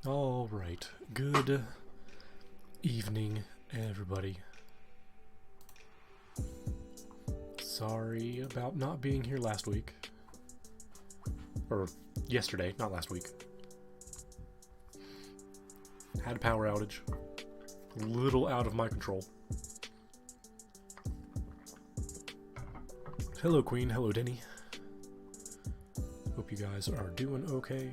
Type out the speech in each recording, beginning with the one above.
All right. Good evening, everybody. Sorry about not being here last week. Or yesterday, not last week. Had a power outage. A little out of my control. Hello, Queen. Hello, Denny. Hope you guys are doing okay.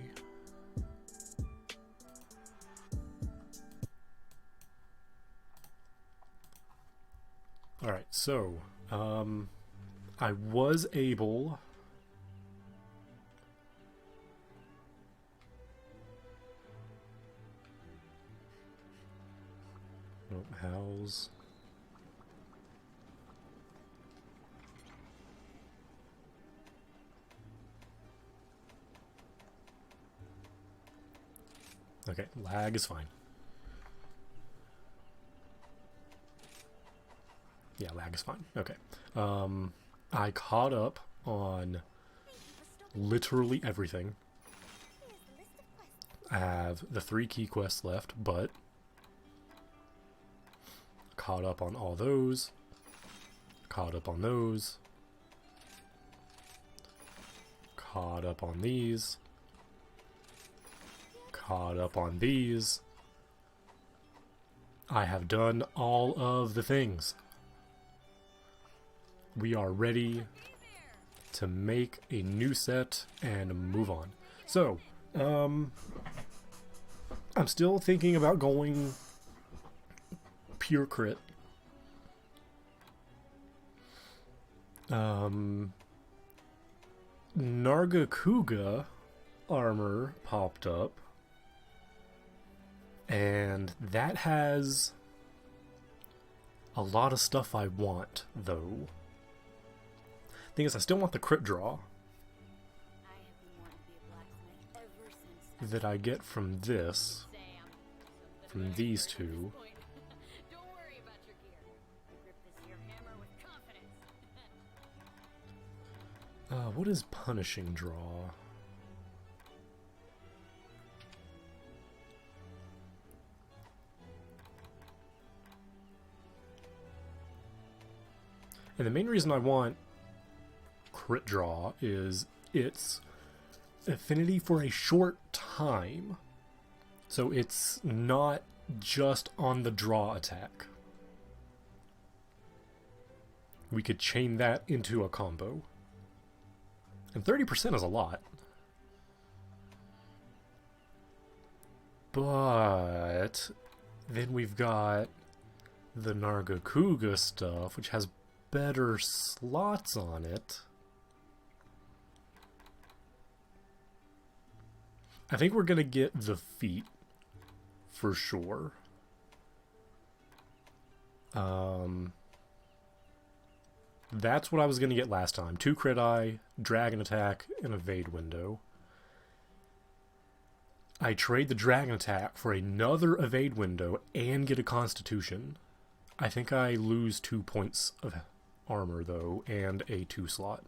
Alright, so, I was able... Oh, howls. Okay, lag is fine. Yeah, lag is fine. Okay. I caught up on literally everything. I have the 3 key quests left, but caught up on all those. Caught up on those. Caught up on these. Caught up on these. I have done all of the things. We are ready to make a new set and move on. So, I'm still thinking about going pure crit. Nargacuga armor popped up, and that has a lot of stuff I want, though. Thing is, I still want the crit draw that I get from this, from these two. What is punishing draw? And the main reason I want crit draw is its affinity for a short time. So it's not just on the draw attack. We could chain that into a combo. And 30% is a lot. But then we've got the Nargacuga stuff, which has better slots on it. I think we're gonna get the feat for sure. That's what I was gonna get last time. 2 crit eye, dragon attack, and evade window. I trade the dragon attack for another evade window and get a constitution. I think I lose 2 points of armor though, and a 2 slot.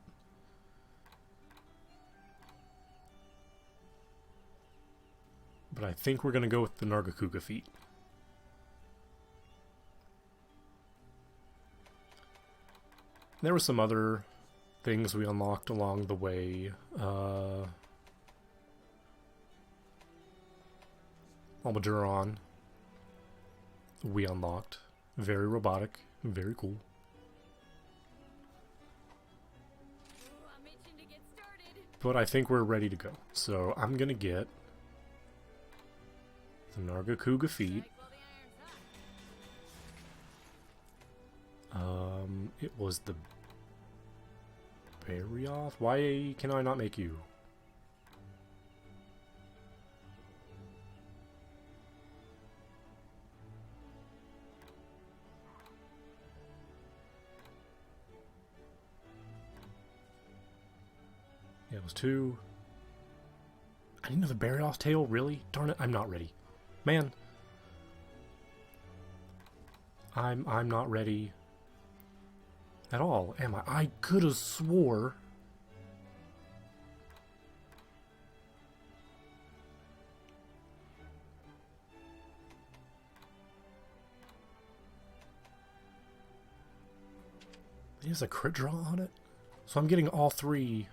But I think we're going to go with the Nargacuga feat. There were some other things we unlocked along the way. Almaduron we unlocked. Very robotic. Very cool. But I think we're ready to go. So I'm going to get the Nargacuga feat. It was the Barioth? Why can I not make you? Yeah, it was 2. I didn't know the Barioth tail, really? Darn it, I'm not ready. Man. I'm not ready at all, am I? I could have swore It has a crit draw on it? So I'm getting all 3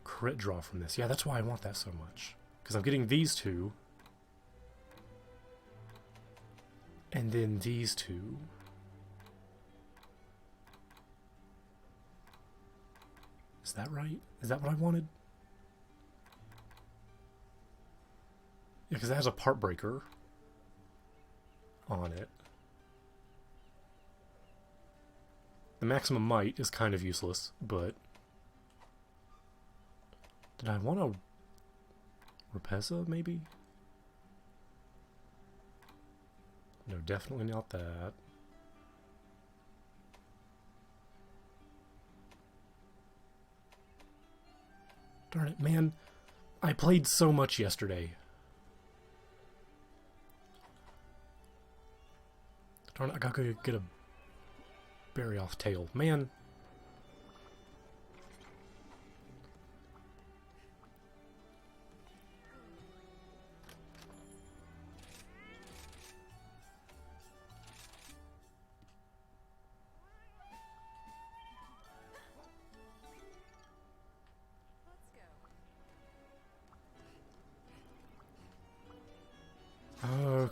crit draw from this. Yeah, that's why I want that so much. Because I'm getting these 2. And then these 2. Is that right? Is that what I wanted? Yeah, because it has a part breaker on it. The maximum might is kind of useless, but... Did I want a Repesa, maybe? No, definitely not that. Darn it, man. I played so much yesterday. Darn it, I gotta get a berry off tail. Man.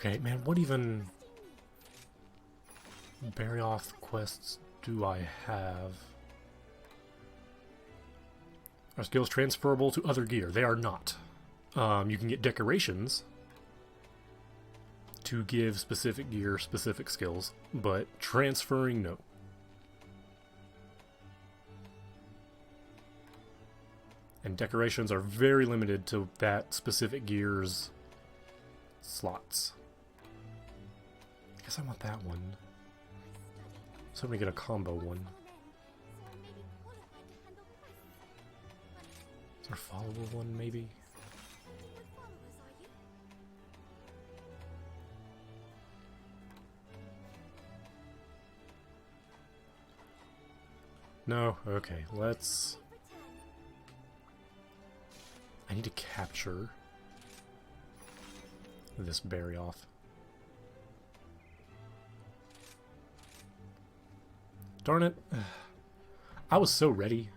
Okay, man, what even berry off quests do I have? Are skills transferable to other gear? They are not. You can get decorations to give specific gear specific skills, but transferring, no. And decorations are very limited to that specific gear's slots. I guess I want that one. So let me get a combo one. Is there a followable one, maybe? No? Okay, let's... I need to capture this berry off. Darn it. I was so ready.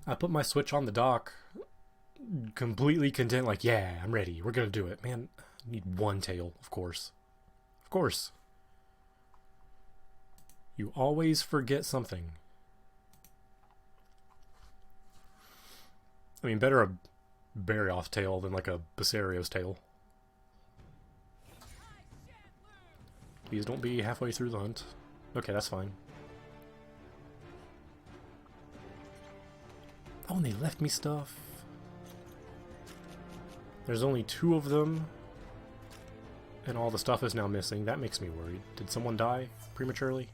I put my Switch on the dock, completely content, like, yeah, I'm ready. We're gonna do it. Man, I need one tail, of course. Of course. You always forget something. I mean, better a berry off tail than like a Basario's tail. Please don't be halfway through the hunt. Okay, that's fine. Oh, and they left me stuff. There's only 2 of them. And all the stuff is now missing. That makes me worried. Did someone die prematurely?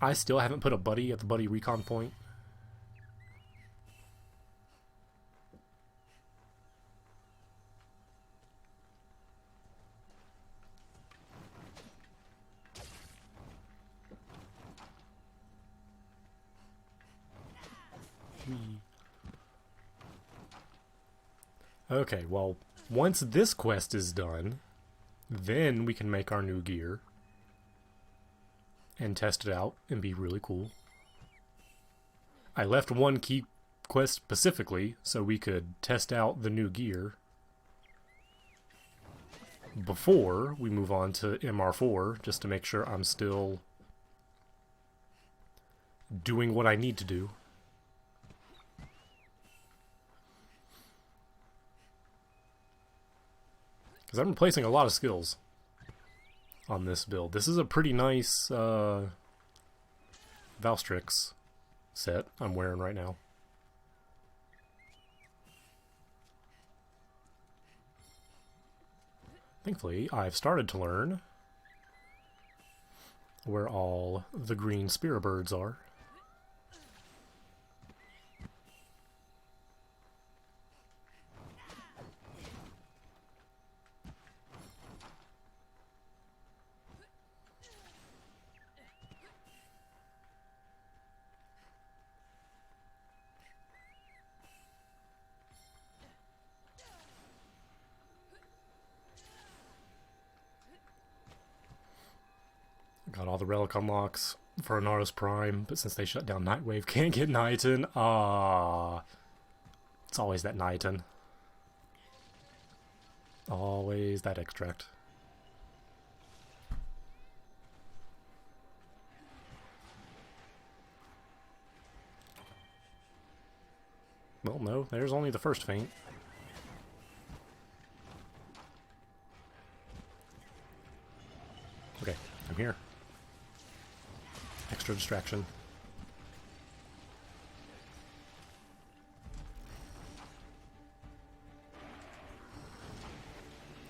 I still haven't put a buddy at the buddy recon point. Okay, well, once this quest is done, then we can make our new gear and test it out and be really cool. I left one key quest specifically so we could test out the new gear before we move on to MR4, just to make sure I'm still doing what I need to do. Because I'm replacing a lot of skills on this build. This is a pretty nice Valstrix set I'm wearing right now. Thankfully, I've started to learn where all the green spear birds are. Got all the relic unlocks for Anaros Prime, but since they shut down Nightwave, can't get Nighton. Ah, it's always that Nighton. Always that extract. Well, no, there's only the first feint. Okay, I'm here. Extra distraction.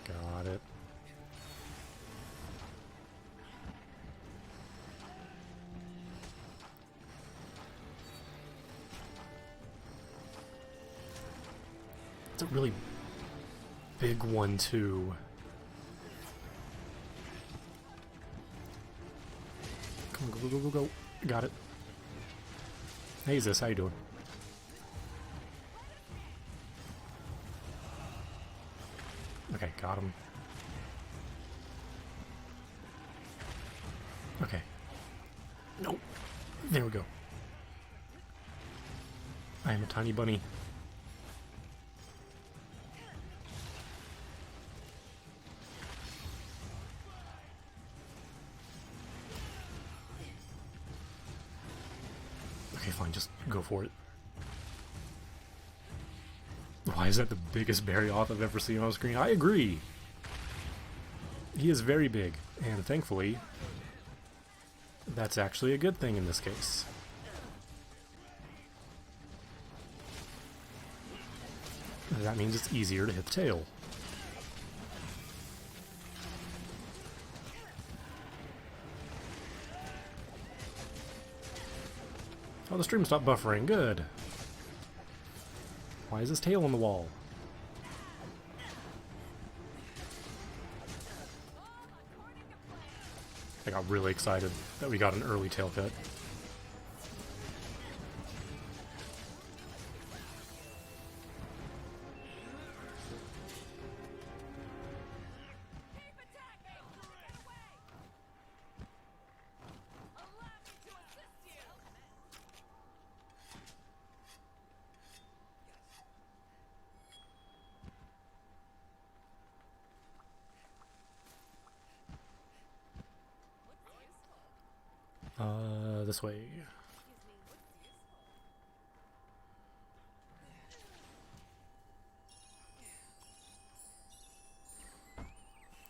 Got it. It's a really big one, too. Come on, go, go, go, go, go. Got it. Hey, Zis, how you doing? Okay, got him. Okay. Nope. There we go. I am a tiny bunny. Okay, fine, just go for it. Why is that the biggest Barryoth I've ever seen on screen? I agree! He is very big, and thankfully, that's actually a good thing in this case. That means it's easier to hit the tail. Oh, the stream stopped buffering. Good. Why is his tail on the wall? I got really excited that we got an early tail cut. This way.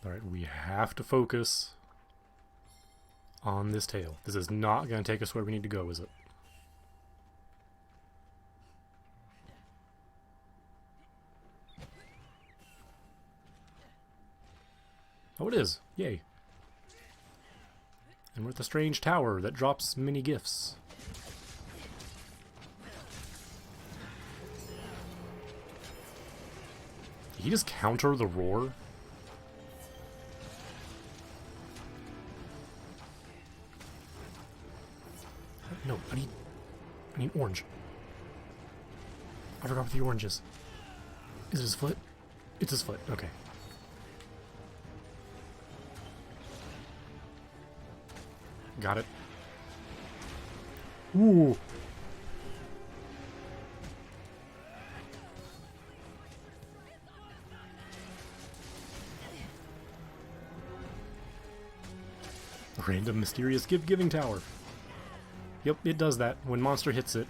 Alright, we have to focus on this tail. This is not going to take us where we need to go, is it? Oh, it is. Yay. And we're at the strange tower that drops mini gifts. Did he just counter the roar? No, I need orange. I forgot what the orange is. Is it his foot? It's his foot, okay. Got it. Ooh. Random mysterious gift-giving tower. Yep, it does that. When monster hits it,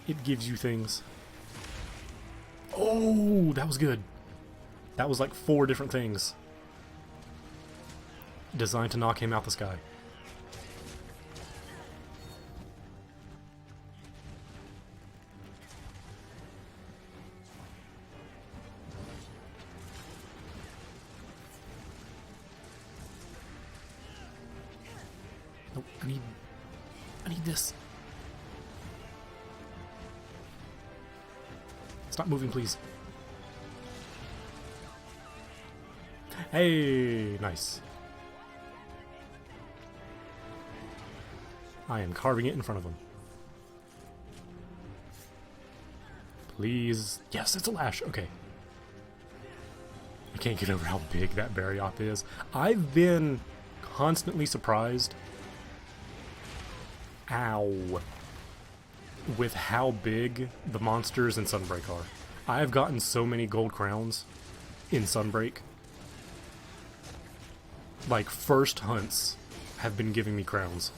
it gives you things. Oh, that was good. That was like 4 different things. Designed to knock him out the sky. Nope, I need this. Stop moving, please. Hey, nice. I am carving it in front of him. Please. Yes, it's a lash. Okay. I can't get over how big that Barryoth is. I've been constantly surprised, ow, with how big the monsters in Sunbreak are. I have gotten so many gold crowns in Sunbreak. Like, first hunts have been giving me crowns.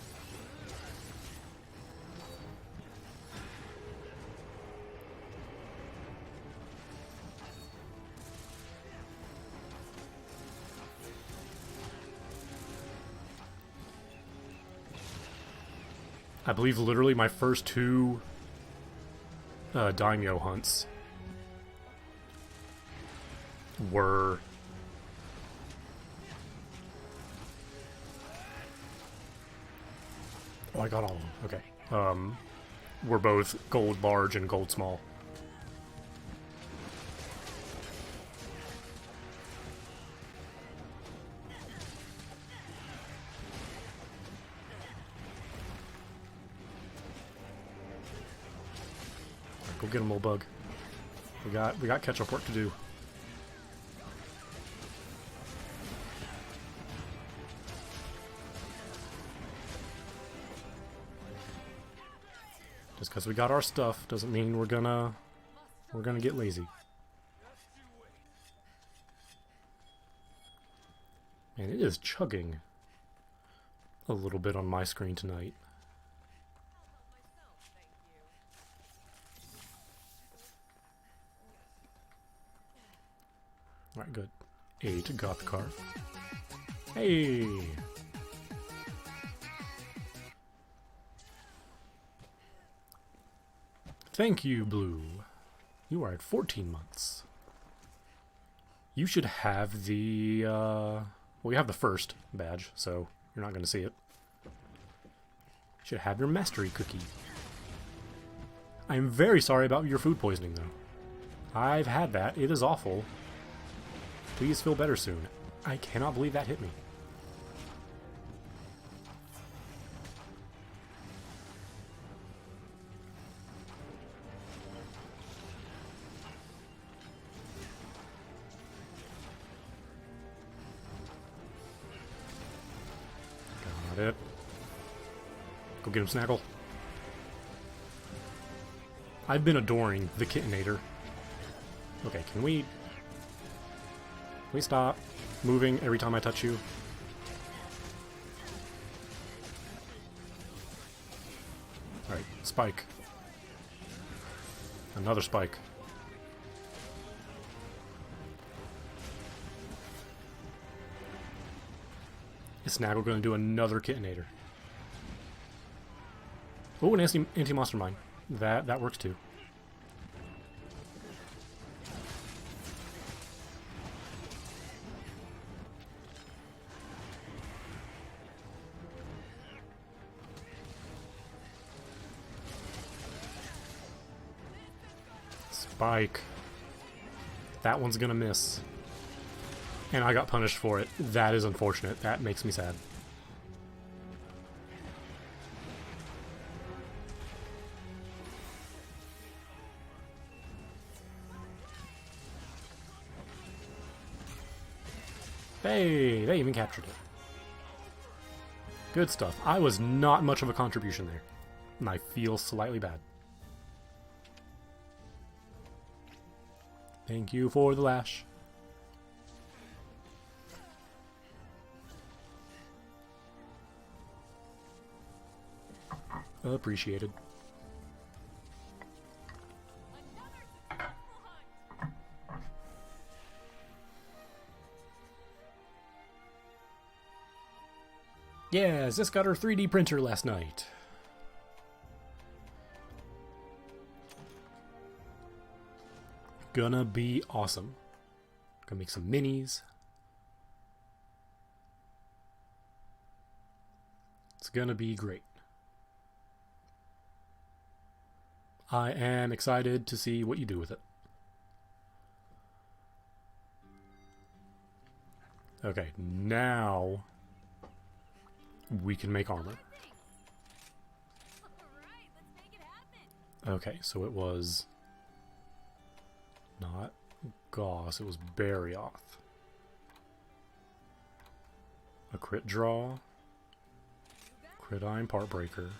I believe literally my first two daimyo hunts were oh, I got all of them. Okay. Were both gold large and gold small. Go get him, little bug. We got catch-up work to do. Just because we got our stuff doesn't mean we're gonna get lazy. Man, it is chugging a little bit on my screen tonight. Alright, good. 8 got the car. Hey! Thank you, Blue. You are at 14 months. You should have the, well, you have the first badge, so you're not going to see it. You should have your mastery cookie. I'm very sorry about your food poisoning, though. I've had that. It is awful. Please feel better soon. I cannot believe that hit me. Got it. Go get him, Snaggle. I've been adoring the Kittenator. Okay, can we stop moving every time I touch you? Alright, spike. Another spike. Is Snaggle going to do another Kittenator? Oh, an anti-monster mine. That works too. Spike. That one's gonna miss. And I got punished for it. That is unfortunate. That makes me sad. Hey, they even captured it. Good stuff. I was not much of a contribution there. And I feel slightly bad. Thank you for the lash. Appreciated. Yeah, Zis got her 3D printer last night. Gonna be awesome. Gonna make some minis. It's gonna be great. I am excited to see what you do with it. Okay, now we can make armor. Okay, so it was not Gauss, it was Barioth. A crit draw. Crit eye and part breaker.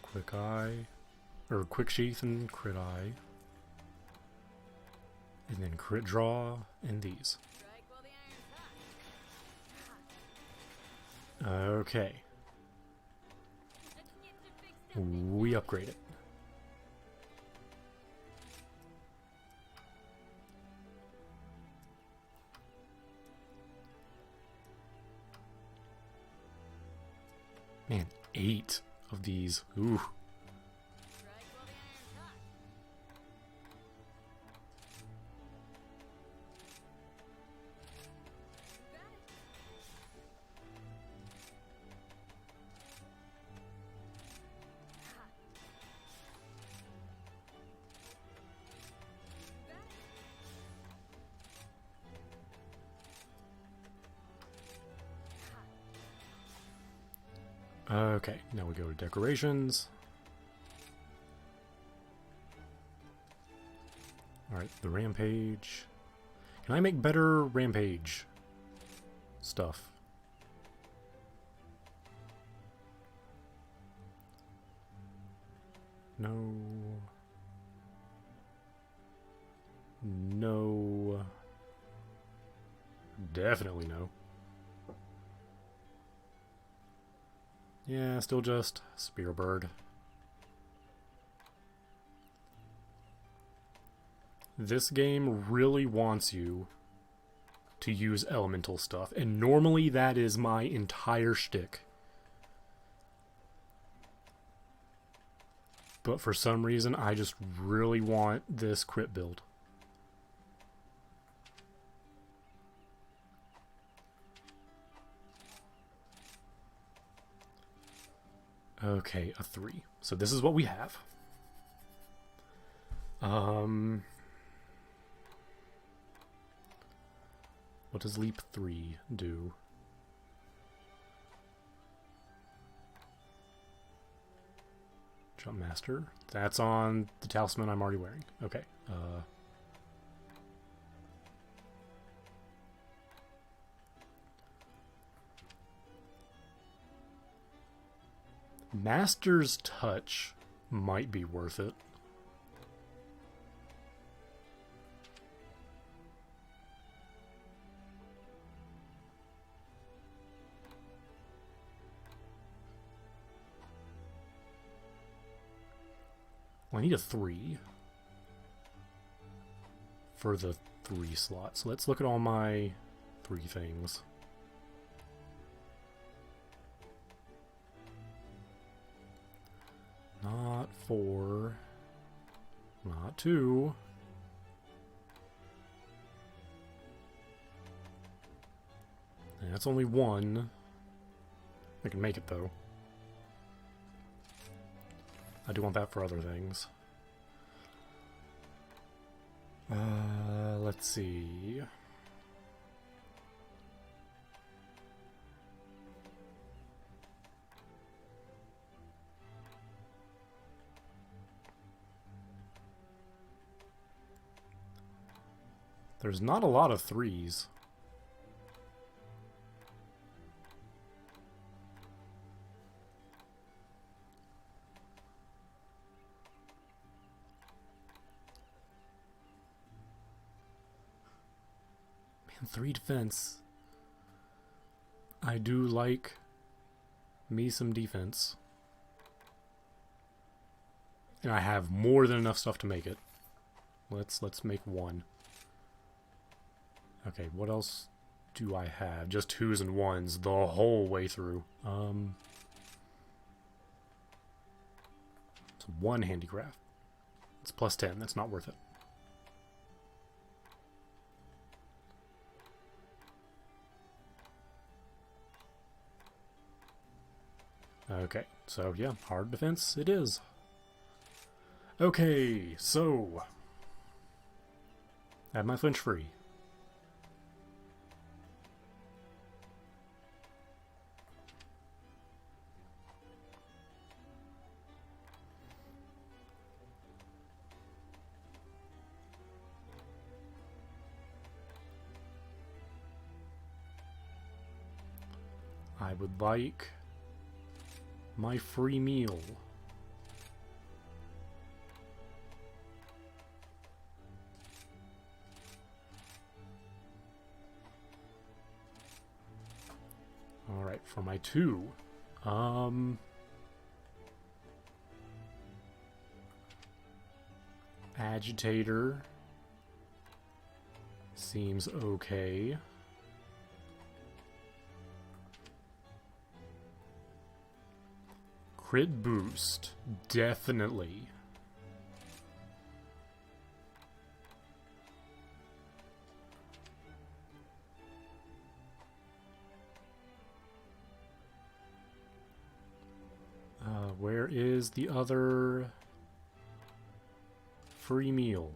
Quick eye. Or quick sheath and crit eye. And then crit draw and these. Okay. We upgrade it. Man, 8 of these. Ooh. Okay, now we go to decorations. Alright, the rampage. Can I make better rampage stuff? No. No. Definitely no. Yeah, still just Spearbird. This game really wants you to use elemental stuff, and normally that is my entire shtick. But for some reason, I just really want this crit build. Okay, a 3. So this is what we have. What does Leap 3 do? Jump Master. That's on the talisman I'm already wearing. Okay. Master's Touch might be worth it. Well, I need a 3 for the 3 slot. So let's look at all my 3 things. Not 4. Not 2. And that's only 1. I can make it though. I do want that for other things. Let's see. There's not a lot of 3s. Man, 3 defense. I do like me some defense. And I have more than enough stuff to make it. Let's make 1. Okay, what else do I have? Just 2s and 1s the whole way through. It's 1 handicraft. It's plus 10. That's not worth it. Okay, so yeah, hard defense it is. Okay, so I have my flinch free. I would like my free meal. Alright, for my 2. Agitator seems okay. Crit boost, definitely. Where is the other free meal?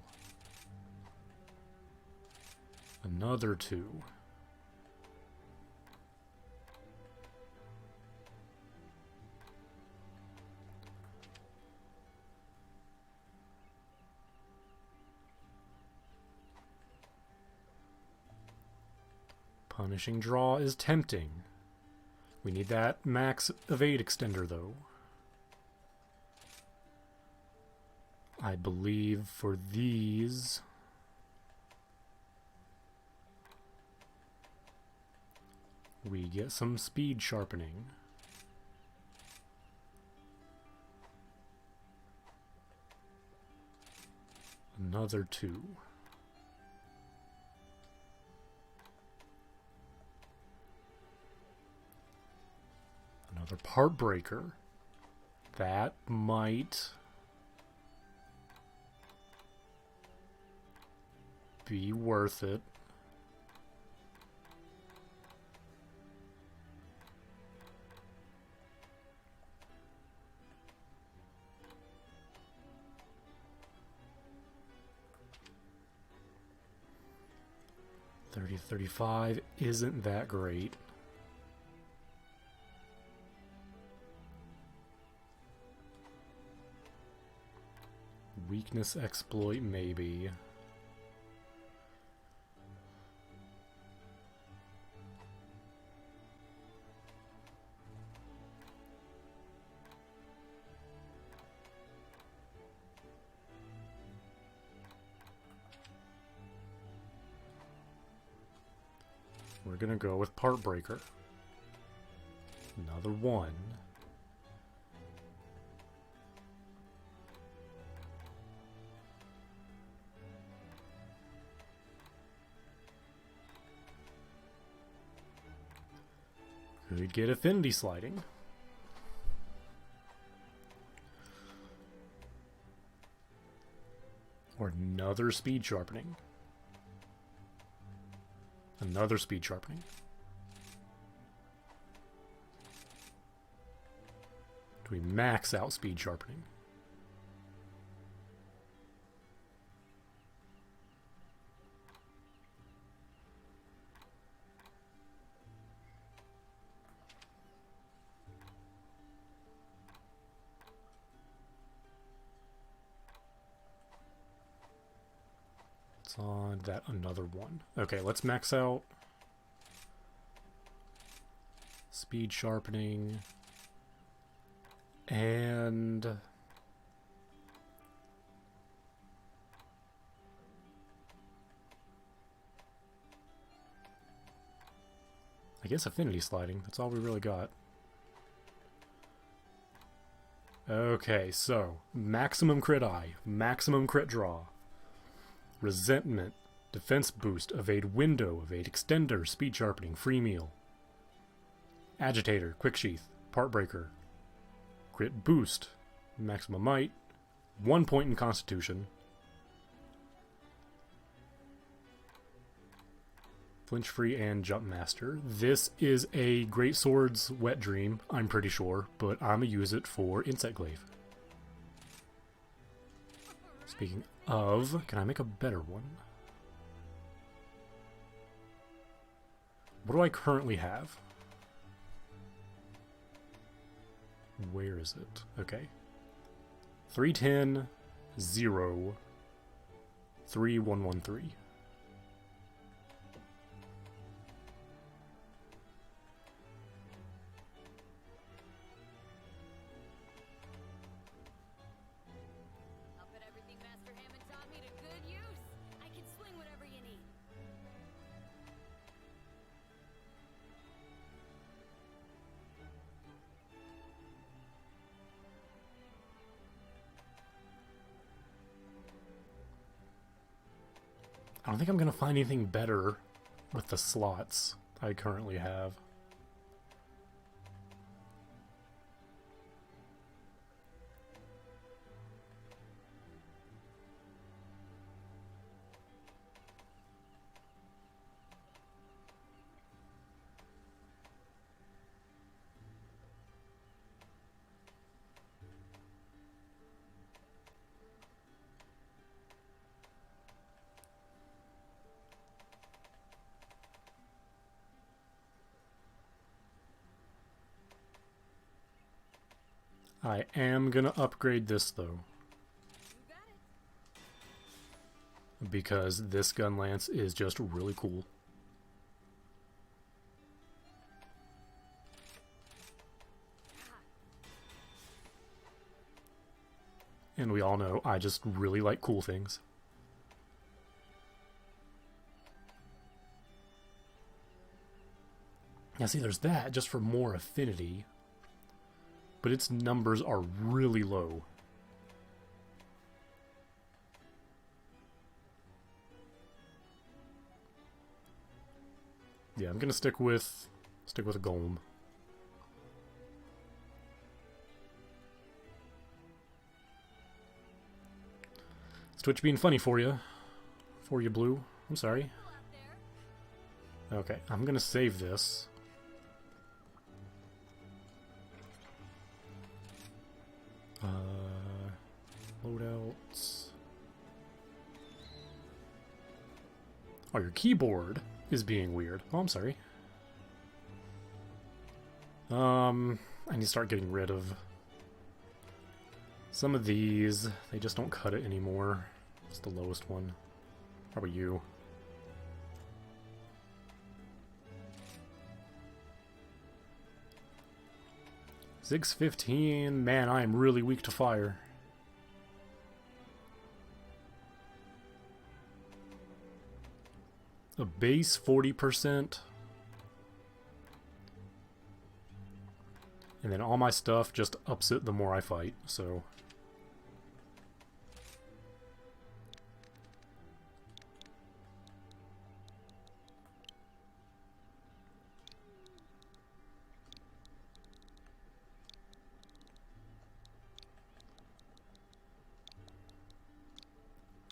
Another 2. Punishing draw is tempting. We need that max evade extender though. I believe for these we get some speed sharpening. Another 2. Another part breaker. That might be worth it. $30-35 isn't that great. Weakness exploit, maybe. We're gonna go with Part Breaker. Another 1. Could get Affinity Sliding. Or another Speed Sharpening. Another Speed Sharpening. Do we max out Speed Sharpening? On that another 1. Okay, let's max out speed sharpening and I guess affinity sliding. That's all we really got. Okay, so maximum crit eye, maximum crit draw. Resentment, defense boost, evade window, evade extender, speed sharpening, free meal. Agitator, quick sheath, part breaker. Crit boost, maximum might, 1 point in constitution. Flinch free and jump master. This is a Great Swords wet dream, I'm pretty sure, but I'm gonna use it for insect glaive. Speaking of, can I make a better one? What do I currently have? Where is it? Okay. 310 0 3113. I don't think I'm going to find anything better with the slots I currently have. I am gonna upgrade this though, because this gun lance is just really cool. And we all know I just really like cool things. Now see, there's that just for more affinity, but its numbers are really low. Yeah, I'm gonna stick with a golem. Is Twitch being funny for you? Blue? I'm sorry. Okay, I'm gonna save this. Loadouts. Oh, your keyboard is being weird. Oh, I'm sorry. I need to start getting rid of some of these. They just don't cut it anymore. It's the lowest one. Probably you. Zig's 15. Man, I am really weak to fire. A base 40%. And then all my stuff just ups it the more I fight, so...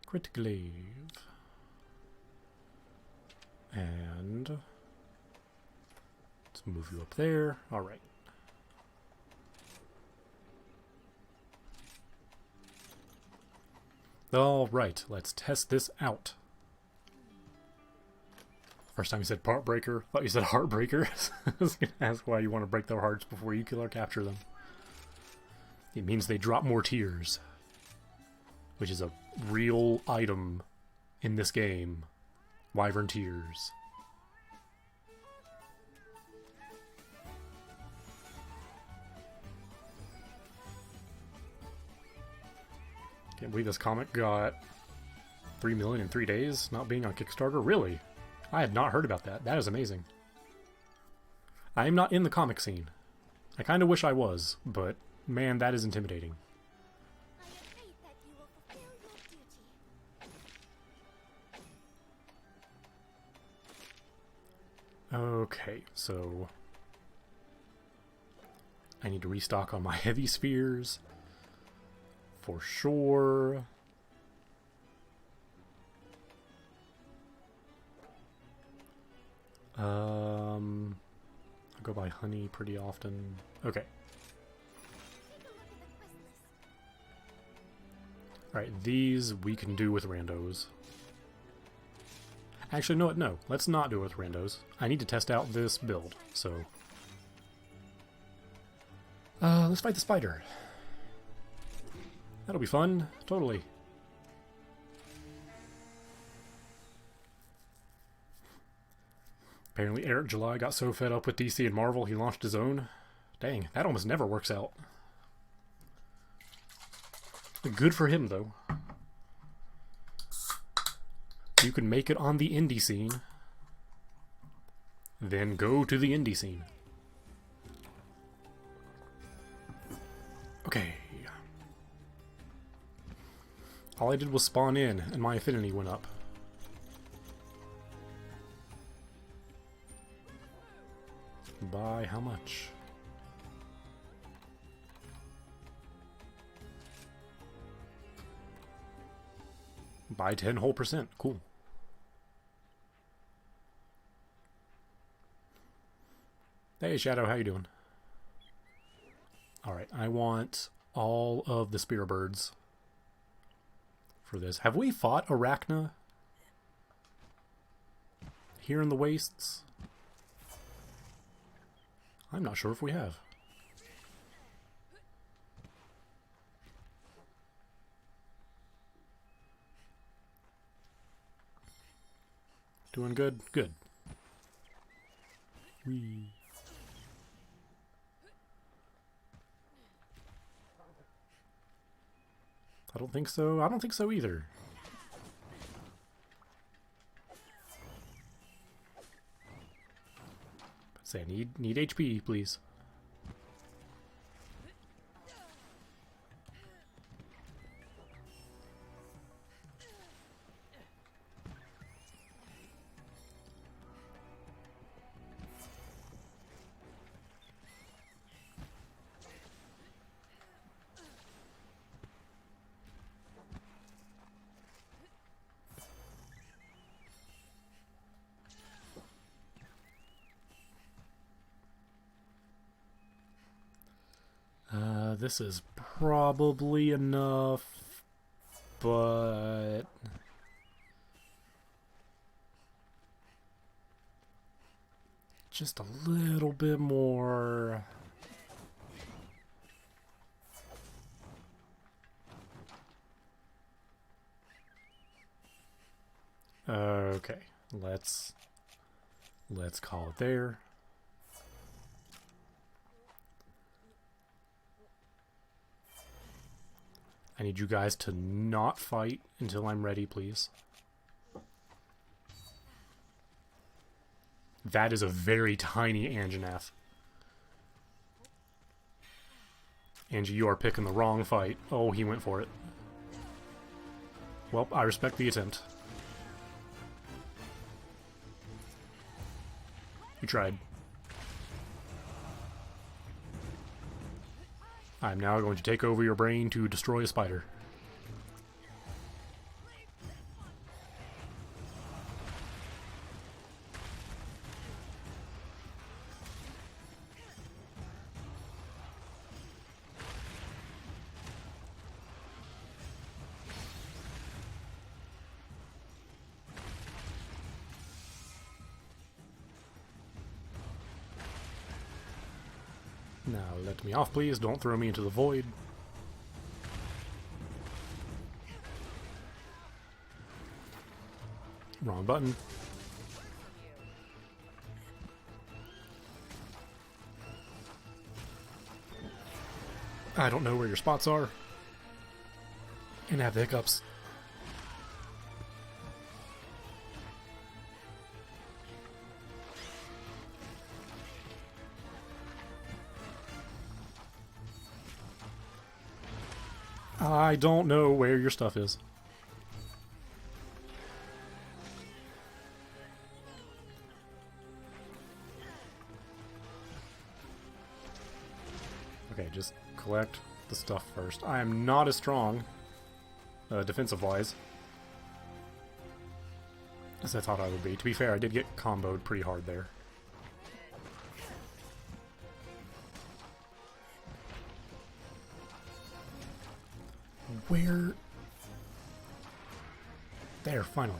Crit glaive. And let's move you up there. Alright. Alright, let's test this out. First time you said part breaker, thought you said heartbreaker. I was gonna ask why you want to break their hearts before you kill or capture them. It means they drop more tears, which is a real item in this game. Wyvern tears. Can't believe this comic got 3 million in 3 days, not being on Kickstarter. Really? I had not heard about that. That is amazing. I am not in the comic scene. I kind of wish I was, but man, that is intimidating. Okay, so I need to restock on my heavy spears for sure. I go by honey pretty often. Okay. Alright, these we can do with randos. Actually, no, no. Let's not do it with randos. I need to test out this build, so... let's fight the spider. That'll be fun. Totally. Apparently Eric July got so fed up with DC and Marvel he launched his own. Dang, that almost never works out. Good for him, though. You can make it on the indie scene, then go to the indie scene. Okay. All I did was spawn in, and my affinity went up. By how much? By 10 whole percent. Cool. Hey, Shadow, how you doing? Alright, I want all of the spear birds for this. Have we fought Arachna here in the wastes? I'm not sure if we have. Doing good? Good. Whee. I don't think so. I don't think so either. Say, I need HP, please. This is probably enough, but just a little bit more. Okay, let's call it there. I need you guys to not fight until I'm ready, please. That is a very tiny Anjanath. Angie, you are picking the wrong fight. Oh, he went for it. Well, I respect the attempt. You tried. I'm now going to take over your brain to destroy a spider. Now let me off, please. Don't throw me into the void. Wrong button. I don't know where your spots are. And have the hiccups. I don't know where your stuff is. Okay, just collect the stuff first. I am not as strong, defensive-wise, as I thought I would be. To be fair, I did get comboed pretty hard there. Where? There, finally.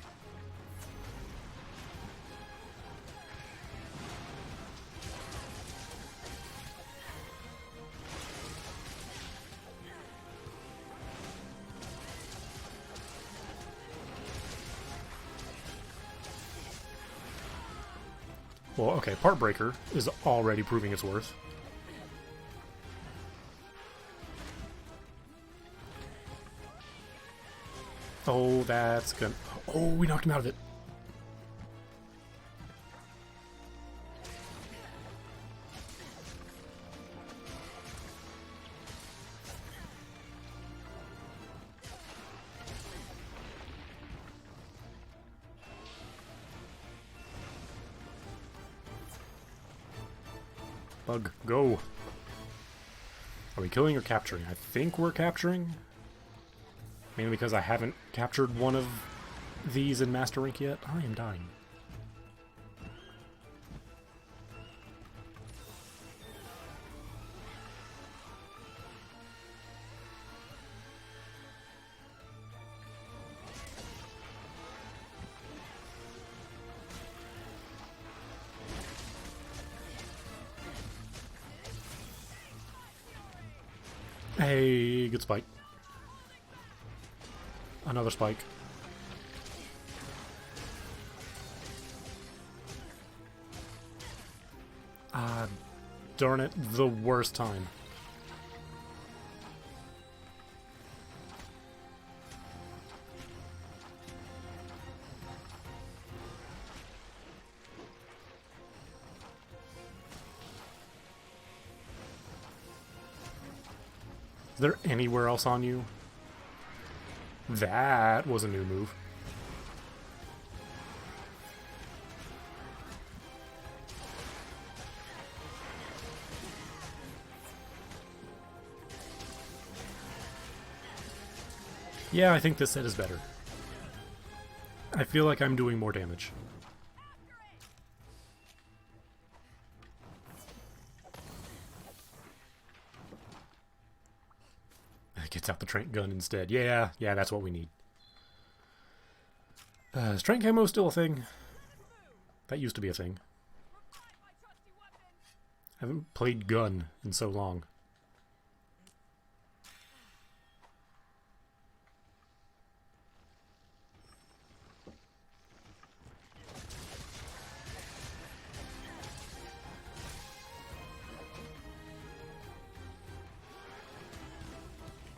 Well, okay, Part Breaker is already proving its worth. Oh, that's good. Oh, we knocked him out of it. Thug, go. Are we killing or capturing? I think we're capturing. Mainly because I haven't captured one of these in Master Rank yet. I am dying. Hey, good spike. Another spike. Ah, darn it, the worst time. Is there anywhere else on you? That was a new move. Yeah, I think this set is better. I feel like I'm doing more damage. Gets out the trank gun instead. Yeah, that's what we need. Is trank ammo still a thing? That used to be a thing. I haven't played gun in so long.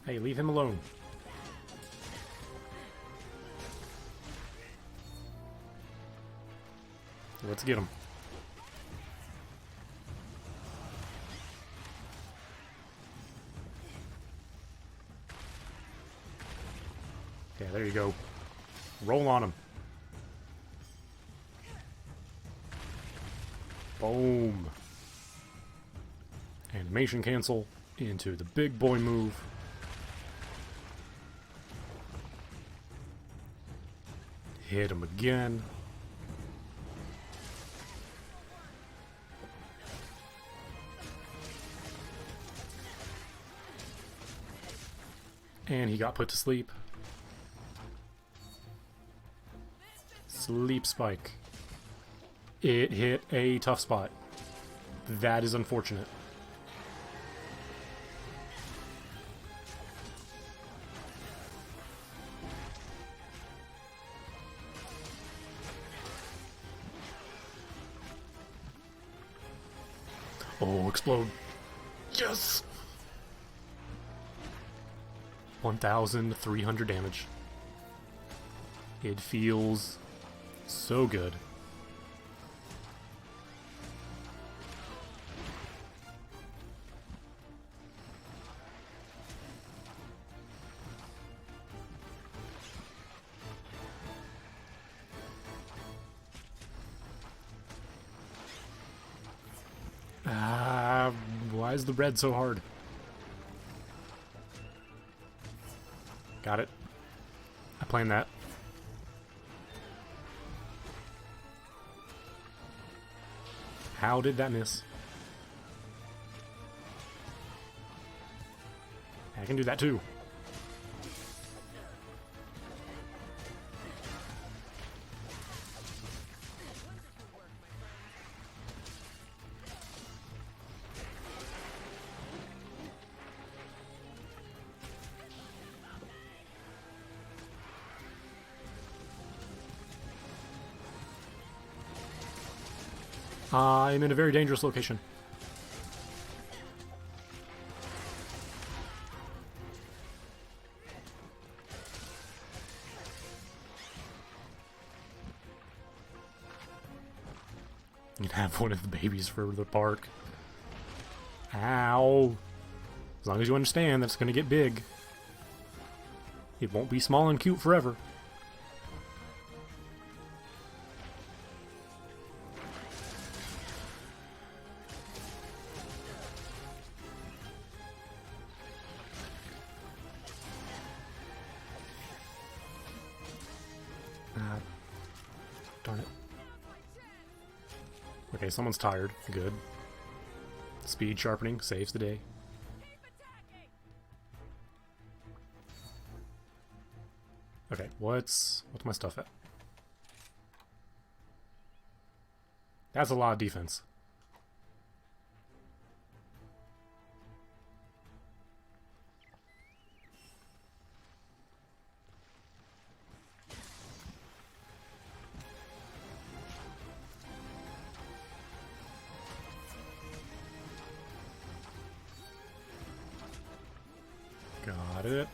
Hey, leave him alone. Let's get him. Yeah, there you go. Roll on him. Boom. Animation cancel into the big boy move. Hit him again. And he got put to sleep. Sleep spike. It hit a tough spot. That is unfortunate. Oh, explode. Yes! 1,300 damage. It feels so good. Why is the red so hard? Got it. I planned that. How did that miss? I can do that too. I'm in a very dangerous location. You can have one of the babies for the park. Ow. As long as you understand that's going to get big. It won't be small and cute forever. Okay, someone's tired. Good. Speed sharpening saves the day. Okay, what's my stuff at? That's a lot of defense. Got it.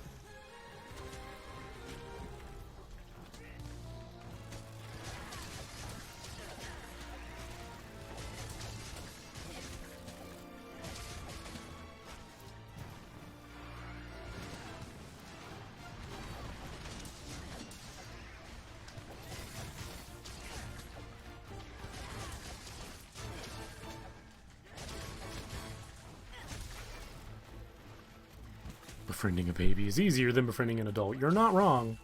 Befriending a baby is easier than befriending an adult. You're not wrong.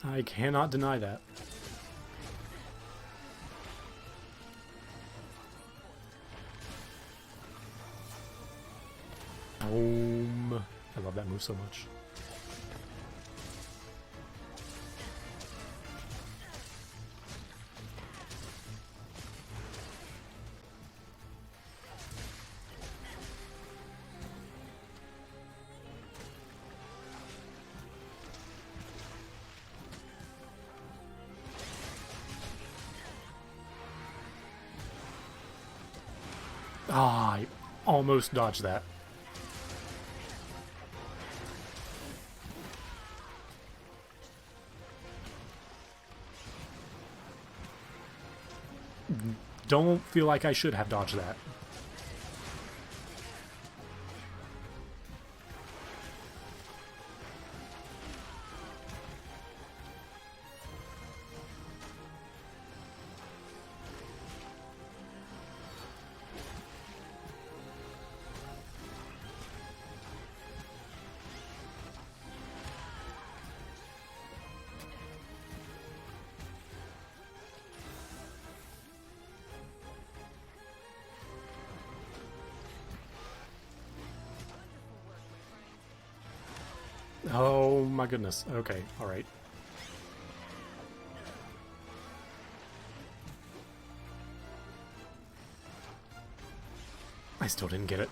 I cannot deny that. Boom. I love that move so much. Ah, I almost dodged that. Don't feel like I should have dodged that. Oh my goodness. Okay, alright. I still didn't get it.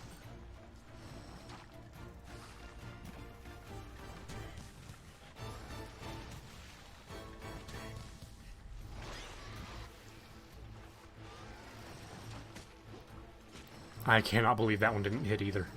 I cannot believe that one didn't hit either.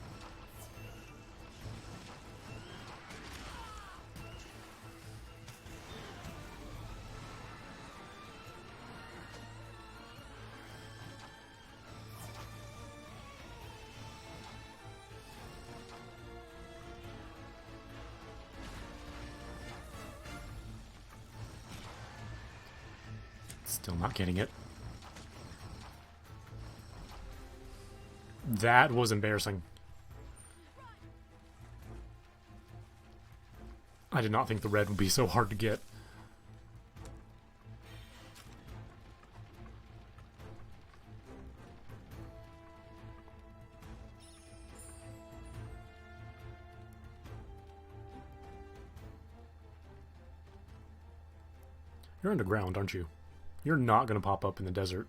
Still not getting it. That was embarrassing. I did not think the red would be so hard to get. You're underground, aren't you? You're not going to pop up in the desert.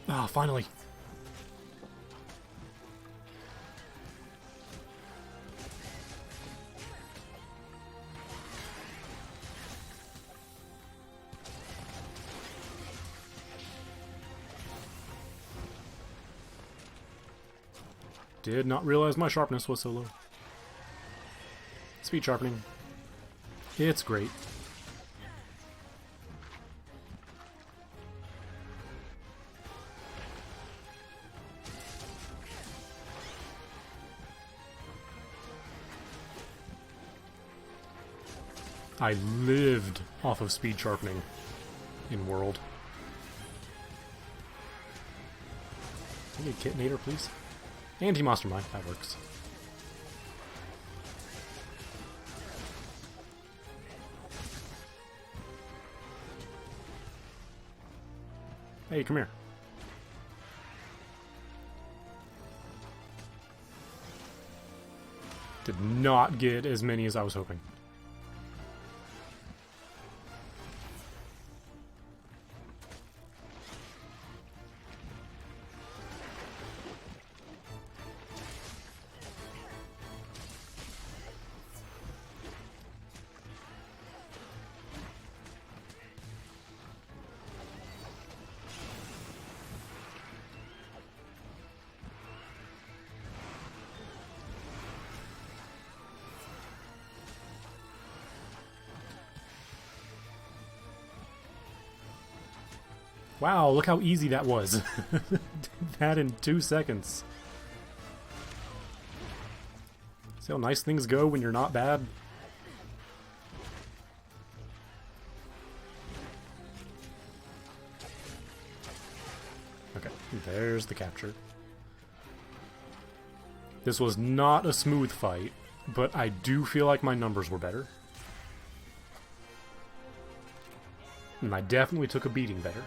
Ah, finally. Did not realize my sharpness was so low. Speed sharpening. It's great. I lived off of speed sharpening in World. Can you get Kitnator, please? Anti-Monster Mind, that works. Hey, come here. Did not get as many as I was hoping. Wow, look how easy that was. Did that in 2 seconds. See how nice things go when you're not bad? Okay, there's the capture. This was not a smooth fight, but I do feel like my numbers were better. And I definitely took a beating better.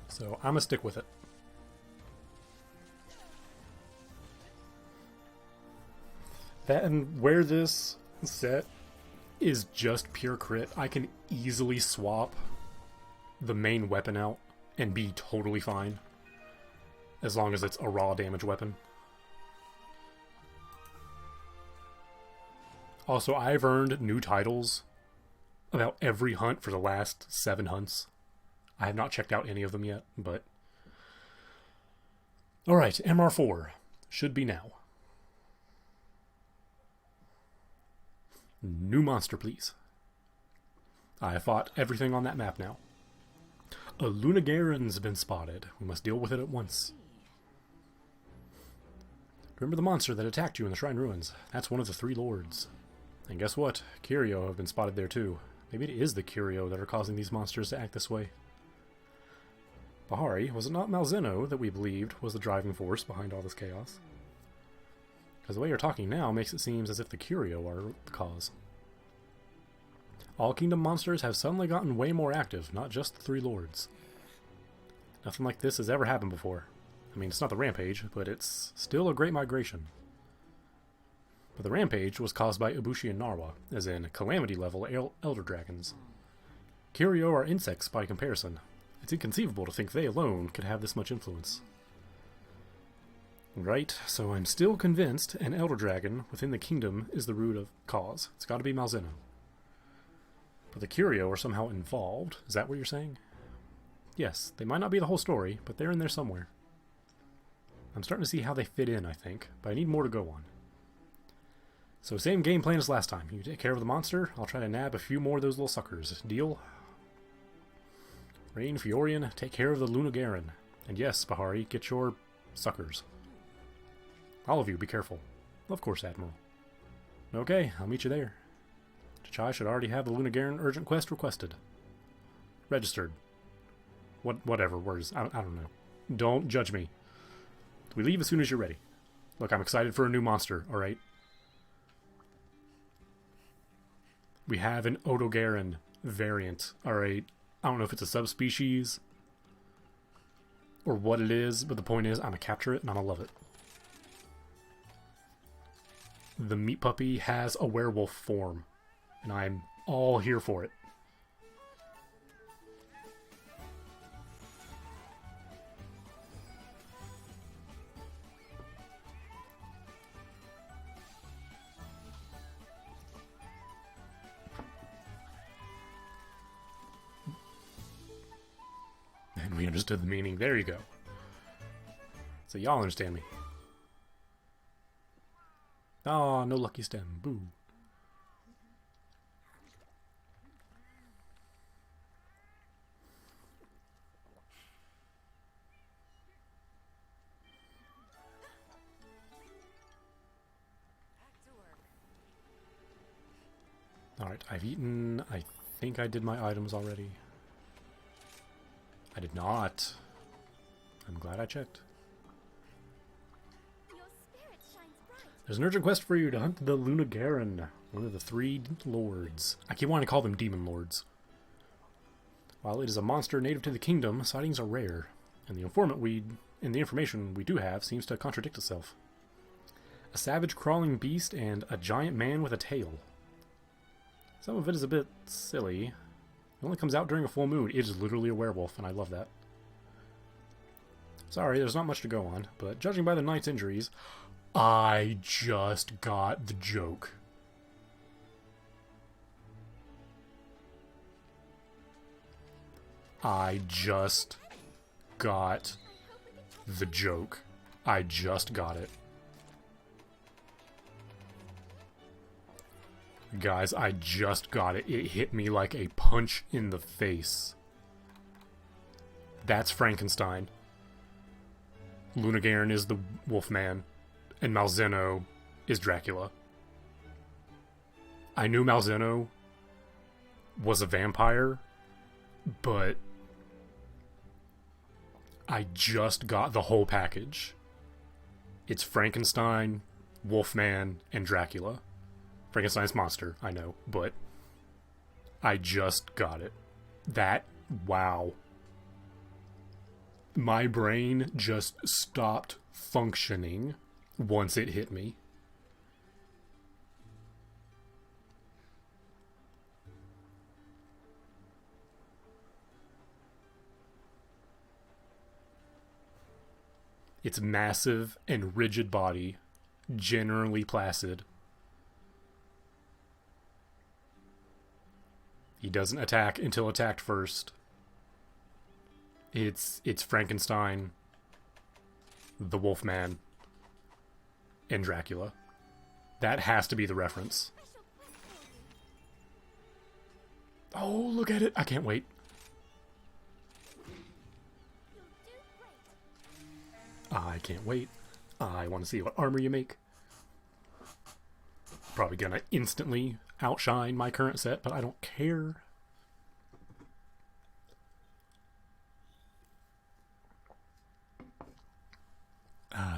So I'm gonna stick with it. That and where this set is just pure crit, I can easily swap the main weapon out and be totally fine. As long as it's a raw damage weapon. Also, I've earned new titles about every hunt for the last 7 hunts. I have not checked out any of them yet, but... Alright, MR4. Should be now. New monster, please. I have fought everything on that map now. A Garen's been spotted. We must deal with it at once. Remember the monster that attacked you in the Shrine Ruins? That's one of the 3 lords. And guess what? Curio have been spotted there too. Maybe it is the Curio that are causing these monsters to act this way. Bahari, was it not Malzeno that we believed was the driving force behind all this chaos? Because the way you're talking now makes it seem as if the Curio are the cause. All Kingdom monsters have suddenly gotten way more active, not just the 3 lords. Nothing like this has ever happened before. I mean, it's not the Rampage, but it's still a great migration. But the Rampage was caused by Ibushi and Narwa, as in Calamity-level Elder Dragons. Curio are insects by comparison. It's inconceivable to think they alone could have this much influence. Right, so I'm still convinced an Elder Dragon within the kingdom is the root of cause. It's got to be Malzeno. But the Curio are somehow involved. Is that what you're saying? Yes, they might not be the whole story, but they're in there somewhere. I'm starting to see how they fit in, I think, but I need more to go on. So same game plan as last time. You take care of the monster, I'll try to nab a few more of those little suckers. Deal? Rain Fiorian, take care of the Garen. And yes, Bahari, get your suckers. All of you, be careful. Of course, Admiral. Okay, I'll meet you there. Chai should already have the Garen urgent quest requested. Registered. Whatever words. I don't know. Don't judge me. We leave as soon as you're ready. Look, I'm excited for a new monster, alright? We have an Garen variant, alright? I don't know if it's a subspecies or what it is, but the point is I'm gonna capture it and I'm gonna love it. The meat puppy has a werewolf form, and I'm all here for it. And we understood the meaning. There you go. So y'all understand me. Ah, no lucky stem. Boo. Alright, I've eaten. I think I did my items already. I did not. I'm glad I checked. There's an urgent quest for you to hunt the Garen, one of the 3 lords. I keep wanting to call them demon lords. While it is a monster native to the kingdom, sightings are rare, and the information we do have seems to contradict itself. A savage crawling beast and a giant man with a tail. Some of it is a bit silly. It only comes out during a full moon. It is literally a werewolf, and I love that. Sorry, there's not much to go on, but judging by the knight's injuries, I just got the joke. I just got the joke. I just got it. Guys, I just got it. It hit me like a punch in the face. That's Frankenstein. Garen is the Wolfman, and Malzeno is Dracula. I knew Malzeno was a vampire, but I just got the whole package. It's Frankenstein, Wolfman, and Dracula. Frankenstein's monster, I know, but I just got it. Wow. My brain just stopped functioning once it hit me. Its massive and rigid body, generally placid. He doesn't attack until attacked first. It's Frankenstein, the Wolfman, and Dracula. That has to be the reference. Oh, look at it! I can't wait. I can't wait. I want to see what armor you make. Probably gonna instantly outshine my current set, but I don't care.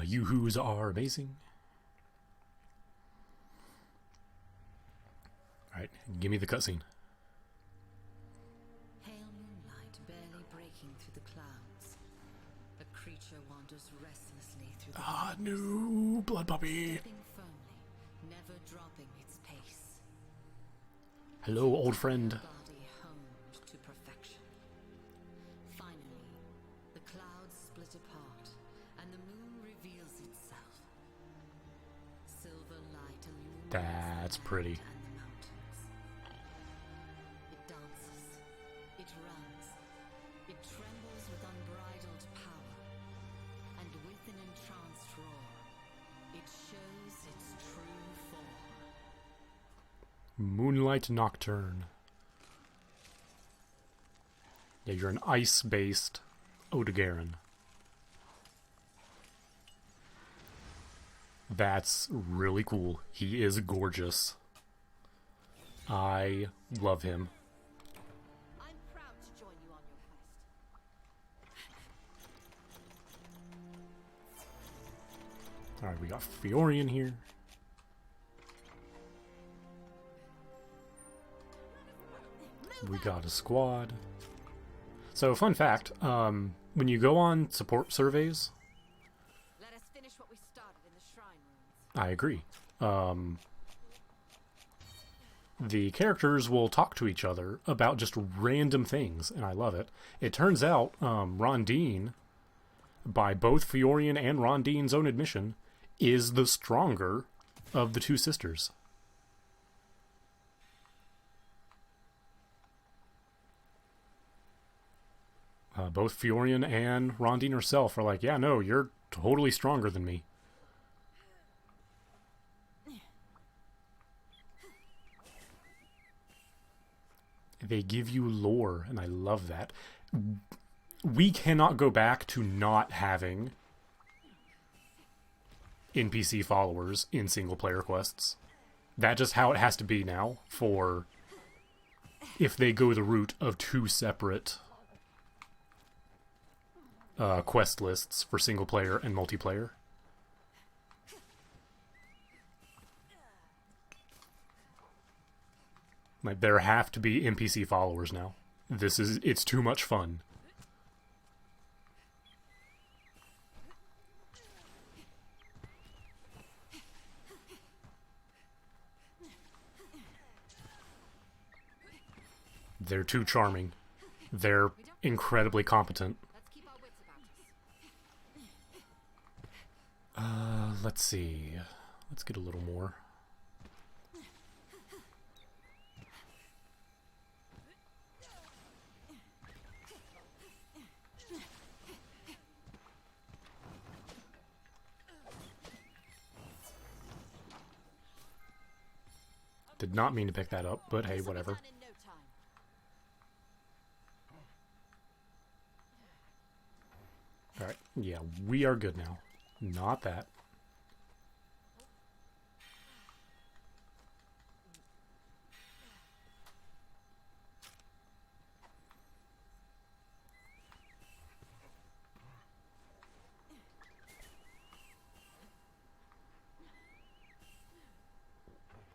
Yoo-hoos are amazing. Alright, give me the cutscene. Pale moonlight barely breaking through the clouds. A creature wanders restlessly through the No, blood puppy. stepping firmly, never dropping its pace. Hello, old friend. Body honed to perfection. Finally, the clouds split apart, and the moon reveals itself. Silver light illuminates That's the pretty. land and the mountains. It dances, it runs, it trembles with unbridled power, and with an entranced roar, it shows its true form. Moonlight Nocturne. Yeah, you're an ice-based Garen. That's really cool. He is gorgeous. I love him. I'm proud to join you on your quest. Alright, we got Fiorian here. We got a squad. So, fun fact, when you go on support surveys, Let us finish what we started in the shrine rooms. I agree. The characters will talk to each other about just random things, and I love it. It turns out Rondine, by both Fiorian and Rondine's own admission, is the stronger of the two sisters. Both Fiorian and Rondine herself are like, yeah, no, you're totally stronger than me. They give you lore, and I love that. We cannot go back to not having NPC followers in single-player quests. That's just how it has to be now for if they go the route of 2 separate quest lists for single player and multiplayer. Like, there have to be NPC followers now. It's too much fun. They're too charming. They're incredibly competent. Let's see. Let's get a little more. Did not mean to pick that up, but hey, whatever. Alright, yeah, we are good now. Not that.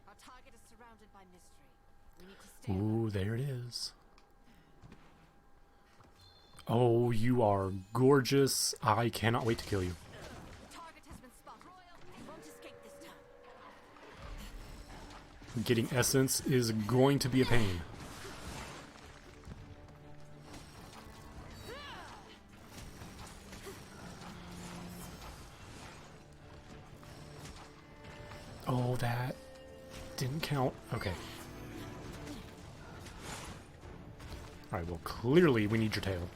Our target is surrounded by mystery. We need to stay. Ooh, there it is. Oh, you are gorgeous. I cannot wait to kill you. The target has been spotted. Royal, they won't escape this time. Getting essence is going to be a pain. Oh, that didn't count. Okay. Alright, well, clearly we need your tail.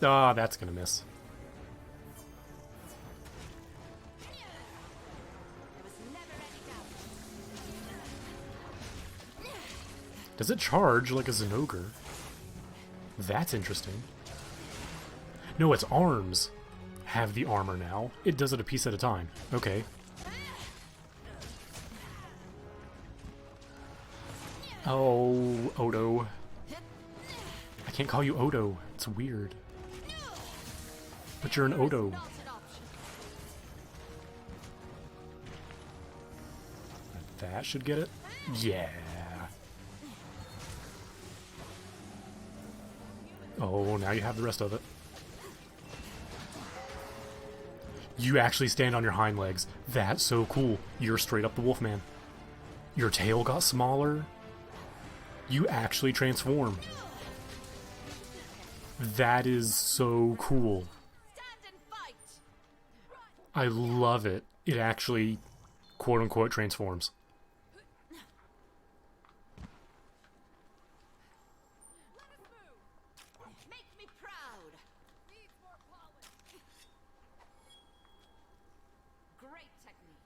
Ah, that's gonna miss. Does it charge like a Zenogre? That's interesting. No, its arms have the armor now. It does it a piece at a time. Okay. Oh, Odo. I can't call you Odo. It's weird. But you're an Odo. That should get it. Yeah. Oh, now you have the rest of it. You actually stand on your hind legs. That's so cool. You're straight up the Wolfman. Your tail got smaller. You actually transform. That is so cool. I love it. It actually, quote-unquote, transforms. Make me proud. Great technique.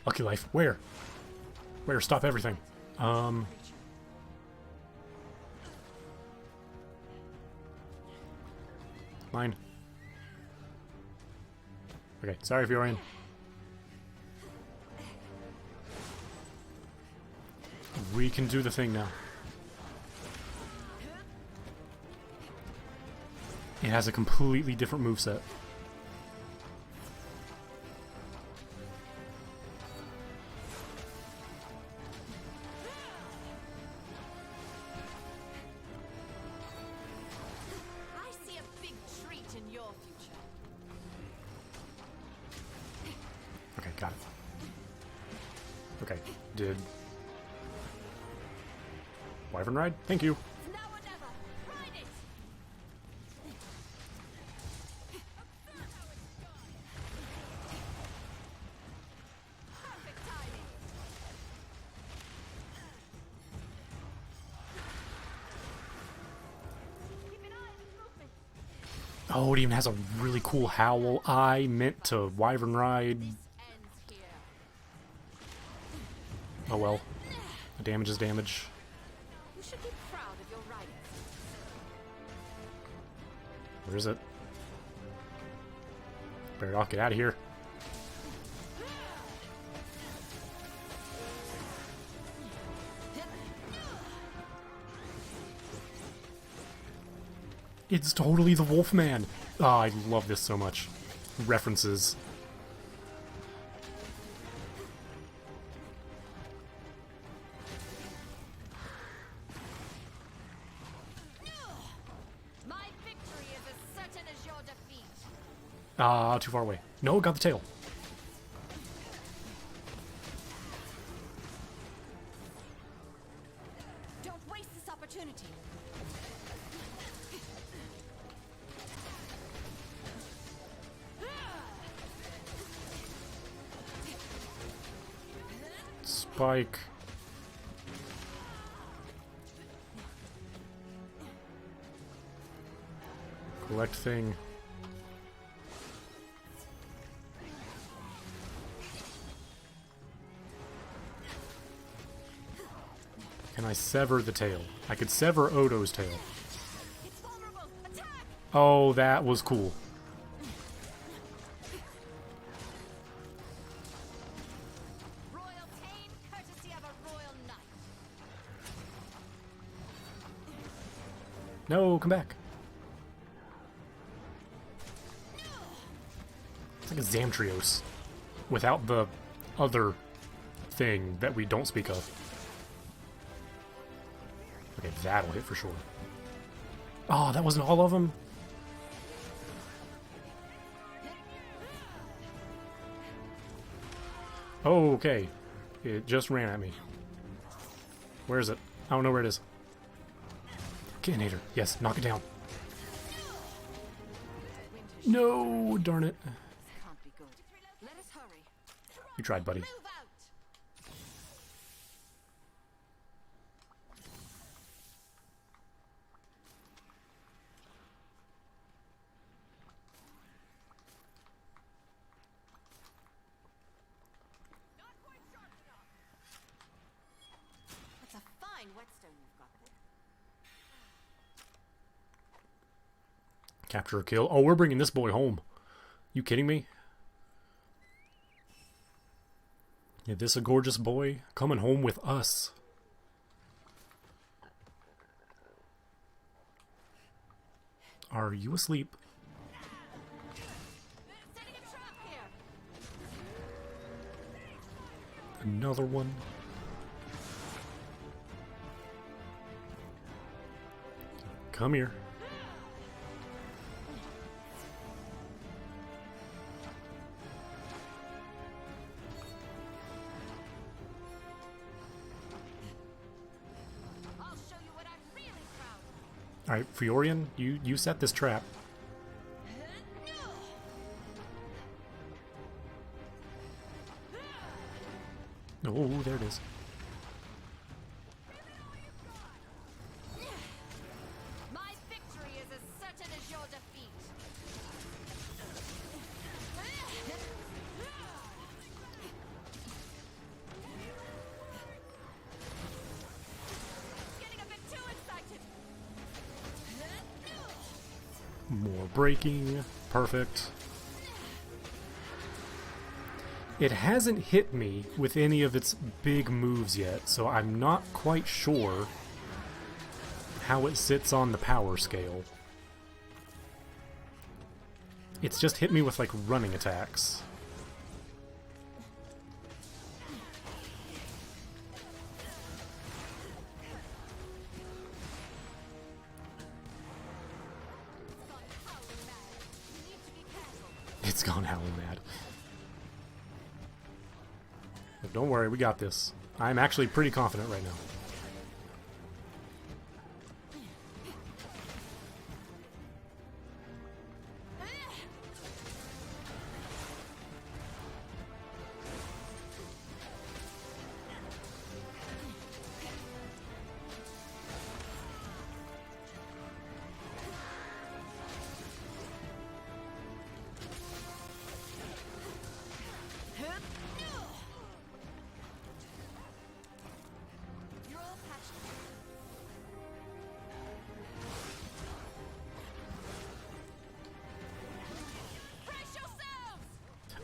Lucky life. Where? Where? Stop everything. Mine. Okay, sorry, Fiorian. We can do the thing now. It has a completely different moveset. Okay, got it. Okay, did Wyvern Ride? Thank you. Now or never. Ride it. Perfect timing. Keep an eye on his movement. Oh, it even has a really cool howl. I meant to Wyvern Ride Ends here. Oh well. Damage is damage. You should be proud of your riders. Where is it? Better not get out of here. It's totally the Wolfman! Oh, I love this so much. References. My victory is as certain as your defeat. Ah, too far away. No, got the tail. Don't waste this opportunity. Spike. Collect thing. Can I sever the tail? I could sever Odo's tail. It's vulnerable. Attack! Oh, that was cool. Royal tame, courtesy of a royal knight. No, come back. It's like a Zamtrios without the other thing that we don't speak of. Okay, that'll hit for sure. Oh, that wasn't all of them? Oh, okay. It just ran at me. Where is it? I don't know where it is. Canninator. Yes, knock it down. No, darn it. This can't be good. Let us hurry. You tried, buddy. Move out! That's a fine whetstone you've got there. Capture or kill. Oh, we're bringing this boy home. You kidding me? Yeah, this a gorgeous boy coming home with us. Are you asleep? Setting a trap here. Another one. Come here. I'll show you what I'm really proud of. Alright, Fiorian, you set this trap. Oh, there it is. My victory is as certain as your defeat. Getting a bit too excited. More breaking. Perfect. It hasn't hit me with any of its big moves yet, so I'm not quite sure how it sits on the power scale. It's just hit me with, like, running attacks. It's gone howling mad. But don't worry, we got this. I'm actually pretty confident right now.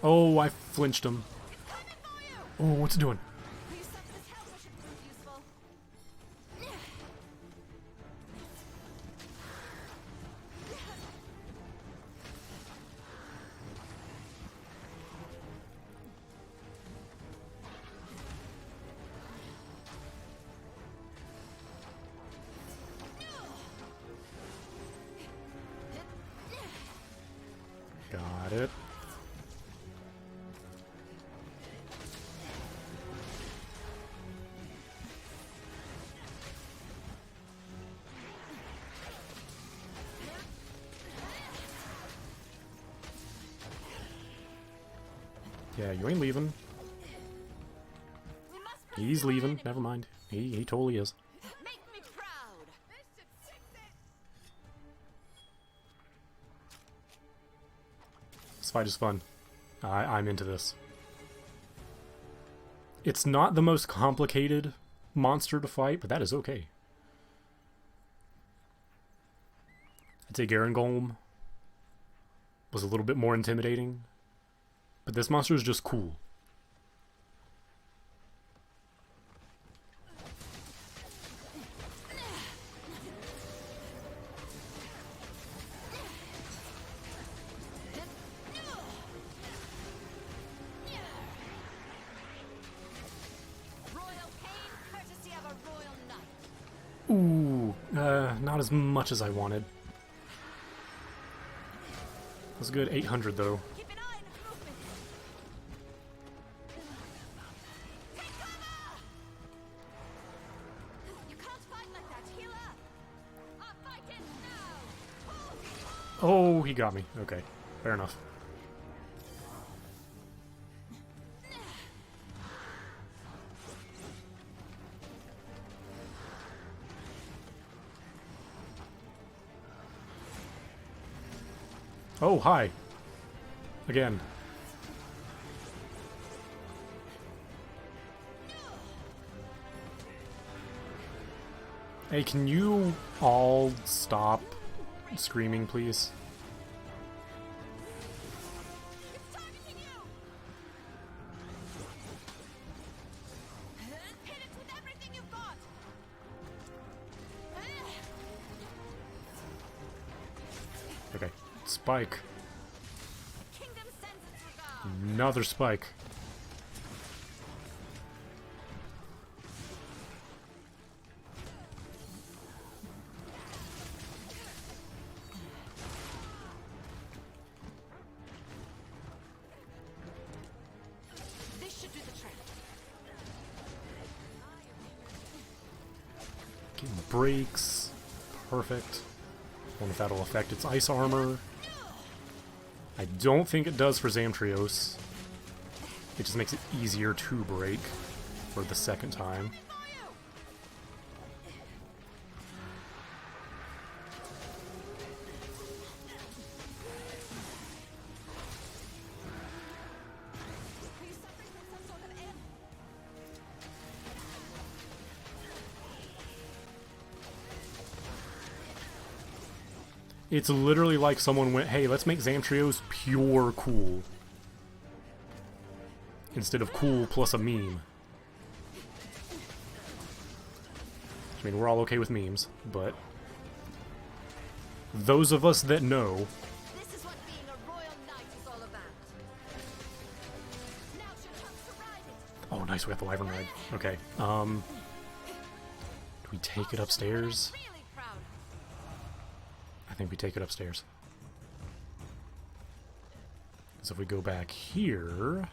Oh, I flinched him. Oh, what's it doing? Got it. Yeah, you ain't leaving. He's leaving. Never mind. He totally is. Make me proud. This fight is fun. I'm into this. It's not the most complicated monster to fight, but that is okay. I'd say Garen Golem was a little bit more intimidating, but this monster is just cool. Ooh, not as much as I wanted. That's a good 800 though. Keep an eye on his movements. Take cover! You can't fight like that, healer! I'll fight it now! Oh, he got me. Okay, fair enough. Oh, hi. Again. Hey, can you all stop screaming, please? It's targeting you! Hit it with everything you've got! Okay. Spike. Kingdom sends its regard! Another spike. This should do the trick. Getting the brakes. Perfect. Wonder if that'll affect its ice armor. I don't think it does for Zamtrios. It just makes it easier to break for the second time. Are you suffering from some sort of ailment? It's literally like someone went, hey, let's make Zamtrios pure cool. Instead of cool plus a meme. I mean, we're all okay with memes, but those of us that know, This is what being a royal knight is all about. Now's your chance to ride it. oh nice, we got the Wyvern ride. Okay, do we take it upstairs? Really proud. I think we take it upstairs. So if we go back here...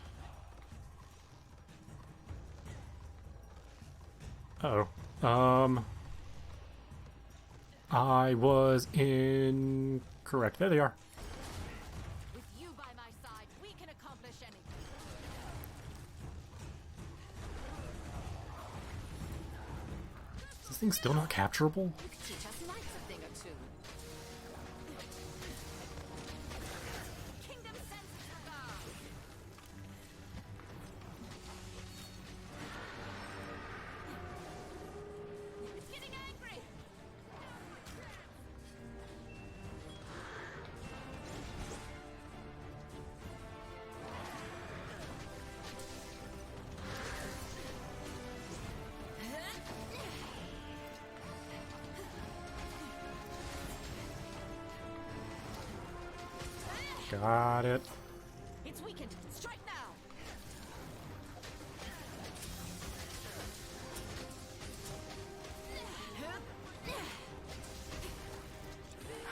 Uh-oh. I was incorrect. There they are. With you by my side, we can accomplish anything. Is this thing still not capturable? You could teach us knights a thing or two. Kingdom sends its regard. It's getting angry. Got it. It's weakened. Strike now.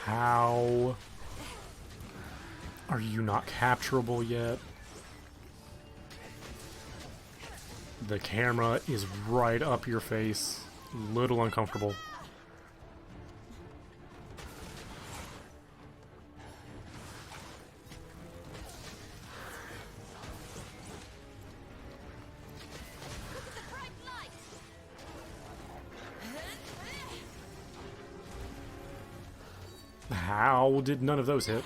How are you not capturable yet? The camera is right up your face. Little uncomfortable. How did none of those hit?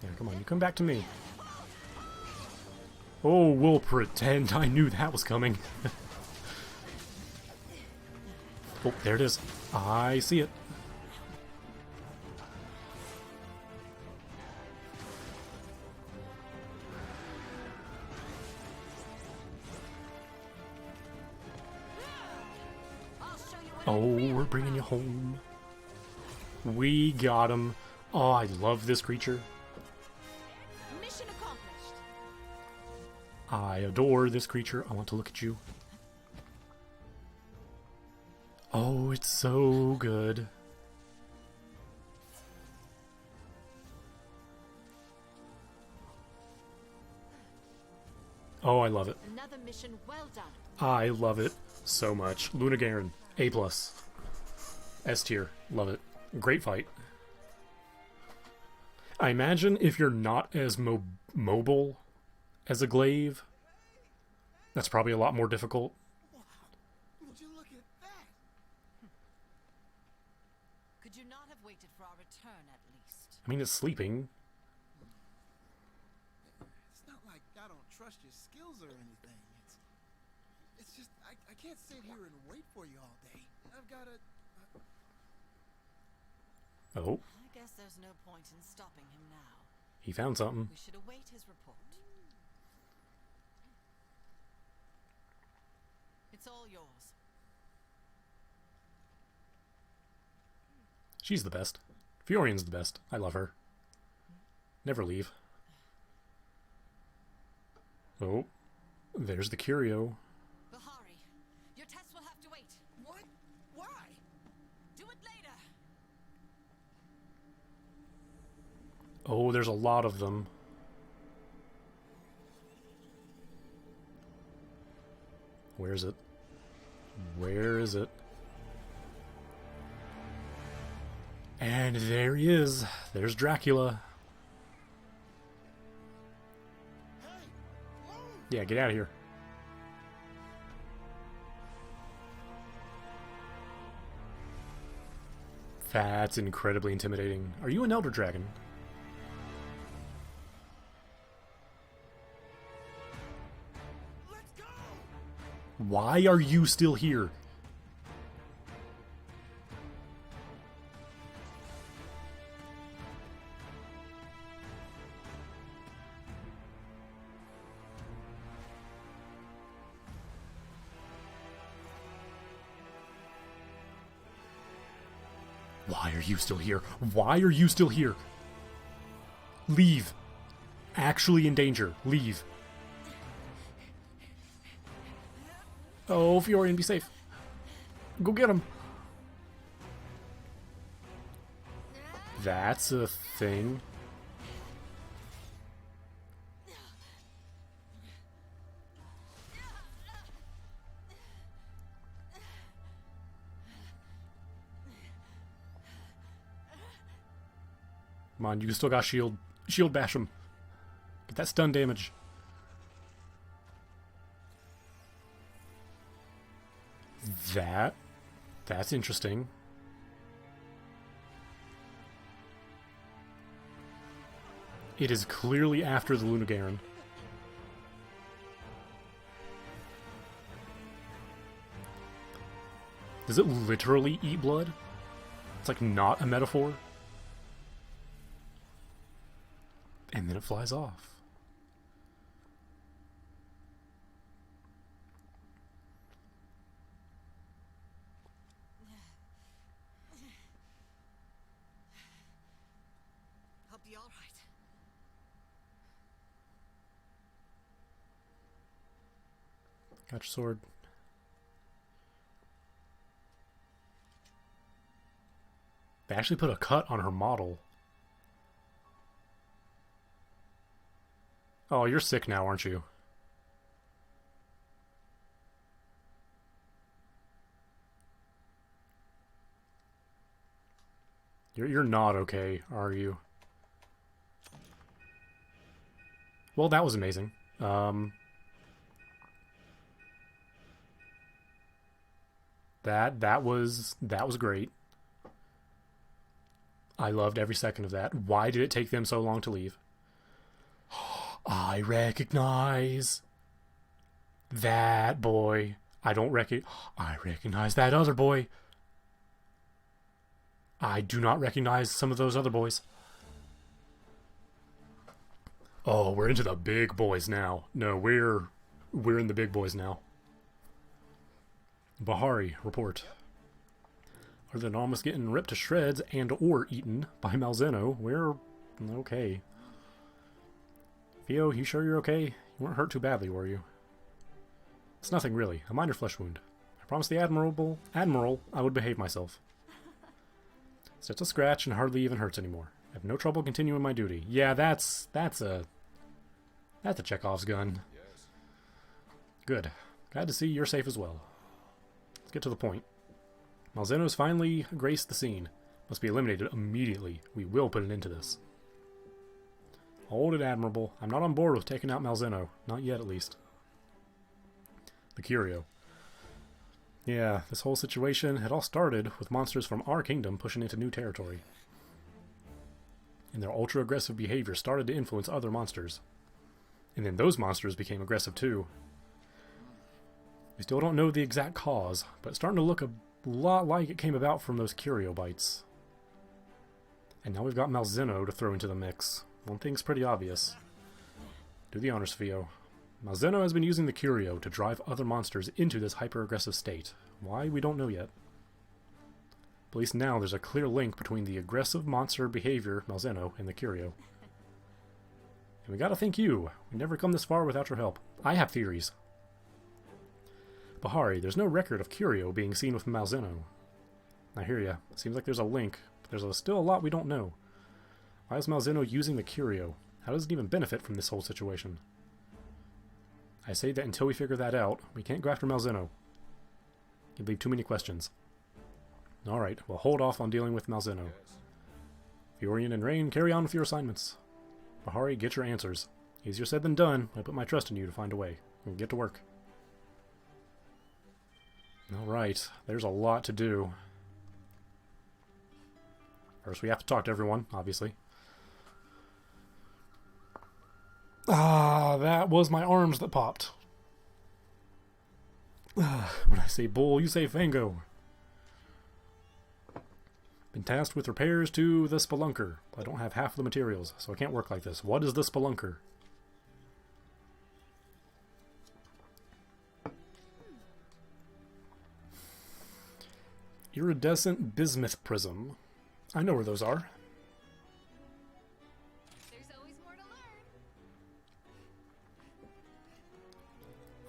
Yeah, come on, you come back to me. Oh, we'll pretend I knew that was coming. Oh, there it is. I see it. Oh, we're bringing you home. We got him. Oh, I love this creature. Mission accomplished. I adore this creature. I want to look at you. Oh, it's so good. Oh, I love it. Another mission well done. I love it so much. Luna Garen, A+. S tier. Love it. Great fight. I imagine if you're not as mobile as a glaive, that's probably a lot more difficult. Would you look at that? Could you not have waited for our return at least? I mean, it's sleeping. It's not like I don't trust your skills or anything. It's just I can't sit here and wait for you all day. I've got to. Oh, I guess there's no point in stopping him now. he found something. We should await his report. It's all yours. She's the best. Fiorion's the best. I love her. Never leave. Oh, there's the curio. Bahari, your test will have to wait. What? Why? Do it later. Oh, there's a lot of them. Where is it? Where is it? And there he is. There's Dracula. Hey, move! Yeah, get out of here. That's incredibly intimidating. Are you an Elder Dragon? Let's go! Why are you still here? Why are you still here? Why are you still here? Leave. Actually in danger. Leave. Oh, Fiorian, be safe. Go get him. That's a thing. Come on, you still got shield. Shield bash him. Get that stun damage. That's interesting. It is clearly after the Luna Garen. Does it literally eat blood? It's like not a metaphor. And then it flies off. I'll be all right. Got your sword. They actually put a cut on her model. Oh, you're sick now, aren't you? You're not okay, are you? Well, that was amazing. That was great. I loved every second of that. Why did it take them so long to leave? I recognize that boy. I recognize that other boy. I do not recognize some of those other boys. Oh, we're into the big boys now. No, we're in the big boys now. Bahari, report. Other than almost getting ripped to shreds and or eaten by Malzeno, we're okay. Theo, you sure you're okay? You weren't hurt too badly, were you? It's nothing really, a minor flesh wound. I promised the Admiral I would behave myself. It's just a scratch and hardly even hurts anymore. I have no trouble continuing my duty. Yeah, that's a Chekhov's gun. Yes. Good. Glad to see you're safe as well. Let's get to the point. Malzeno's finally graced the scene. Must be eliminated immediately. We will put an end to this. Hold it, Admirable. I'm not on board with taking out Malzeno. Not yet, at least. The Curio. Yeah, this whole situation had all started with monsters from our kingdom pushing into new territory. And their ultra-aggressive behavior started to influence other monsters. And then those monsters became aggressive too. We still don't know the exact cause, but it's starting to look a lot like it came about from those Curio bites. And now we've got Malzeno to throw into the mix. One thing's pretty obvious. Do the honors, Theo. Malzeno has been using the Curio to drive other monsters into this hyper-aggressive state. Why, we don't know yet. But at least now there's a clear link between the aggressive monster behavior, Malzeno, and the Curio. And we gotta thank you. We've never come this far without your help. I have theories. Bahari, there's no record of Curio being seen with Malzeno. I hear ya. Seems like there's a link, but there's still a lot we don't know. Why is Malzeno using the Curio? How does it even benefit from this whole situation? I say that until we figure that out, we can't go after Malzeno. You'd leave too many questions. Alright, we'll hold off on dealing with Malzeno. Yes. Fiorian and Rain, carry on with your assignments. Bahari, get your answers. Easier said than done. I put my trust in you to find a way. We'll get to work. Alright, there's a lot to do. First, we have to talk to everyone, obviously. Ah, that was my arms that popped. When I say bull, you say fango. Been tasked with repairs to the spelunker. I don't have half the materials, so I can't work like this. What is the spelunker? Iridescent bismuth prism. I know where those are. There's always more to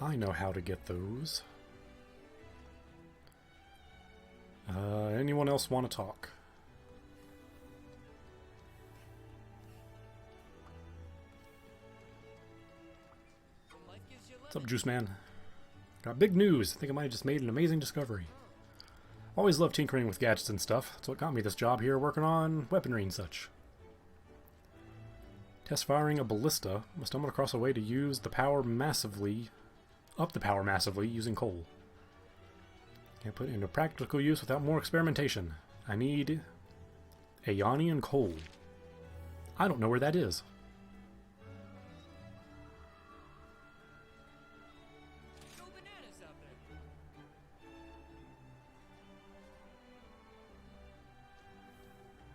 learn. I know how to get those. Anyone else want to talk? What's up, Juice Man? Got big news. I think I might have just made an amazing discovery. Always loved tinkering with gadgets and stuff. That's what got me this job here, working on weaponry and such. Test firing a ballista. I stumbled across a way to use the power massively, up the power massively using coal. Can't put it into practical use without more experimentation. I need Aeonian coal. I don't know where that is.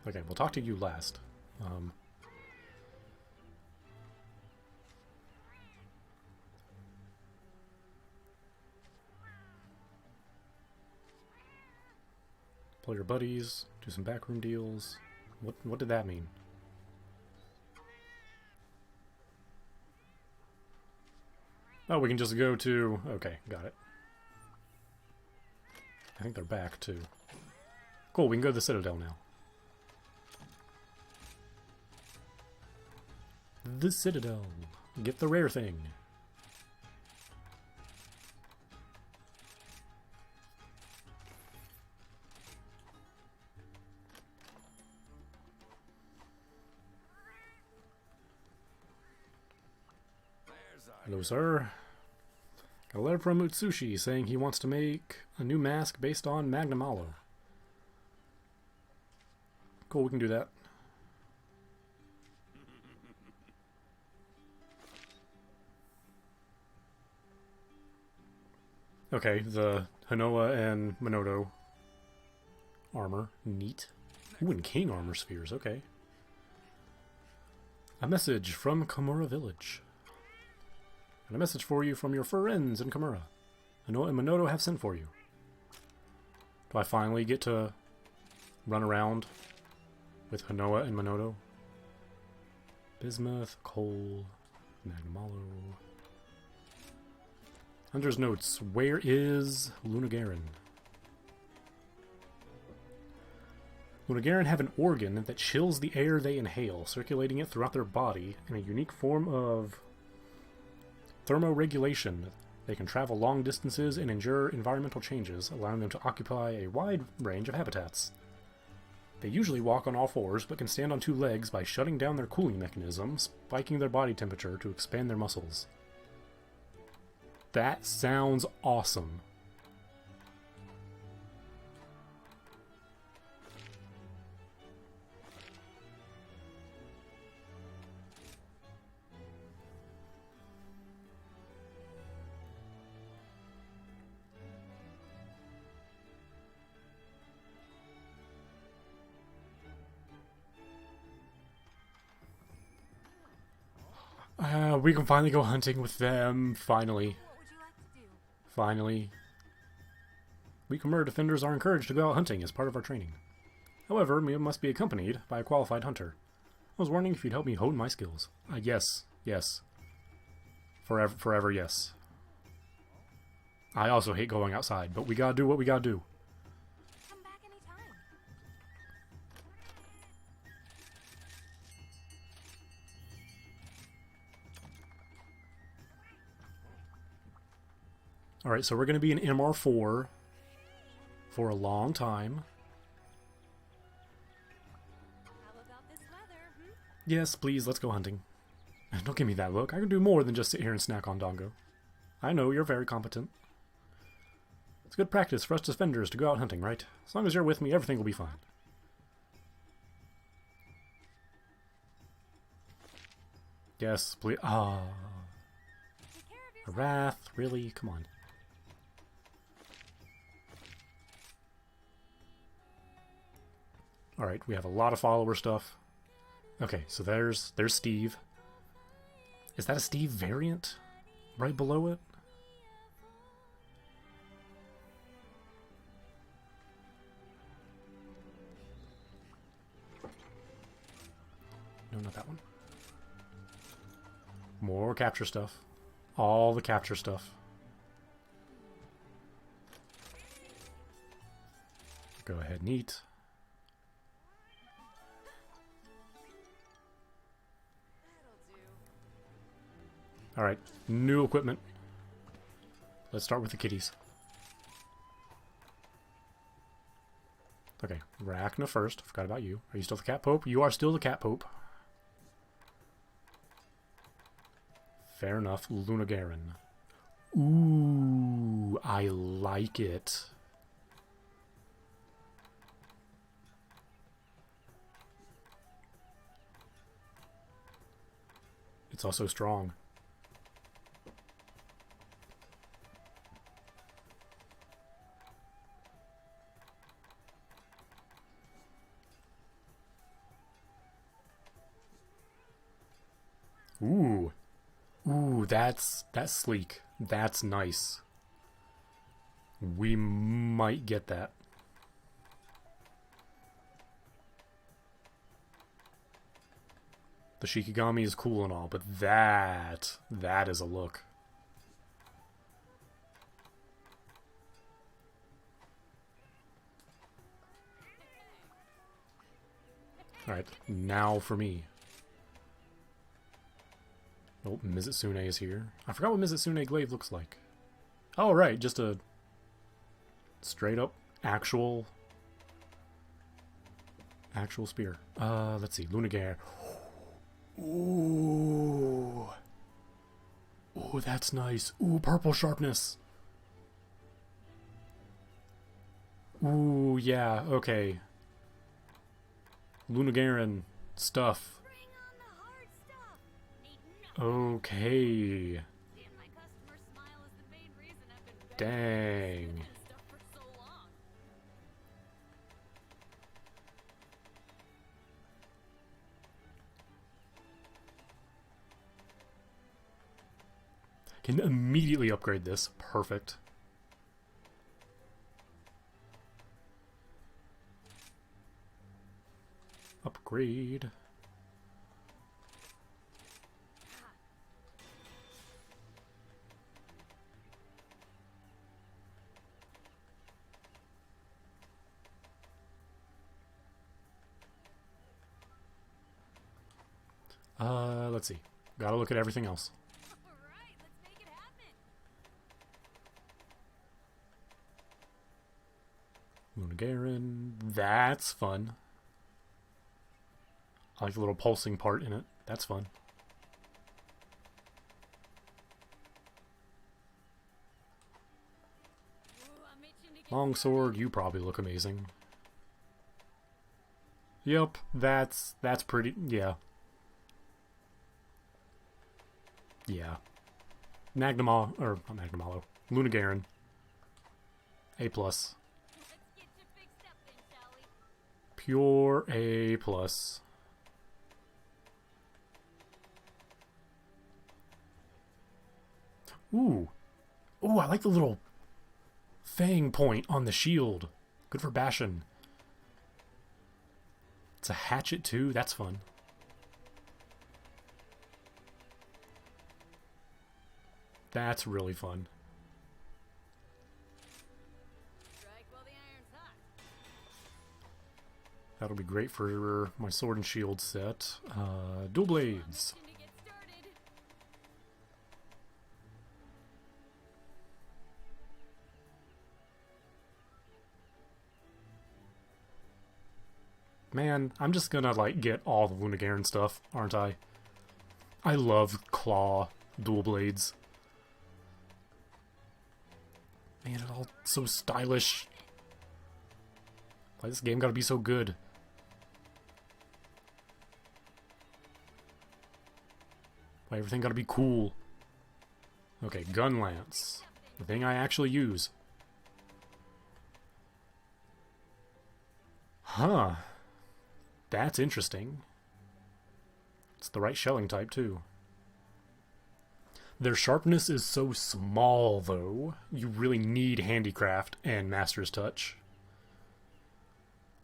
Okay, we'll talk to you last. Pull your buddies, do some backroom deals. What did that mean? Oh, we can just go to... Okay, got it. I think they're back, too. Cool, we can go to the Citadel now. The Citadel. Get the rare thing. Hello, sir. Got a letter from Utsushi saying he wants to make a new mask based on Magnum Aloe. Cool, we can do that. Okay, the Hanoa and Minoto armor. Neat. Ooh, and King armor spheres, okay. A message from Komura Village. And a message for you from your friends in Komura. Hanoa and Minoto have sent for you. Do I finally get to run around with Hanoa and Minoto? Bismuth, coal, Magnum Aloe. Hunter's notes. Where is Garen? Garen have an organ that chills the air they inhale, circulating it throughout their body in a unique form of thermoregulation. They can travel long distances and endure environmental changes, allowing them to occupy a wide range of habitats. They usually walk on all fours, but can stand on two legs by shutting down their cooling mechanism, spiking their body temperature to expand their muscles. That sounds awesome. We can finally go hunting with them. Finally. Finally. We Komura defenders are encouraged to go out hunting as part of our training. However, we must be accompanied by a qualified hunter. I was wondering if you'd help me hone my skills. Yes. Yes. Forever, yes. I also hate going outside, but we gotta do what we gotta do. Come back anytime. Alright, so we're going to be in MR4 for a long time. How about this weather, Yes, please, let's go hunting. Don't give me that look. I can do more than just sit here and snack on Dongo. I know, you're very competent. It's good practice for us defenders to go out hunting, right? As long as you're with me, everything will be fine. Yes, please. Ah. Take care of A yourself. wrath? Really? Come on. Alright, we have a lot of follower stuff. Okay, so there's Steve. Is that a Steve variant? Right below it? No, not that one. More capture stuff. All the capture stuff. Go ahead and eat. Alright, new equipment. Let's start with the kitties. Okay, Rachna first. Forgot about you. Are you still the Cat Pope? You are still the Cat Pope. Fair enough. Garen. Ooh, I like it. It's also strong. Ooh. Ooh, that's sleek. That's nice. We might get that. The Shikigami is cool and all, but that is a look. Alright, now for me. Oh, Mizitsune is here. I forgot what Mizitsune glaive looks like. Oh, right, just a straight up actual spear. Let's see, Lunagare. Ooh. Ooh, that's nice. Ooh, purple sharpness. Ooh, yeah, okay. Lunagaran stuff. Bring on the hard stuff. Ain't nothing Okay. seeing my customer smile is the main reason I've been begging Dang. and stuff for so long. Can immediately upgrade this. Perfect. Upgrade. Let's see. Gotta look at everything else. Alright, let's make it happen. Garen. That's fun. I like the little pulsing part in it. That's fun. Ooh, I'm itching to get Longsword, you probably look amazing. Yep, that's pretty, yeah. Yeah. Magnama, or not Magnamalo, Lunagaran. A+. Let's get you fixed up then, shall we? Pure A+. Ooh. Ooh, I like the little fang point on the shield. Good for bashing. It's a hatchet too. That's fun. That's really fun. Strike while the iron's hot. That'll be great for my sword and shield set. Dual blades. Itching to get started. Man, I'm just gonna like get all the Lunagaran stuff, aren't I? I love claw dual blades. Man, it's all so stylish. Why this game gotta be so good? Why everything gotta be cool? Okay, gun lance. The thing I actually use. Huh. That's interesting. It's the right shelling type, too. Their sharpness is so small, though. You really need handicraft and master's touch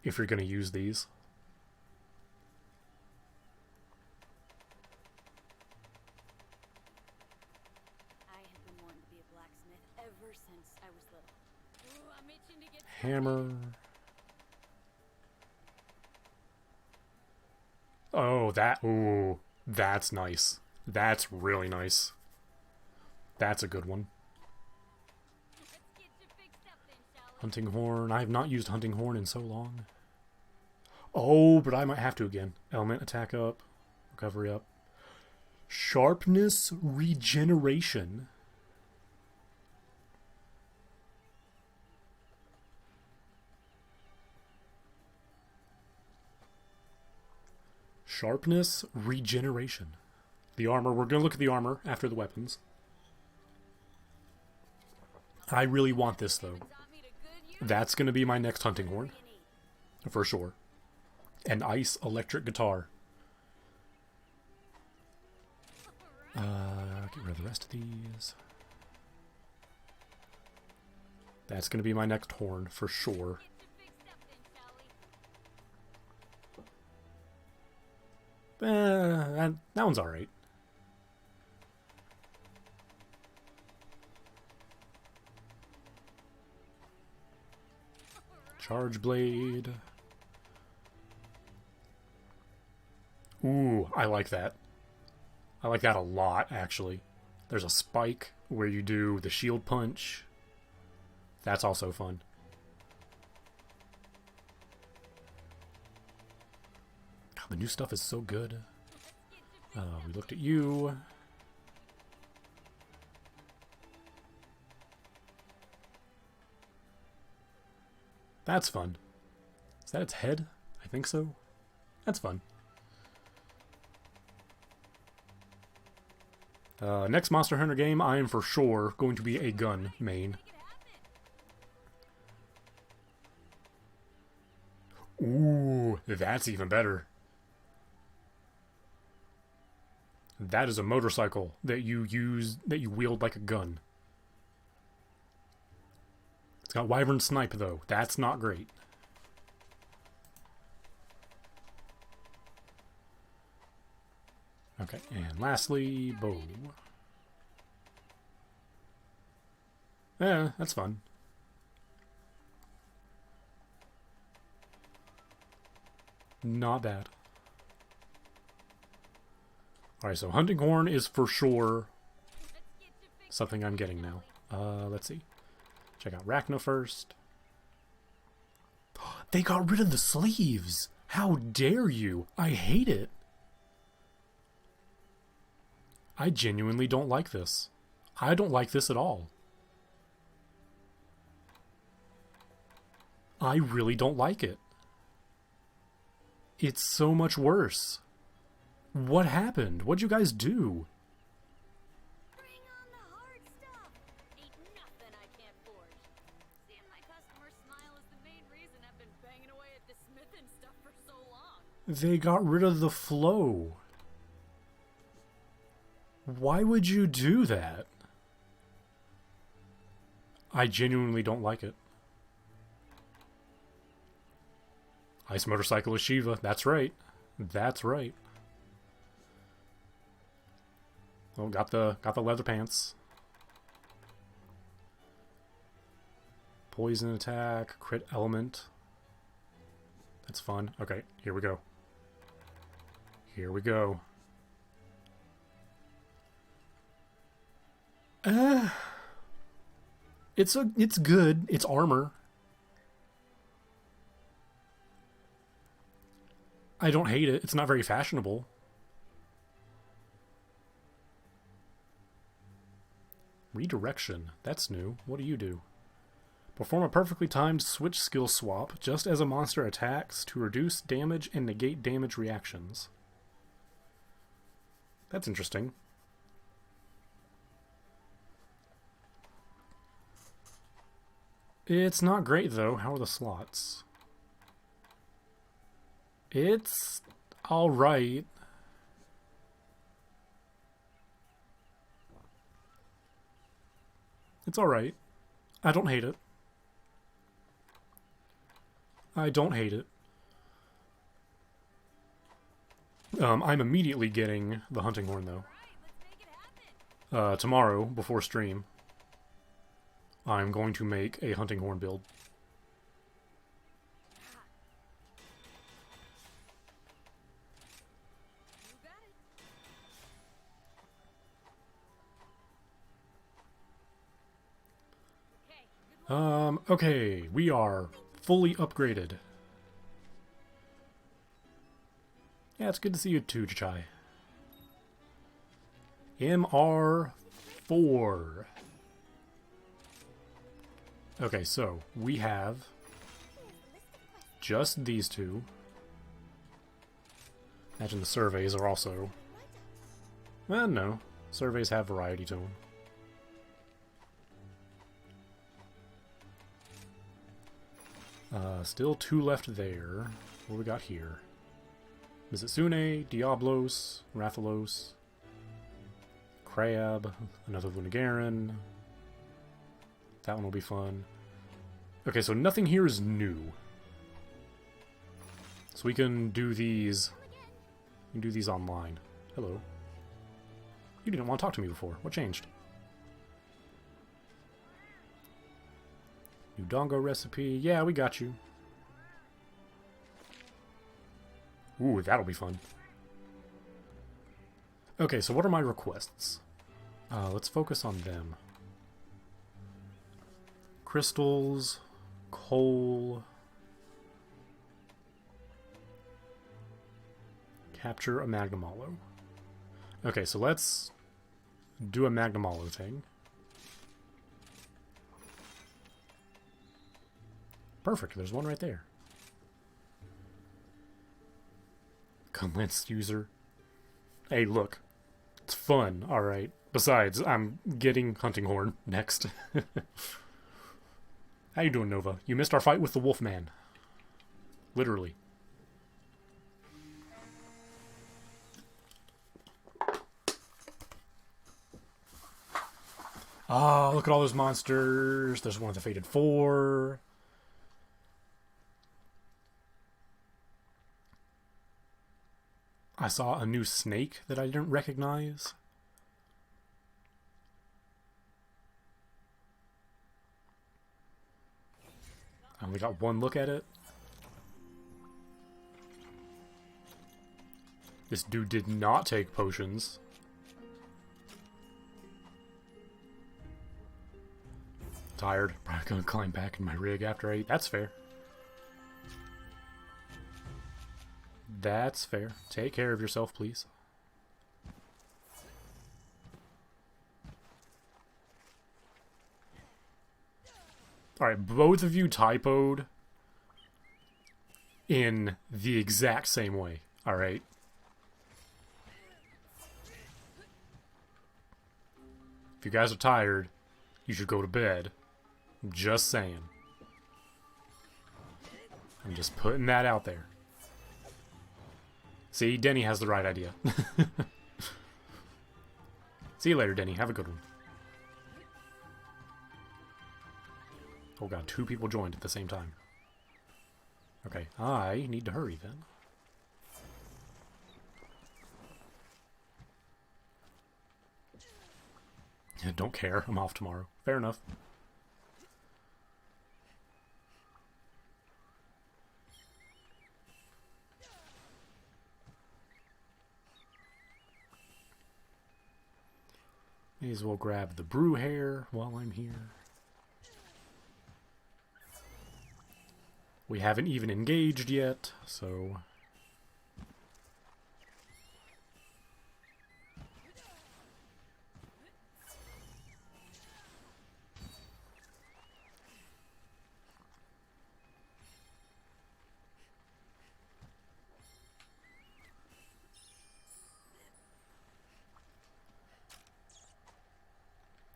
if you're going to use these. I have been wanting to be a blacksmith ever since I was little. Ooh, I'm itching to get Hammer. Oh, that... Ooh, that's nice. That's really nice. That's a good one. Let's get you fixed up then, shall we? Hunting horn. I have not used hunting horn in so long. Oh, but I might have to again. Element attack up. Recovery up. Sharpness regeneration. Sharpness regeneration. The armor. We're going to look at the armor after the weapons. I really want this, though. Taught me to good use. That's going to be my next hunting horn. You need. For sure. An ice electric guitar. Get rid of the rest of these. That's going to be my next horn, for sure. That one's alright. Charge blade. Ooh, I like that. I like that a lot, actually. There's a spike where you do the shield punch. That's also fun. God, the new stuff is so good. We looked at you. That's fun. Is that its head? I think so. That's fun. Next Monster Hunter game, I am for sure going to be a gun main. Ooh, that's even better. That is a motorcycle that you wield like a gun. It's got Wyvern Snipe, though. That's not great. Okay, and lastly, bow. Yeah, that's fun. Not bad. Alright, so Hunting Horn is for sure something I'm getting now. Let's see. Check out Rachna first. They got rid of the sleeves! How dare you! I hate it! I genuinely don't like this. I don't like this at all. I really don't like it. It's so much worse. What happened? What'd you guys do? Bring on the hard stuff. Ain't nothing I can't forge. Seeing my customers smile is the main reason I've been banging away at the smithing stuff for so long. They got rid of the flow. Why would you do that? I genuinely don't like it. Ice Motorcycle is Shiva. That's right. That's right. Oh, got the leather pants. Poison attack, crit element. That's fun. Okay, here we go. Here we go. It's good. It's armor. I don't hate it. It's not very fashionable. Redirection. That's new. What do you do? Perform a perfectly timed switch skill swap just as a monster attacks to reduce damage and negate damage reactions. That's interesting. It's not great, though. How are the slots? It's alright. It's alright. I don't hate it. I don't hate it. I'm immediately getting the Hunting Horn, though. Tomorrow, before stream, I'm going to make a Hunting Horn build. Okay, we are fully upgraded. Yeah, it's good to see you too, Chai. MR4. Okay, so we have just these two. Imagine the surveys are also... Well, no. Surveys have variety to them. Still two left there. What do we got here? Mizitsune, Diablos, Rathalos. crab. Another one to Garen. That one will be fun. Okay, so nothing here is new. So we can do these. We can do these online. Hello. You didn't want to talk to me before. What changed? New dongo recipe. Yeah, we got you. Ooh, that'll be fun. Okay, so what are my requests? Let's focus on them. Crystals, coal, capture a Magnum Hollow. Okay, so let's do a Magnum Hollow thing. Perfect, there's one right there. Lens user. Hey, look. It's fun, alright. Besides, I'm getting Hunting Horn next. How you doing, Nova? You missed our fight with the Wolfman. Literally. Ah, look at all those monsters. There's one of the Fated Four. I saw a new snake that I didn't recognize. I only got one look at it. This dude did not take potions. Tired. Probably gonna climb back in my rig after I eat. That's fair. That's fair. Take care of yourself, please. Alright, both of you typoed in the exact same way. Alright. If you guys are tired, you should go to bed. I'm just saying. I'm just putting that out there. See, Denny has the right idea. See you later, Denny. Have a good one. Oh god, 2 people joined at the same time. Okay, I need to hurry then. Don't care, I'm off tomorrow. Fair enough. May as well grab the brew hair while I'm here. We haven't even engaged yet, so...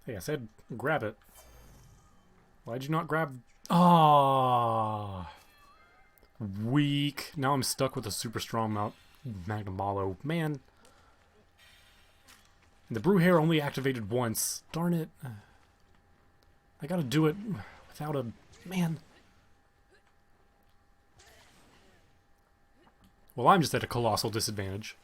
Hey, I said grab it. Why'd you not grab... Ah, weak. Now I'm stuck with a super strong Magnum Hollow. Man. And the brew hair only activated once. Darn it. I gotta do it without a... Man. Well, I'm just at a colossal disadvantage.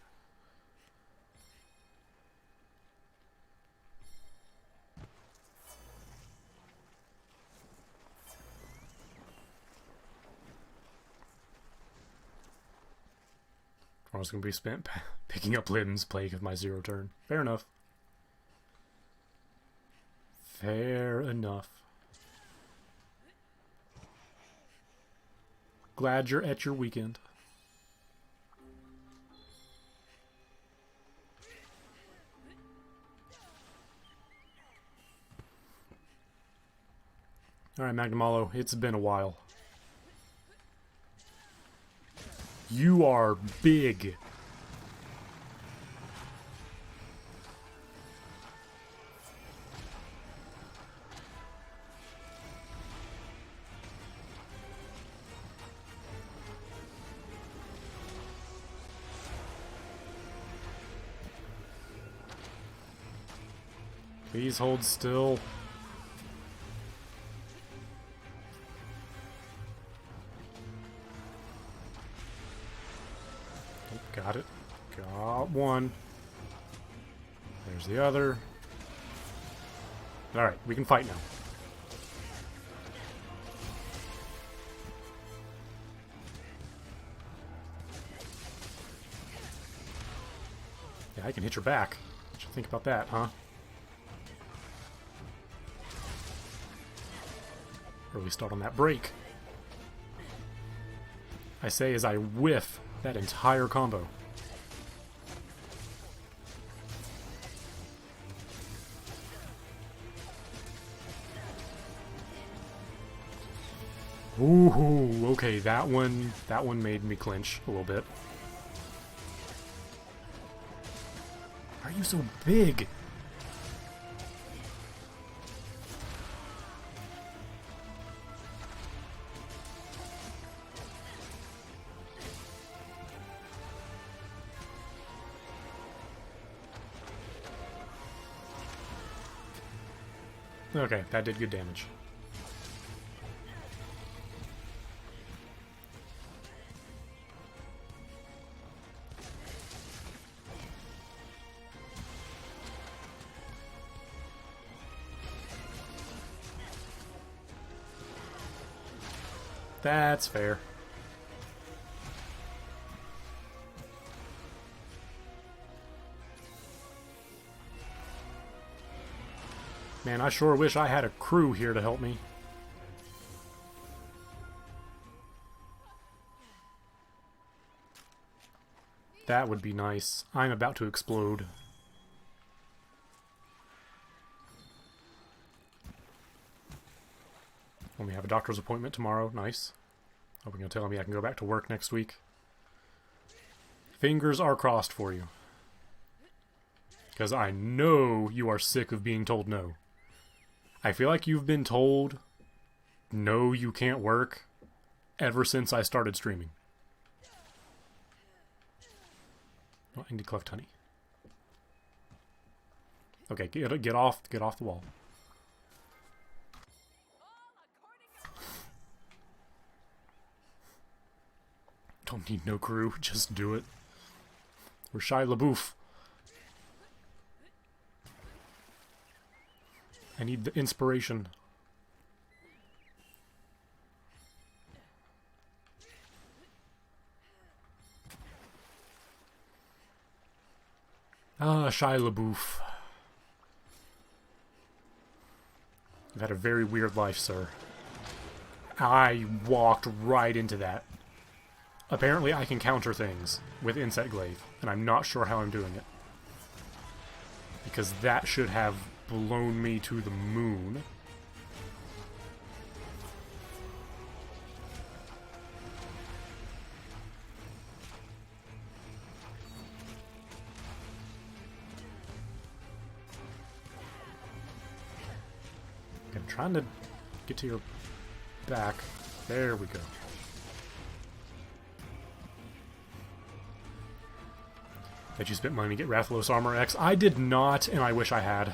I was going to be spent picking up limbs, playing with my 0 turn. Fair enough. Fair enough. Glad you're at your weekend. Alright, Magnum Hollow, it's been a while. You are big. Please hold still. Oh, got it. Got one. There's the other. Alright, we can fight now. Yeah, I can hit your back. What you think about that, huh? Early start on that break. I say as I whiff that entire combo. Ooh, okay, that one made me clinch a little bit. Why are you so big? Okay, that did good damage. That's fair. Man, I sure wish I had a crew here to help me. That would be nice. I'm about to explode. Only have a doctor's appointment tomorrow. Nice. Hoping you'll tell me I can go back to work next week. Fingers are crossed for you. Because I know you are sick of being told no. I feel like you've been told no, you can't work ever since I started streaming. Oh, I need to collect honey. Okay, get off the wall. Don't need no crew, just do it. We're Shia LaBeouf. I need the inspiration. Ah, Shia LaBeouf. You've had a very weird life, sir. I walked right into that. Apparently I can counter things with Insect Glaive, and I'm not sure how I'm doing it. Because that should have blown me to the moon. I'm trying to get to your back. There we go. Bet you spent money to get Rathalos Armor X. I did not, and I wish I had.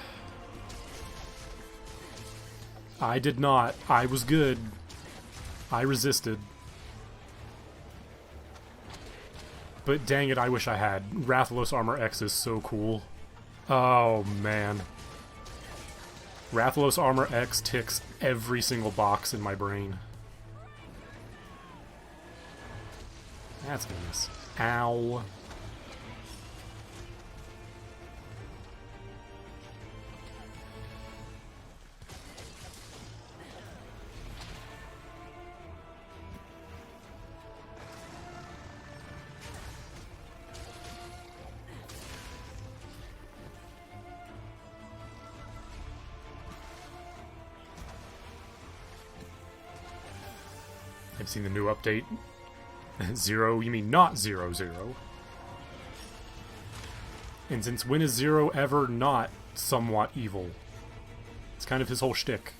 I did not. I was good. I resisted. But dang it, I wish I had. Rathalos Armor X is so cool. Oh, man. Rathalos Armor X ticks every single box in my brain. That's gonna miss. Ow. I've seen the new update. Zero, you mean not 0-0. And since when is Zero ever not somewhat evil? It's kind of his whole shtick.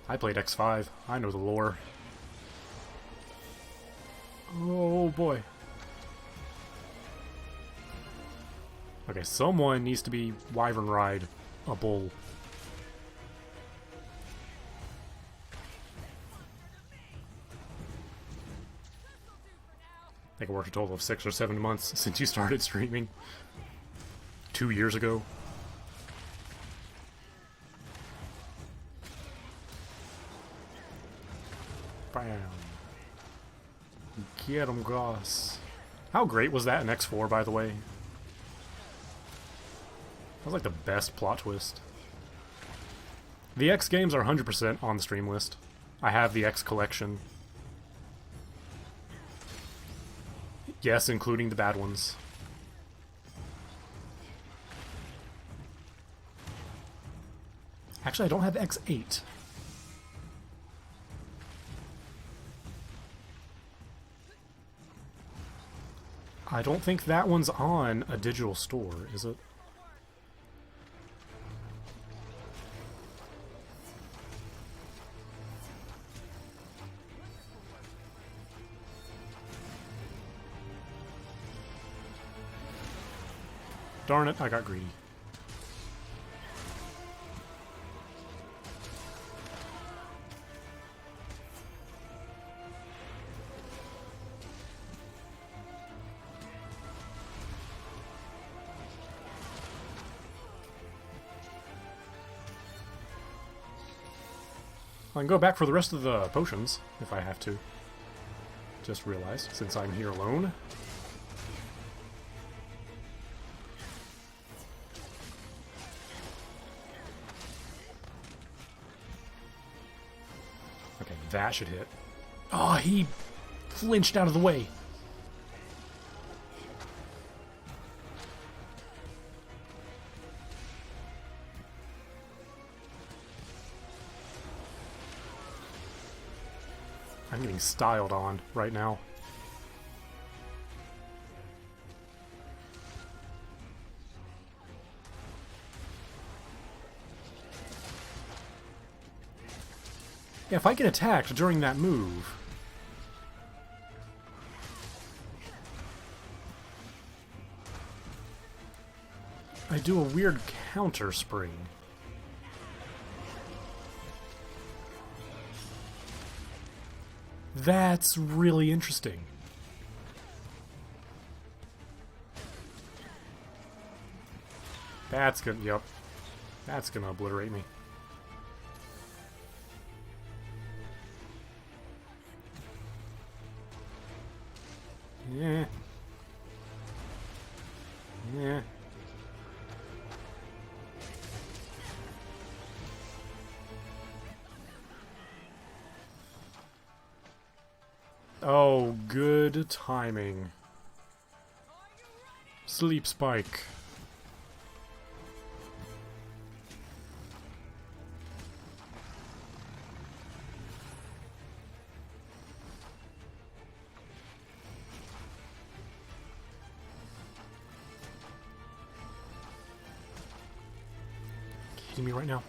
I played X5. I know the lore. Oh boy. Okay, someone needs to be wyvern ride a bull. I think it worked a total of 6 or 7 months since you started streaming. 2 years ago. Bam. Get him, Goss. How great was that in X4, by the way? That was like the best plot twist. The X games are 100% on the stream list. I have the X collection. Yes, including the bad ones. Actually, I don't have X8. I don't think that one's on a digital store, is it? Darn it, I got greedy. I can go back for the rest of the potions, if I have to. Just realized, since I'm here alone. Okay, that should hit. Oh, he flinched out of the way. I'm getting styled on right now. Yeah, if I get attacked during that move... I do a weird counter spring. That's really interesting. That's gonna, yep. That's gonna obliterate me. Yeah. Yeah. Oh, good timing. Sleep spike. Hitting me right now.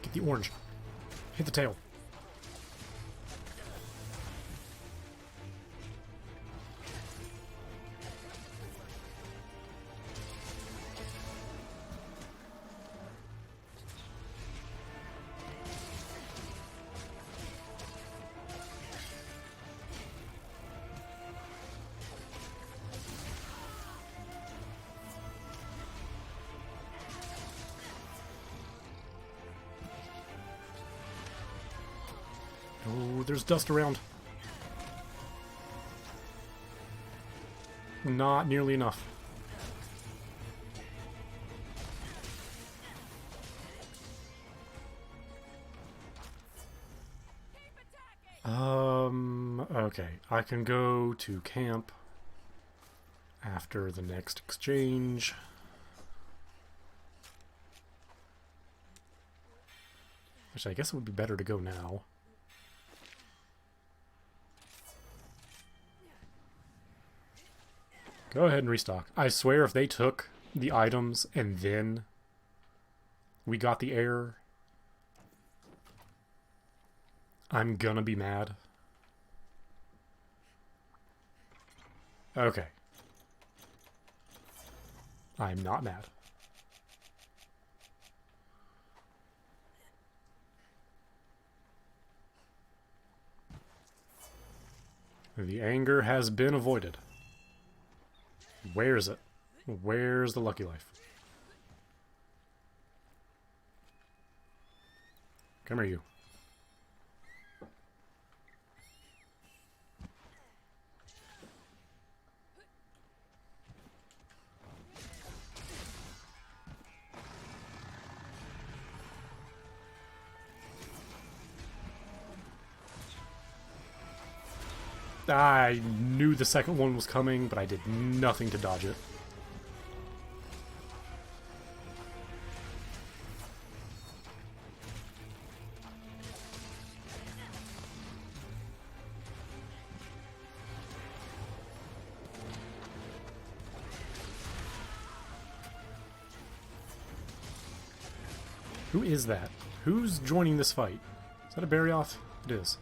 Get the orange. Hit the tail. Oh, there's dust around. Not nearly enough. Okay. I can go to camp after the next exchange. Which I guess it would be better to go now. Go ahead and restock. I swear if they took the items and then we got the air, I'm gonna be mad. Okay. I'm not mad. The anger has been avoided. Where is it? Where's the lucky life? Come here, you. I knew the second one was coming, but I did nothing to dodge it. Who is that? Who's joining this fight? Is that a Barrioth? It is.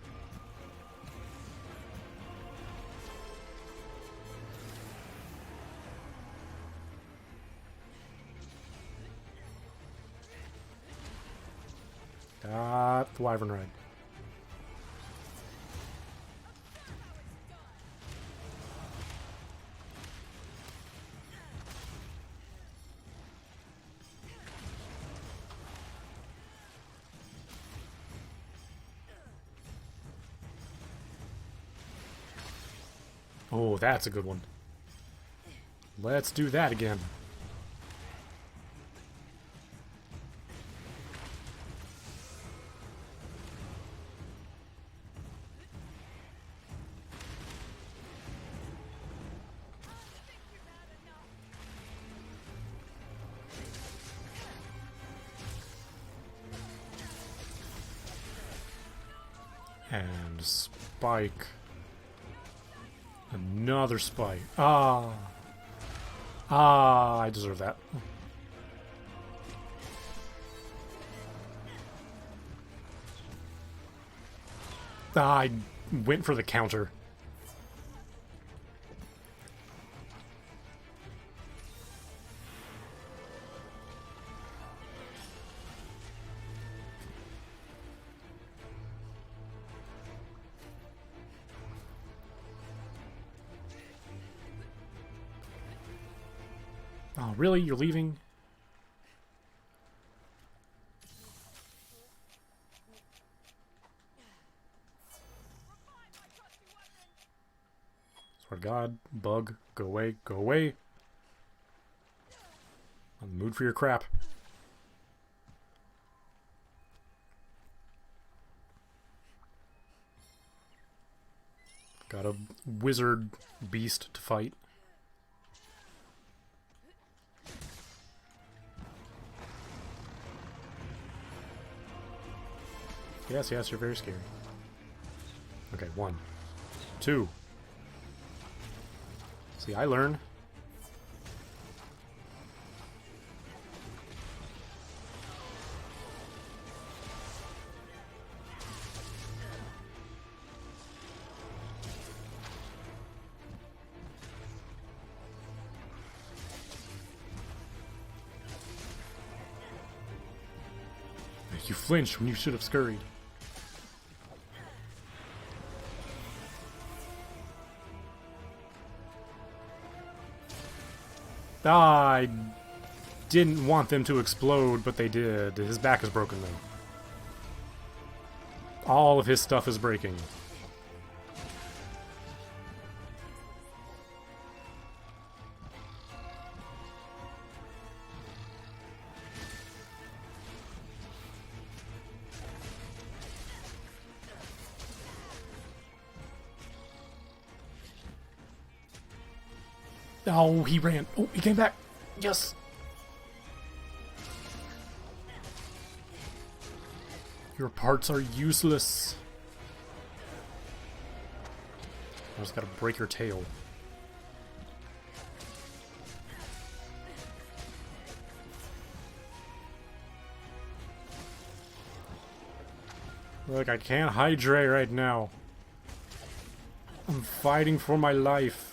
Got the Wyvern Ride. Oh, that's a good one. Let's do that again. And spike. Another spike. Ah, I deserve that. I went for the counter. Oh, really? You're leaving? Swear to God, bug, go away, go away. I'm in the mood for your crap. Got a wizard beast to fight. Yes, yes, you're very scary. Okay, 1, 2. See, I learn. You flinched when you should have scurried. I didn't want them to explode, but they did. His back is broken, though. All of his stuff is breaking. Oh, he ran. Oh, he came back. Yes. Your parts are useless. I just gotta break your tail. Look, I can't hydrate right now. I'm fighting for my life.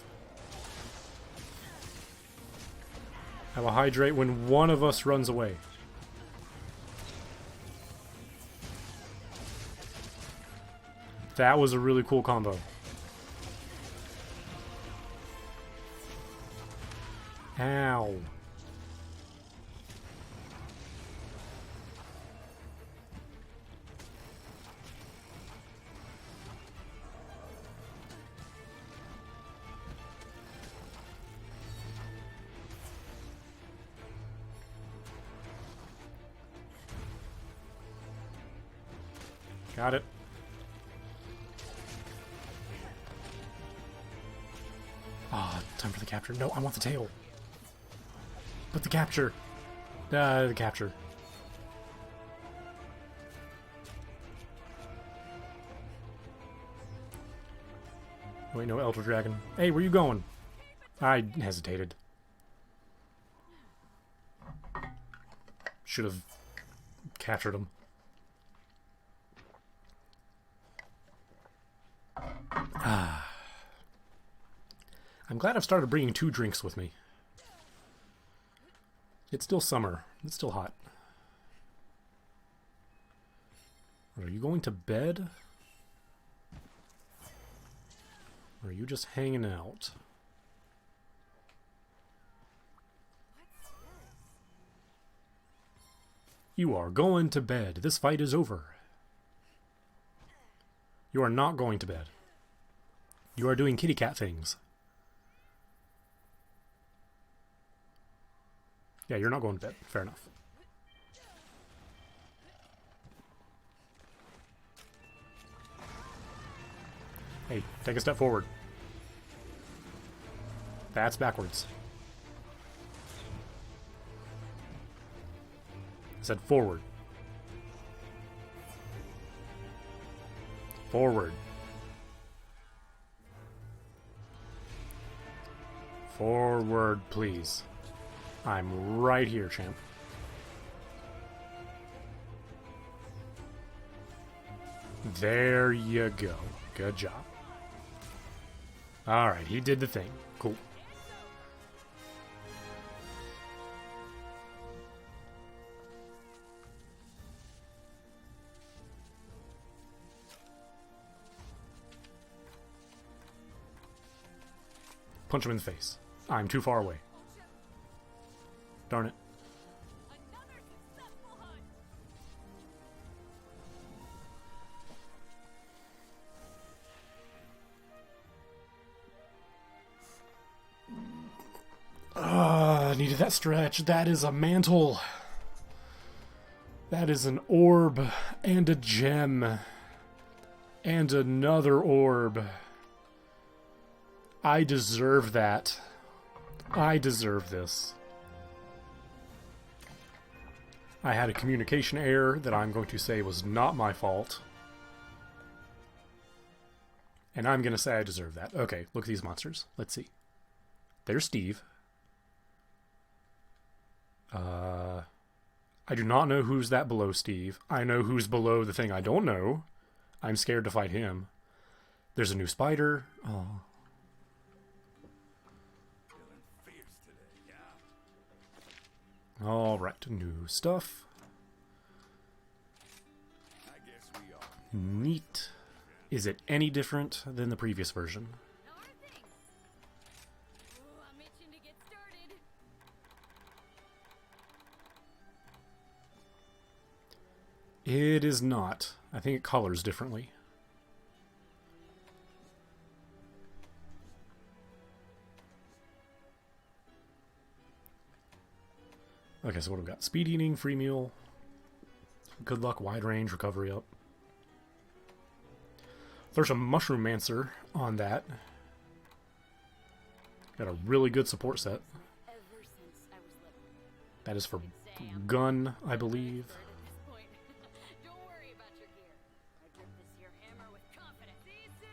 I will hydrate when one of us runs away. That was a really cool combo. Ow. Got it. Ah, time for the capture. No, I want the tail. But the capture. The capture. Wait, no, Elder Dragon. Hey, where you going? I hesitated. Should have captured him. I'm glad I've started bringing 2 drinks with me. It's still summer. It's still hot. Are you going to bed? Or are you just hanging out? You are going to bed. This fight is over. You are not going to bed. You are doing kitty cat things. Yeah, you're not going to bed. Fair enough. Hey, take a step forward. That's backwards. I said forward. Forward. Forward, please. I'm right here, champ. There you go. Good job. Alright, he did the thing. Cool. Punch him in the face. I'm too far away. Darn it. Another successful hunt. I needed that stretch. That is a mantle. That is an orb and a gem. And another orb. I deserve that. I deserve this. I had a communication error that I'm going to say was not my fault. And I'm going to say I deserve that. Okay, look at these monsters. Let's see. There's Steve. I do not know who's that below Steve. I know who's below the thing I don't know. I'm scared to fight him. There's a new spider. Oh. Alright, new stuff. Neat. Is it any different than the previous version? No other thing. Ooh, I'm itching to get started. It is not. I think it colors differently. Okay, so what do we got? Speed eating, free meal, good luck, wide range, recovery up. There's a Mushroom-Mancer on that. Got a really good support set. Ever since I was little. That is for gun, I believe. At this point, don't worry about your gear. I grip this here hammer with confidence. See you soon.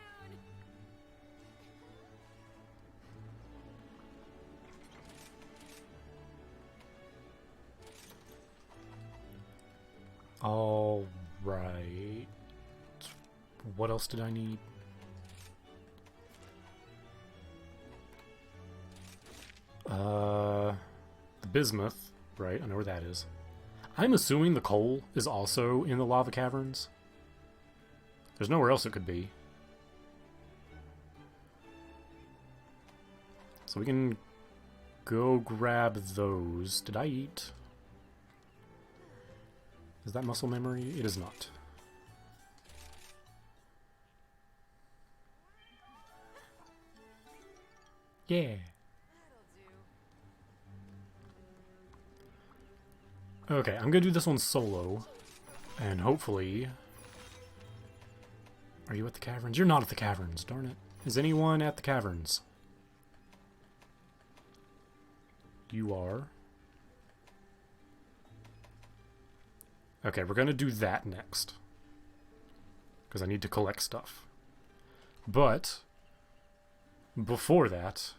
All right. What else did I need? The bismuth, right? I know where that is. I'm assuming the coal is also in the lava caverns. There's nowhere else it could be. So we can go grab those. Did I eat? Is that muscle memory? It is not. Yeah. Okay, I'm gonna do this one solo. And hopefully... Are you at the caverns? You're not at the caverns, darn it. Is anyone at the caverns? You are. Okay, we're gonna do that next. Because I need to collect stuff. But... before that...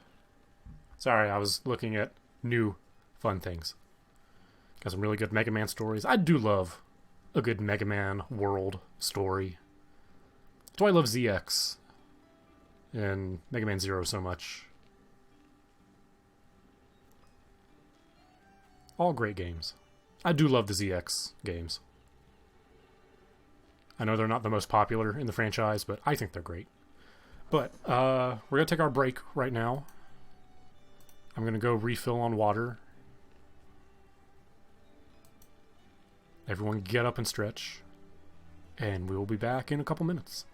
Sorry, I was looking at new fun things. Got some really good Mega Man stories. I do love a good Mega Man world story. That's why I love ZX and Mega Man Zero so much. All great games. I do love the ZX games. I know they're not the most popular in the franchise, but I think they're great. But we're going to take our break right now. I'm going to go refill on water. Everyone get up and stretch. And we will be back in a couple minutes.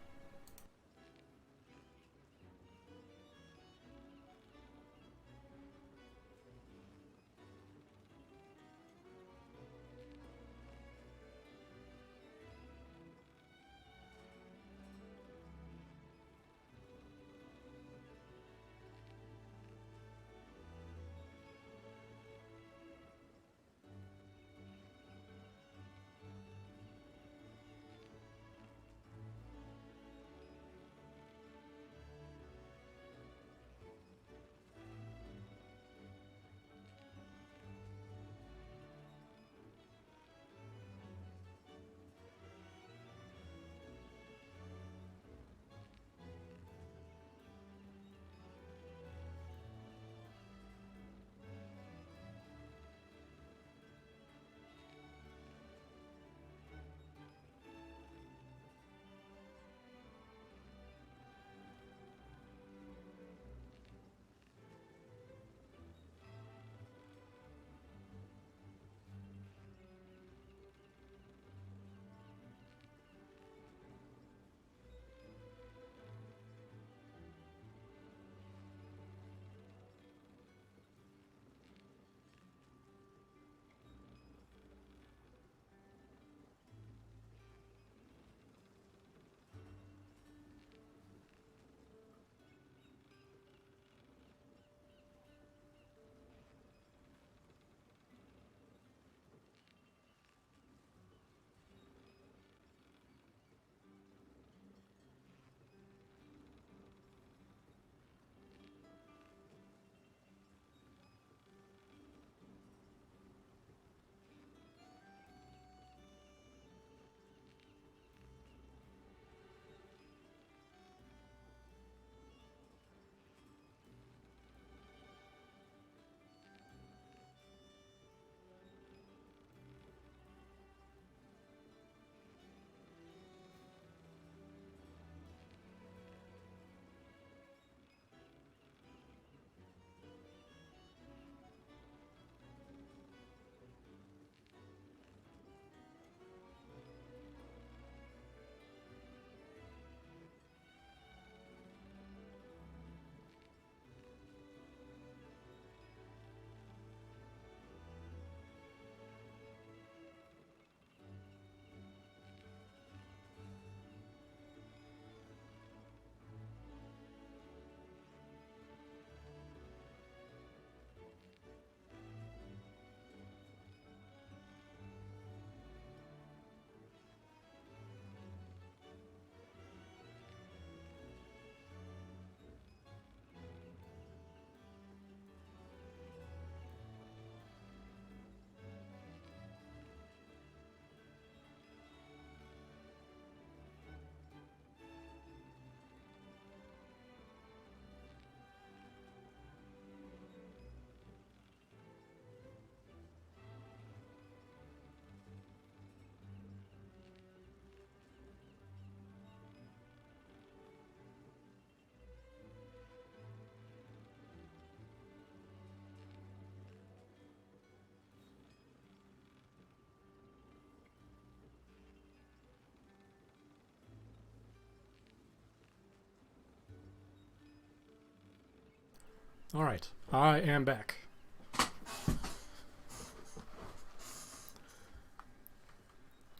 Alright, I am back.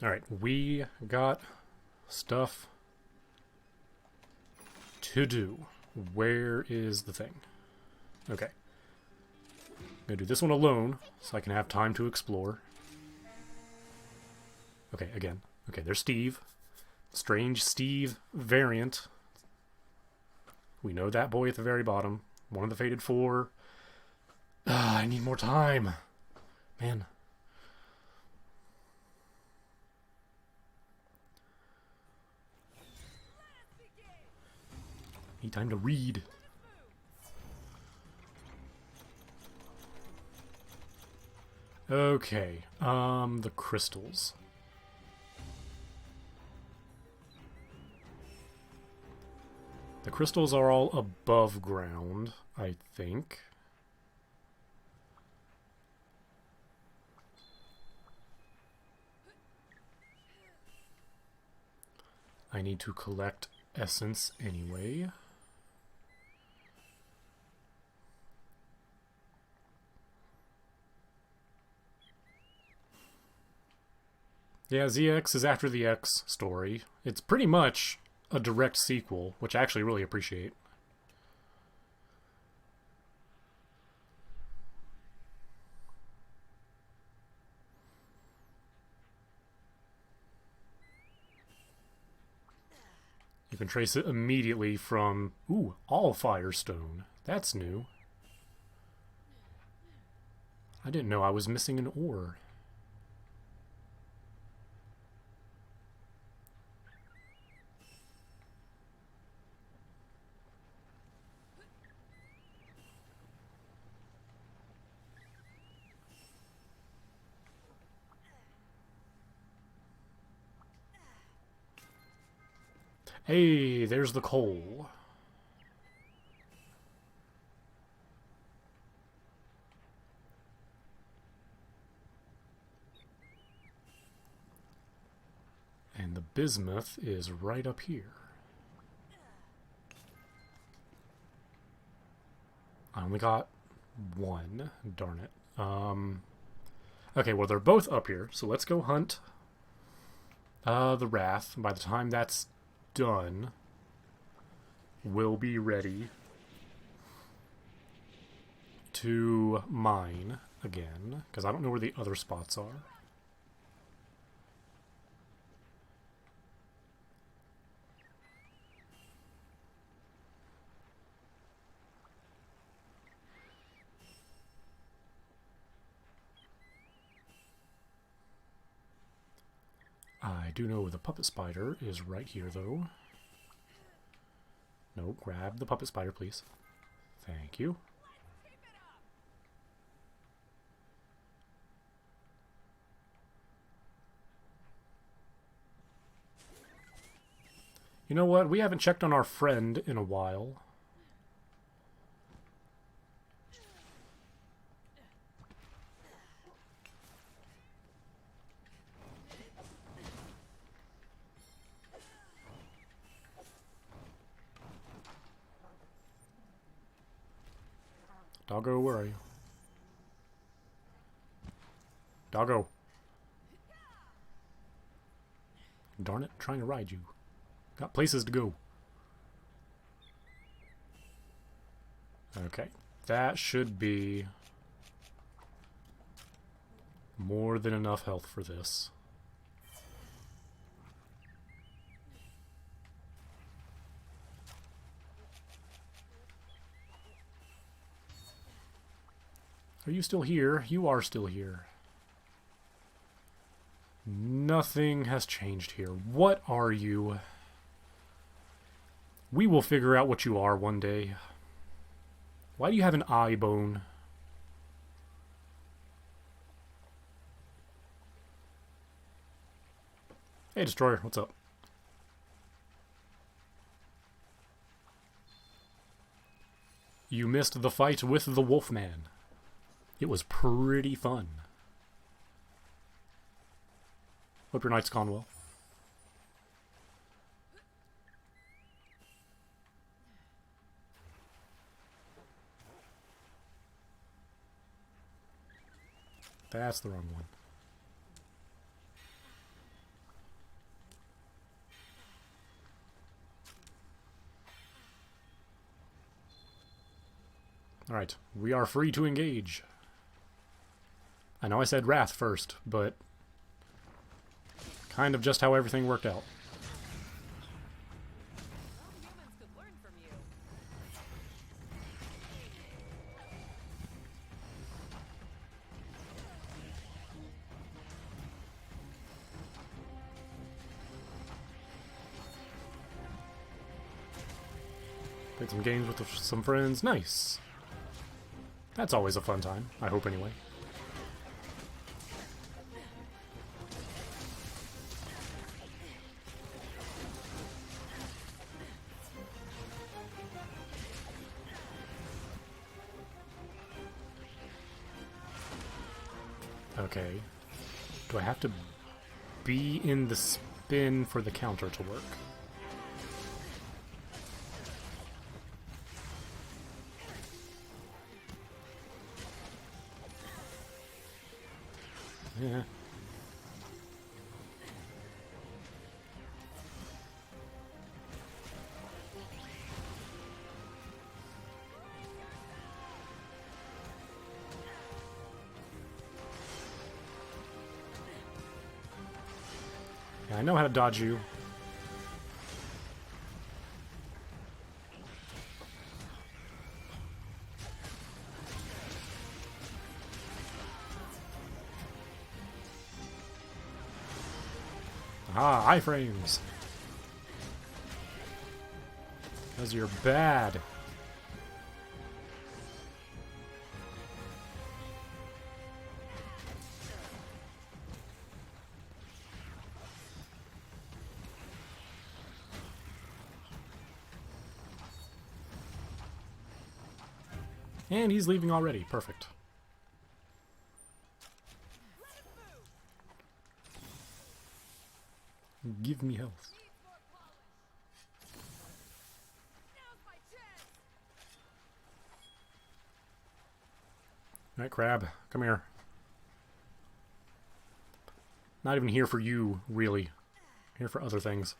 Alright, we got stuff to do. Where is the thing? Okay. I'm gonna do this one alone, so I can have time to explore. Okay, again. Okay, there's Steve. Strange Steve variant. We know that boy at the very bottom. One of the Fated Four. I need more time. Man. Need time to read. Okay, the crystals. The crystals are all above ground, I think. I need to collect essence anyway. Yeah, ZX is after the X story. It's pretty much a direct sequel, which I actually really appreciate. You can trace it immediately from... Ooh, all Firestone. That's new. I didn't know I was missing an ore. Hey, there's the coal. And the bismuth is right up here. I only got one. Darn it. Okay, well, they're both up here, so let's go hunt the Wrath. By the time that's done, we'll be ready to mine again, because I don't know where the other spots are. I do know the puppet spider is right here, though. No, grab the puppet spider, please. Thank you. You know what? We haven't checked on our friend in a while. Doggo, where are you? Doggo. Darn it, I'm trying to ride you. Got places to go. Okay, that should be more than enough health for this. Are you still here? You are still here. Nothing has changed here. What are you? We will figure out what you are one day. Why do you have an eye bone? Hey, Destroyer, what's up? You missed the fight with the Wolfman. It was pretty fun. Hope your night's gone well. That's the wrong one. Alright, we are free to engage. I know I said Wrath first, but kind of just how everything worked out. Some humans could learn from you. Played some games with some friends. Nice. That's always a fun time. I hope anyway. Okay. Do I have to be in the spin for the counter to work? Yeah. Yeah, I know how to dodge you. Ah, iframes. Because you're bad. And he's leaving already. Perfect. Give me health. Alright, Crab. Come here. Not even here for you, really. Here for other things.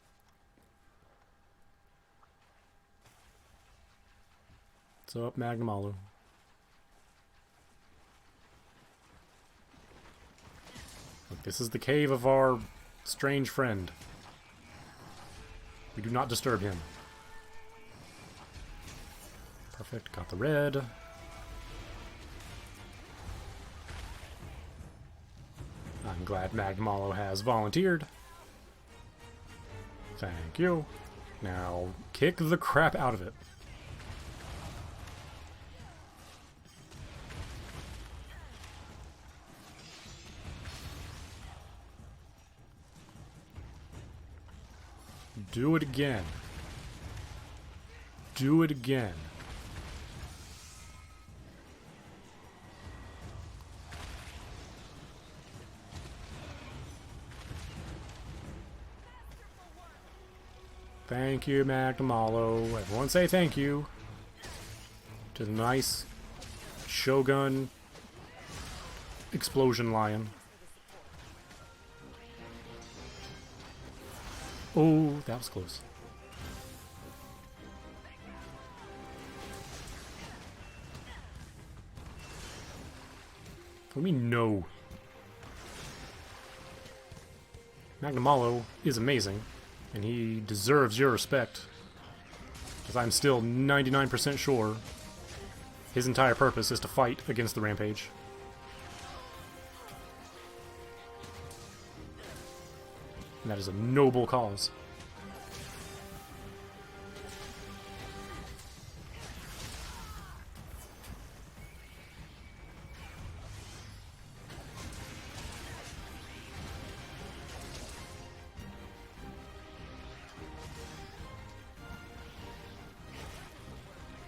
What's up, Magnamalu? Look, this is the cave of our strange friend. We do not disturb him. Perfect, got the red. I'm glad Magnamalo has volunteered. Thank you. Now, kick the crap out of it. Do it again. Do it again. Thank you, Magnamalo. Everyone say thank you to the nice Shogun explosion lion. Oh, that was close. What do you mean, no? Magnamalo is amazing, and he deserves your respect. Because I'm still 99% sure his entire purpose is to fight against the Rampage. And that is a noble cause.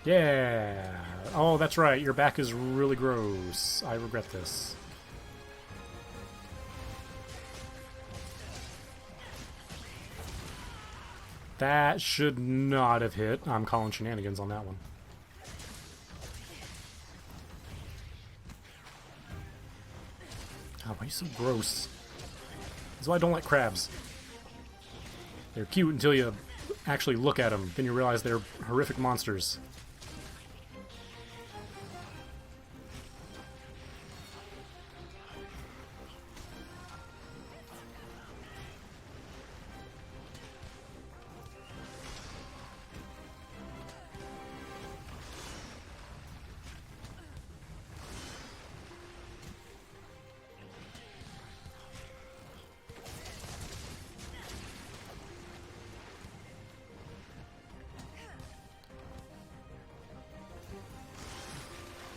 Yeah! Oh, that's right. Your back is really gross. I regret this. That should not have hit. I'm calling shenanigans on that one. why are you so gross? That's why I don't like crabs. They're cute until you actually look at them. Then you realize they're horrific monsters.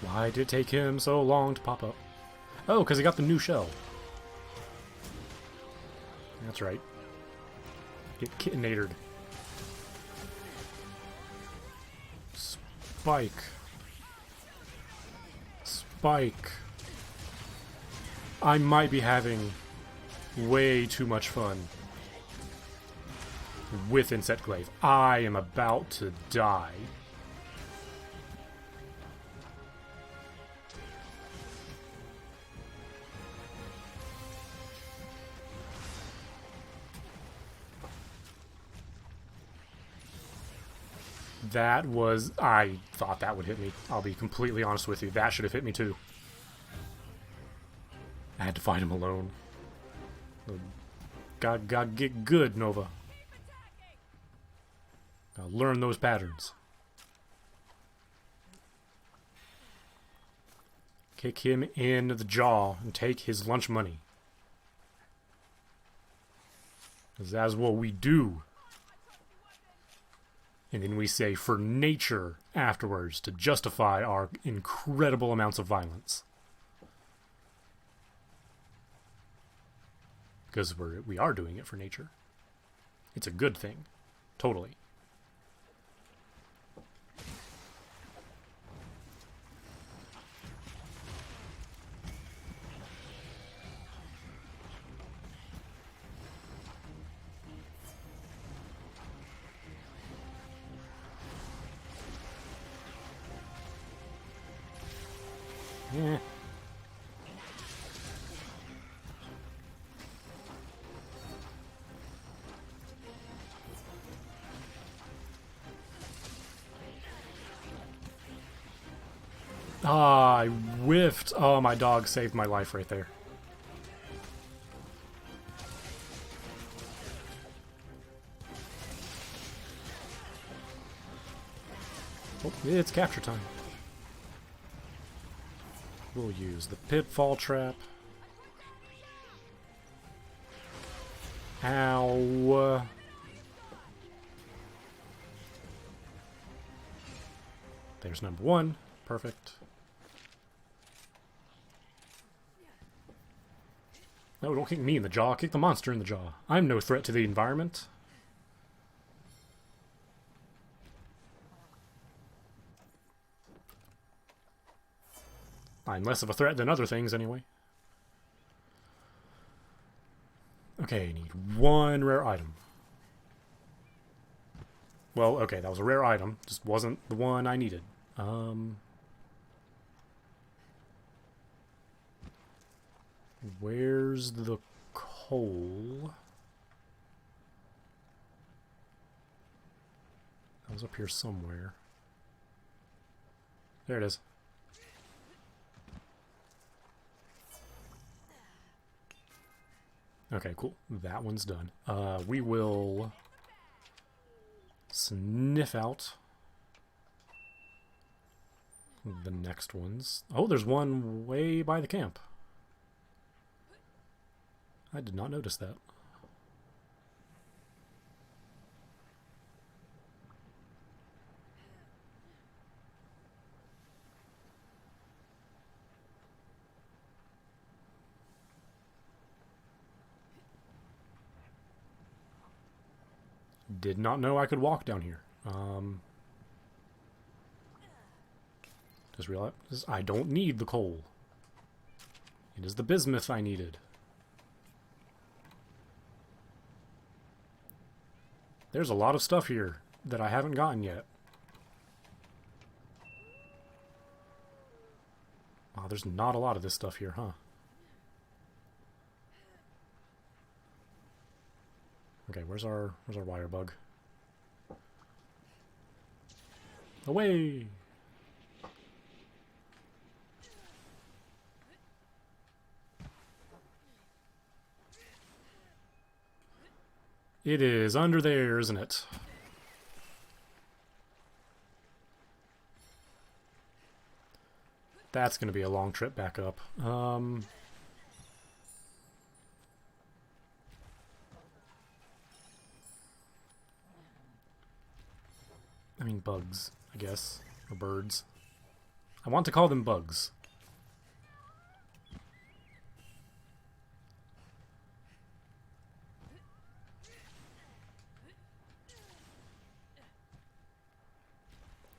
Why did it take him so long to pop up? Oh, because he got the new shell. That's right. Get kittinated. Spike. Spike. I might be having way too much fun with Insect Glaive. I am about to die. That was... I thought that would hit me. I'll be completely honest with you. That should have hit me too. I had to fight him alone. Gotta get good, Nova. Gotta learn those patterns. Kick him in the jaw and take his lunch money. 'Cause that's what we do. And then we say, for nature, afterwards, to justify our incredible amounts of violence. Because we are doing it for nature. It's a good thing. Totally. Yeah. Ah, I whiffed. Oh, my dog saved my life right there. Oh, it's capture time. We'll use the pitfall trap. Ow. There's number one. Perfect. No, don't kick me in the jaw. Kick the monster in the jaw. I'm no threat to the environment. I'm less of a threat than other things, anyway. Okay, need one rare item. Well, okay, that was a rare item. Just wasn't the one I needed. Where's the coal? That was up here somewhere. There it is. Okay, cool. That one's done. We will sniff out the next ones. Oh, there's one way by the camp. I did not notice that. Did not know I could walk down here. Just realized I don't need the coal. It is the bismuth I needed. There's a lot of stuff here that I haven't gotten yet. Wow, there's not a lot of this stuff here, huh? Okay, where's our wire bug? Away! It is under there, isn't it? That's going to be a long trip back up. I mean bugs, I guess. Or birds. I want to call them bugs.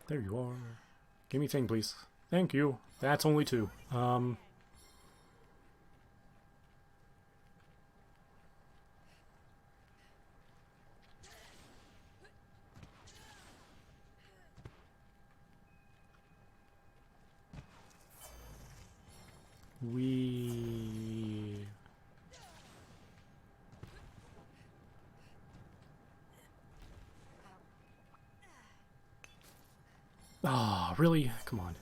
There you are. Give me a thing, please. Thank you. That's only 2. We... Ah, really? Come on.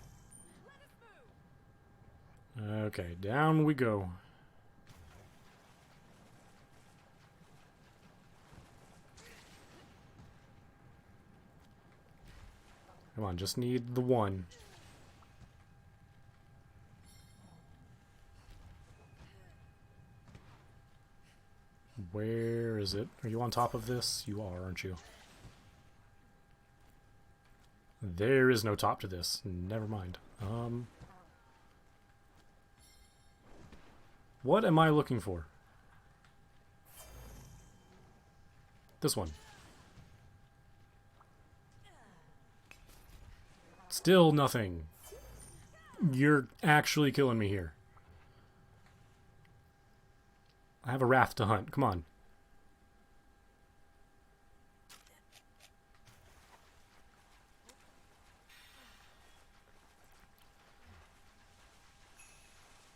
Okay, down we go. Come on, just need the one. Where is it? Are you on top of this? You are, aren't you? There is no top to this. Never mind. What am I looking for? This one. Still nothing. You're actually killing me here. I have a wrath to hunt. Come on.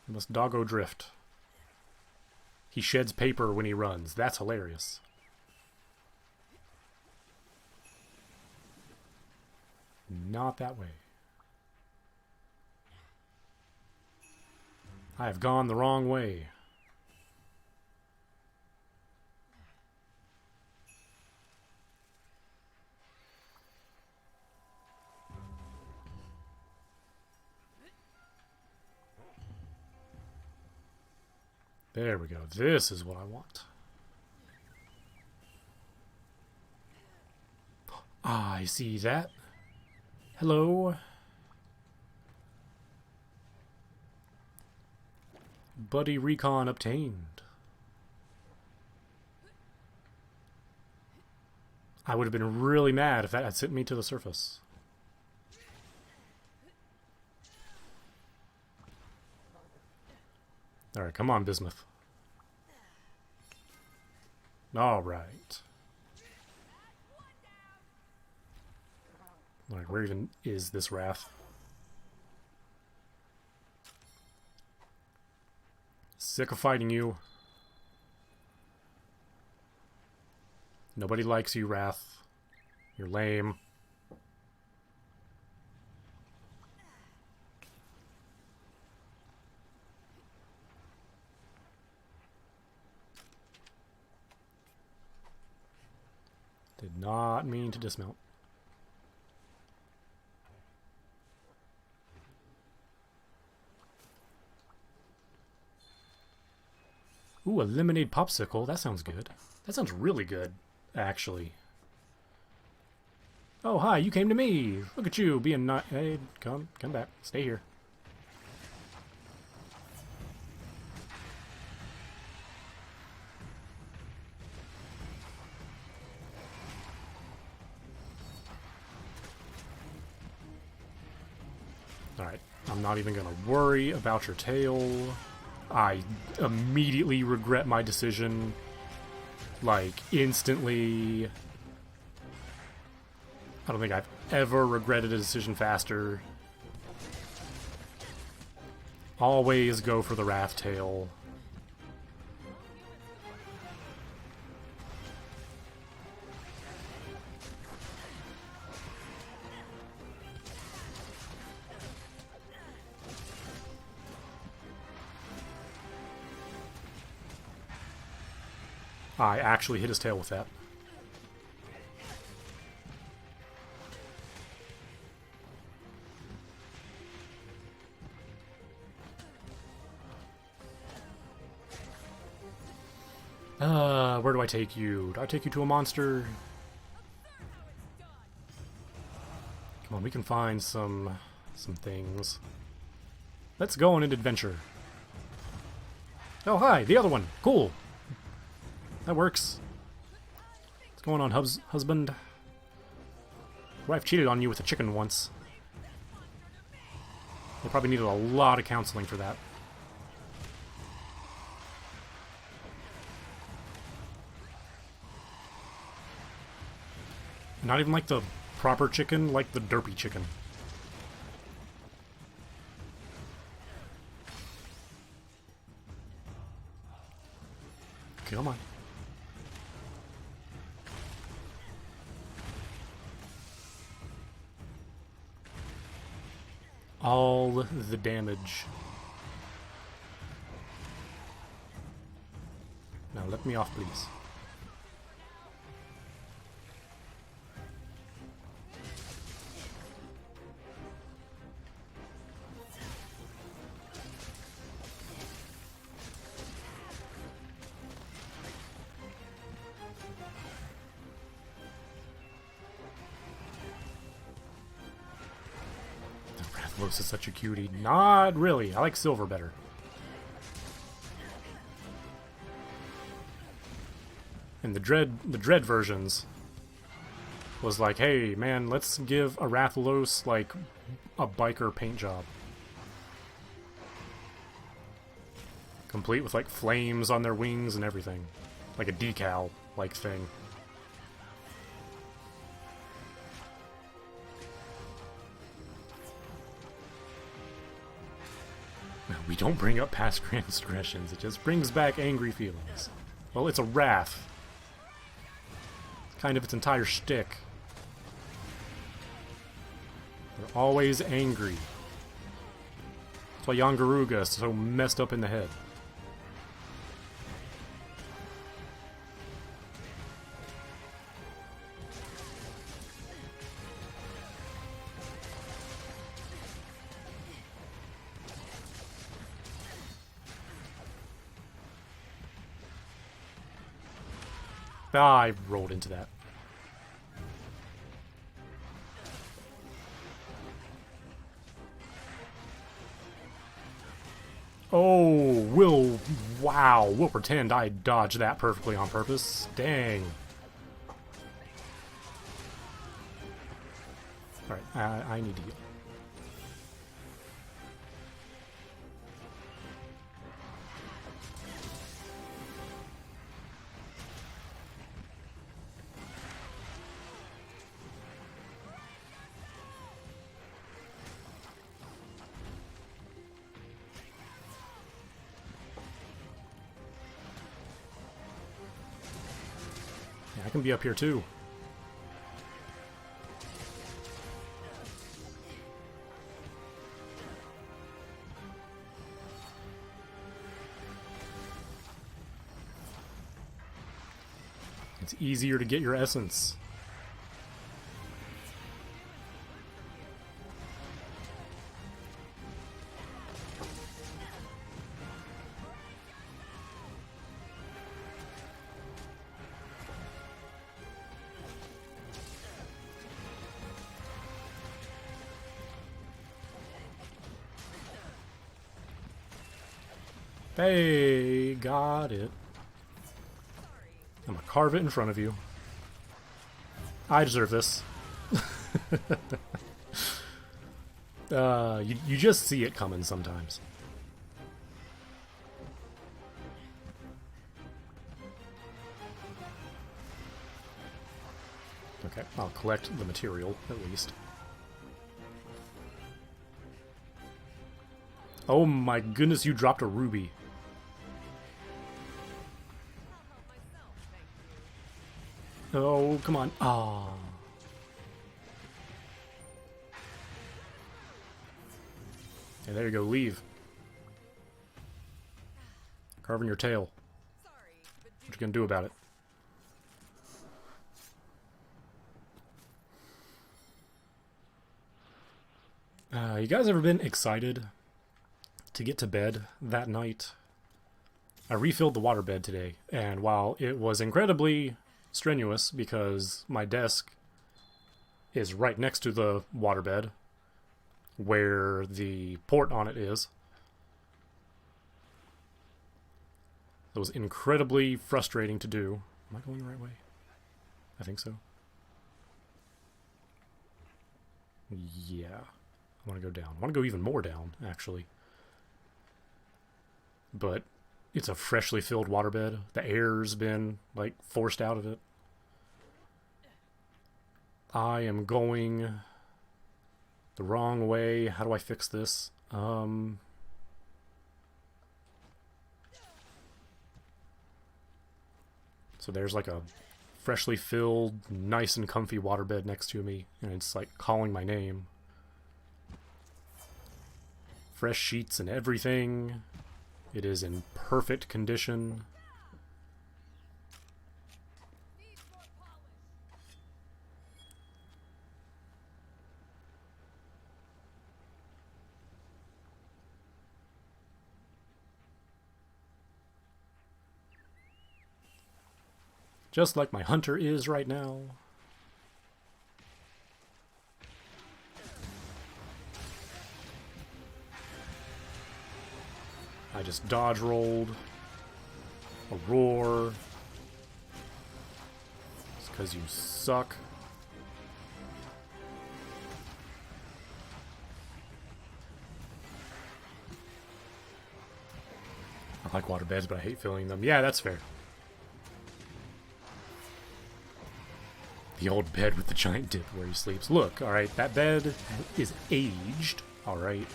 You must doggo drift. He sheds paper when he runs. That's hilarious. Not that way. I have gone the wrong way. There we go. This is what I want. I see that. Hello. Buddy recon obtained. I would have been really mad if that had sent me to the surface. Alright, come on, Bismuth. Alright. Alright, where even is this Wrath? Sick of fighting you. Nobody likes you, Wrath. You're lame. Did not mean to dismount. Ooh, a lemonade popsicle. That sounds good. That sounds really good, actually. Oh, hi, you came to me. Look at you being not... Hey, come back. Stay here. Alright, I'm not even gonna worry about your tail. I immediately regret my decision. Like, instantly. I don't think I've ever regretted a decision faster. Always go for the raft tail. I actually hit his tail with that. Where do I take you? Do I take you to a monster? Come on, we can find some things. Let's go on an adventure. Oh, hi, the other one. Cool. That works. What's going on, husband? Wife cheated on you with a chicken once. They probably needed a lot of counseling for that. Not even like the proper chicken, like the derpy chicken. Come on. All the damage. Now let me off, please. Rathalos is such a cutie. Not really. I like Silver better. And the Dread versions was like, hey man, let's give a Rathalos like a biker paint job. Complete with like flames on their wings and everything. Like a decal like thing. We don't bring up past transgressions, it just brings back angry feelings. Well, it's a wrath. It's kind of its entire shtick. They're always angry. That's why Yangaruga is so messed up in the head. Ah, I rolled into that. Oh, wow, we'll pretend I dodged that perfectly on purpose. Dang. Alright, I need to heal. I can be up here too. It's easier to get your essence. Hey, got it. I'm gonna carve it in front of you. I deserve this. You just see it coming sometimes. Okay, I'll collect the material, at least. Oh my goodness, you dropped a ruby. Oh, come on. Ah. Okay, there you go. Leave. Carving your tail. What you gonna do about it? You guys ever been excited to get to bed that night? I refilled the waterbed today, and while it was incredibly strenuous because my desk is right next to the waterbed where the port on it is, it was incredibly frustrating to do. Am I going the right way? I think so. Yeah. I want to go down. I want to go even more down, actually. But it's a freshly filled waterbed. The air's been, like, forced out of it. I am going the wrong way. How do I fix this? So there's like a freshly filled, nice and comfy waterbed next to me, and it's like calling my name. Fresh sheets and everything. It is in perfect condition. Just like my hunter is right now. I just dodge rolled. A roar. It's because you suck. I like water beds, but I hate filling them. Yeah, that's fair. The old bed with the giant dip where he sleeps. Look, alright, that bed is aged. Alright.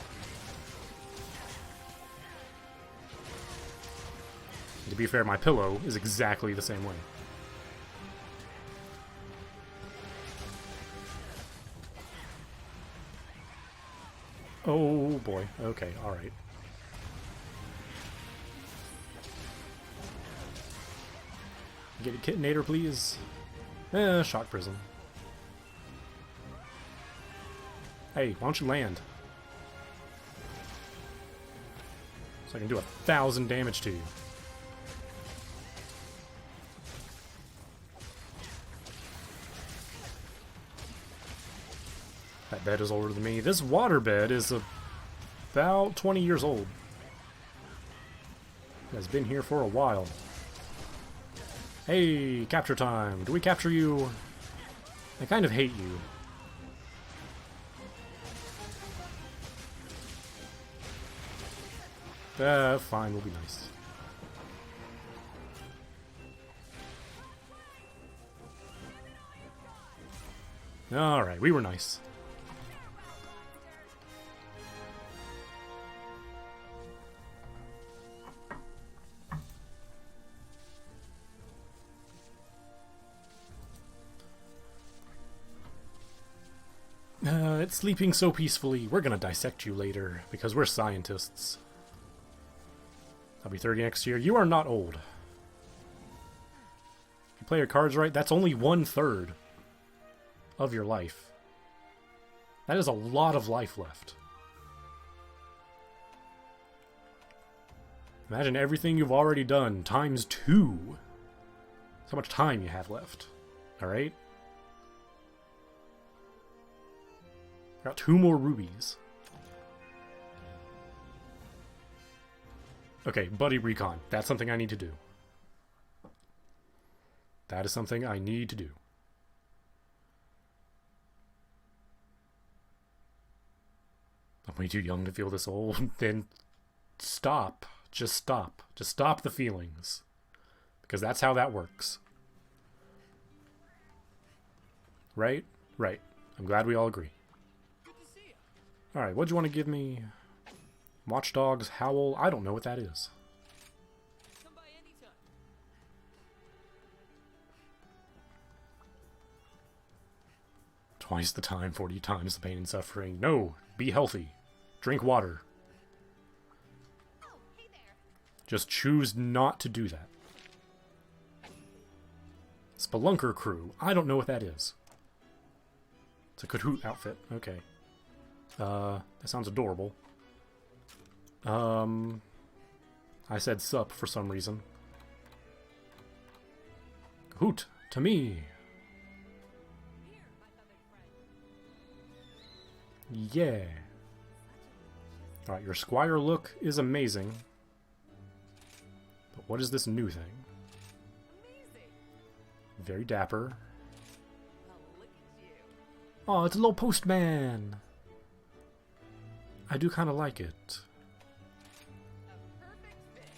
To be fair, my pillow is exactly the same way. Oh boy. Okay, alright. Get a kittenator, please. Shock prison. Hey, why don't you land? So I can do 1,000 damage to you. That bed is older than me. This water bed is about 20 years old. It has been here for a while. Hey, capture time. Do we capture you? I kind of hate you. Fine, we'll be nice. Alright, we were nice. It's sleeping so peacefully. We're gonna dissect you later, because we're scientists. I'll be 30 next year. You are not old. If you play your cards right, that's only 1/3 of your life. That is a lot of life left. Imagine everything you've already done times 2. That's how much time you have left. Alright? Got 2 more rubies. Okay, buddy recon. That's something I need to do. That is something I need to do. I'm way too young to feel this old. Then stop. Just stop. Just stop the feelings. Because that's how that works. Right? Right. I'm glad we all agree. Alright, what'd you want to give me? Watchdogs, Howl? I don't know what that is. Twice the time, 40 times the pain and suffering. No! Be healthy. Drink water. Oh, hey there. Just choose not to do that. Spelunker crew. I don't know what that is. It's a Kahoot outfit. Okay. That sounds adorable. I said sup for some reason. Hoot to me. Yeah. Alright, your squire look is amazing. But what is this new thing? Very dapper. Oh, it's a little postman. I do kind of like it.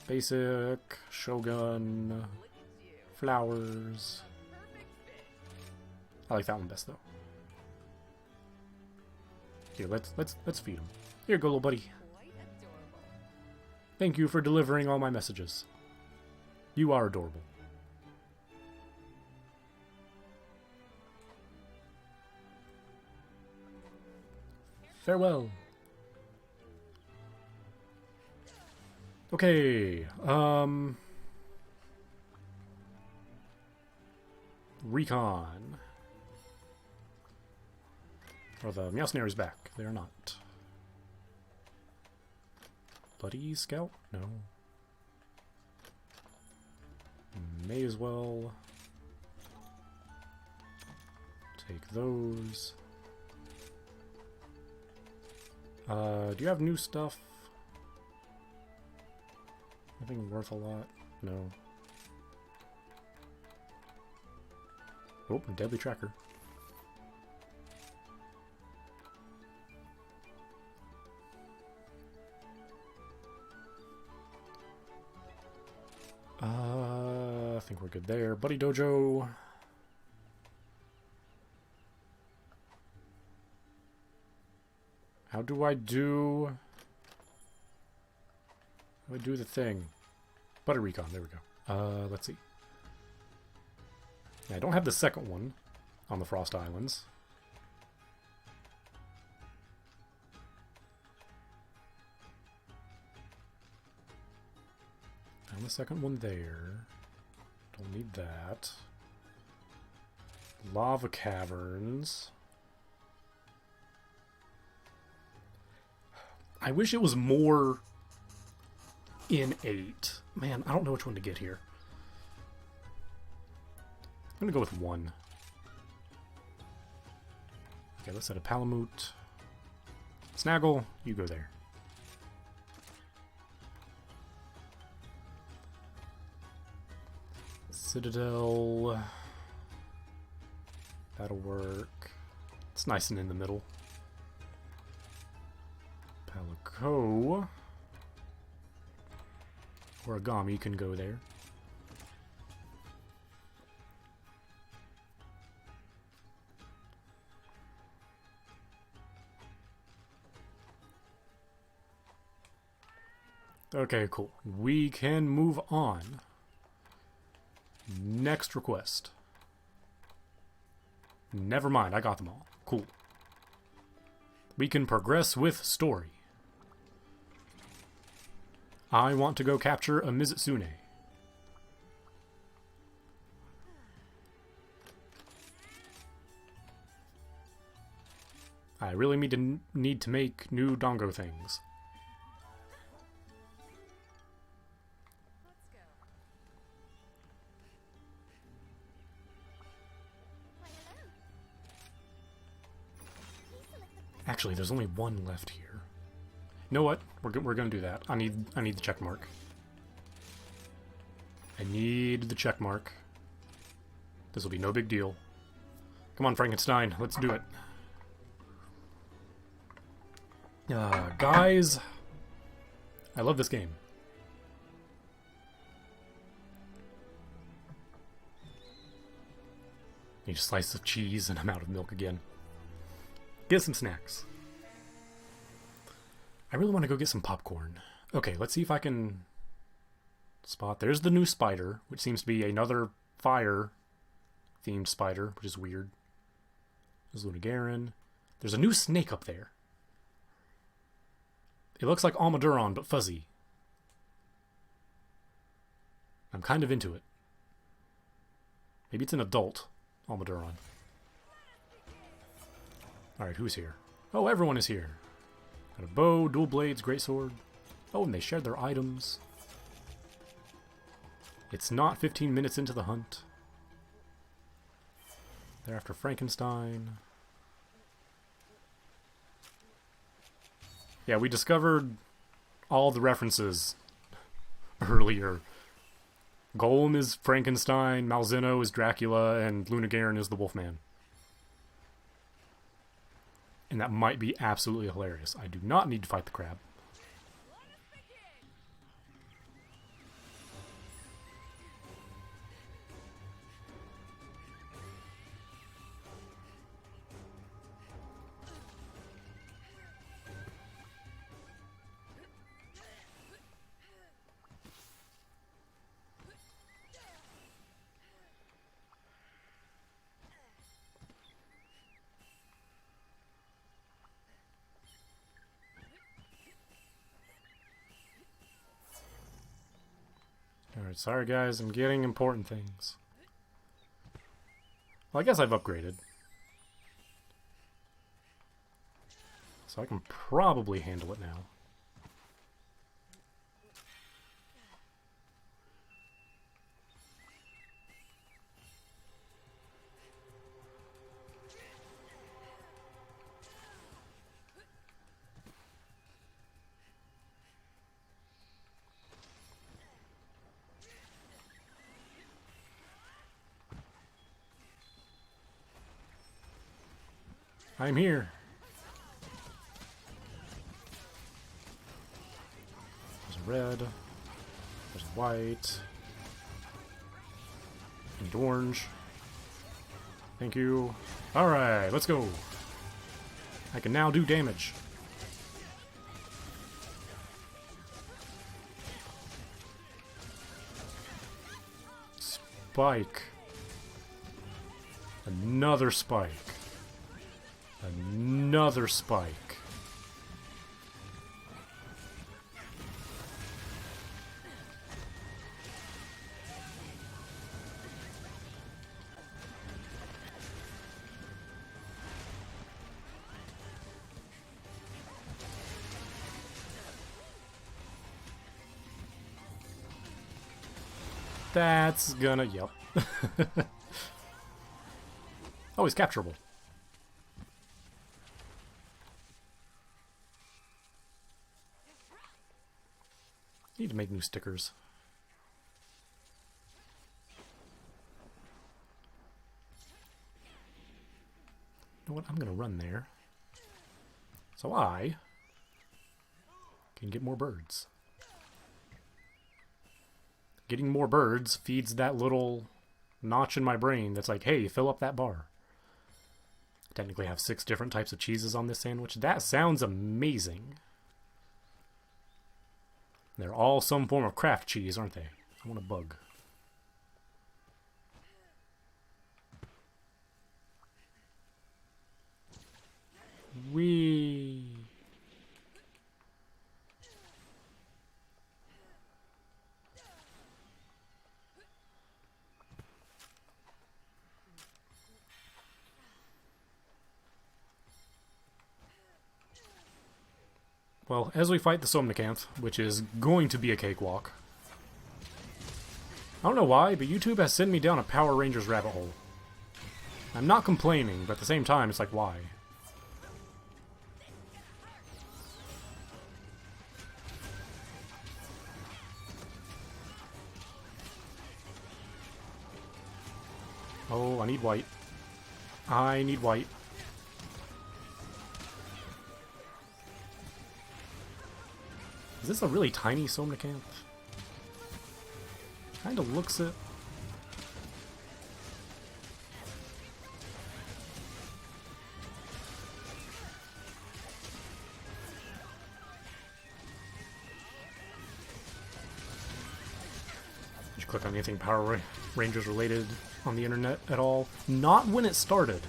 Basic, Shogun, flowers. I like that one best though. Here, let's feed him. Here you go, little buddy. Thank you for delivering all my messages. You are adorable. Farewell. Okay, recon. Are the Meowsnares back? They are not. Bloody Scout? No. May as well take those. Do you have new stuff? Nothing worth a lot? No. Oh, Deadly Tracker. I think we're good there. Buddy Dojo. How do I do the thing? Butter Recon, there we go. Let's see. I don't have the second one on the Frost Islands. And the second one there. Don't need that. Lava Caverns. I wish it was more in 8. Man, I don't know which one to get here. I'm gonna go with 1. Okay, let's set a Palamute. Snaggle, you go there. Citadel. That'll work. It's nice and in the middle. Palico. Origami can go there. Okay, cool. We can move on. Next request. Never mind, I got them all. Cool. We can progress with story. I want to go capture a Mizitsune. I really need to make new Dongo things. Actually, there's only one left here. You know what? We're gonna do that. I need the check mark. I need the check mark. This will be no big deal. Come on, Frankenstein. Let's do it. Guys, I love this game. Need a slice of cheese and I'm out of milk again. Get some snacks. I really want to go get some popcorn. Okay, let's see if I can spot. There's the new spider, which seems to be another fire-themed spider, which is weird. There's Luna Garen. There's a new snake up there. It looks like Almaduron, but fuzzy. I'm kind of into it. Maybe it's an adult Almaduron. Alright, who's here? Oh, everyone is here. Got a bow, dual blades, greatsword. Oh, and they shared their items. It's not 15 minutes into the hunt. They're after Frankenstein. Yeah, we discovered all the references earlier. Golem is Frankenstein, Malzeno is Dracula, and Luna Garen is the Wolfman. And that might be absolutely hilarious. I do not need to fight the crab. Alright, sorry guys, I'm getting important things. Well, I guess I've upgraded. So I can probably handle it now. I'm here. There's a red. There's a white. And orange. Thank you. Alright, let's go. I can now do damage. Spike. Another spike. Another spike. That's gonna, yep. Oh, he's capturable. Need to make new stickers. You know what? I'm gonna run there. So I can get more birds. Getting more birds feeds that little notch in my brain that's like, hey, fill up that bar. Technically have 6 different types of cheeses on this sandwich. That sounds amazing. They're all some form of craft cheese, aren't they? I want a bug. Whee! Well, as we fight the Somnicanth, which is going to be a cakewalk. I don't know why, but YouTube has sent me down a Power Rangers rabbit hole. I'm not complaining, but at the same time, it's like, why? Oh, I need white. I need white. Is this a really tiny Somnicanth? Kinda looks it. Did you click on anything Power Rangers related on the internet at all? Not when it started.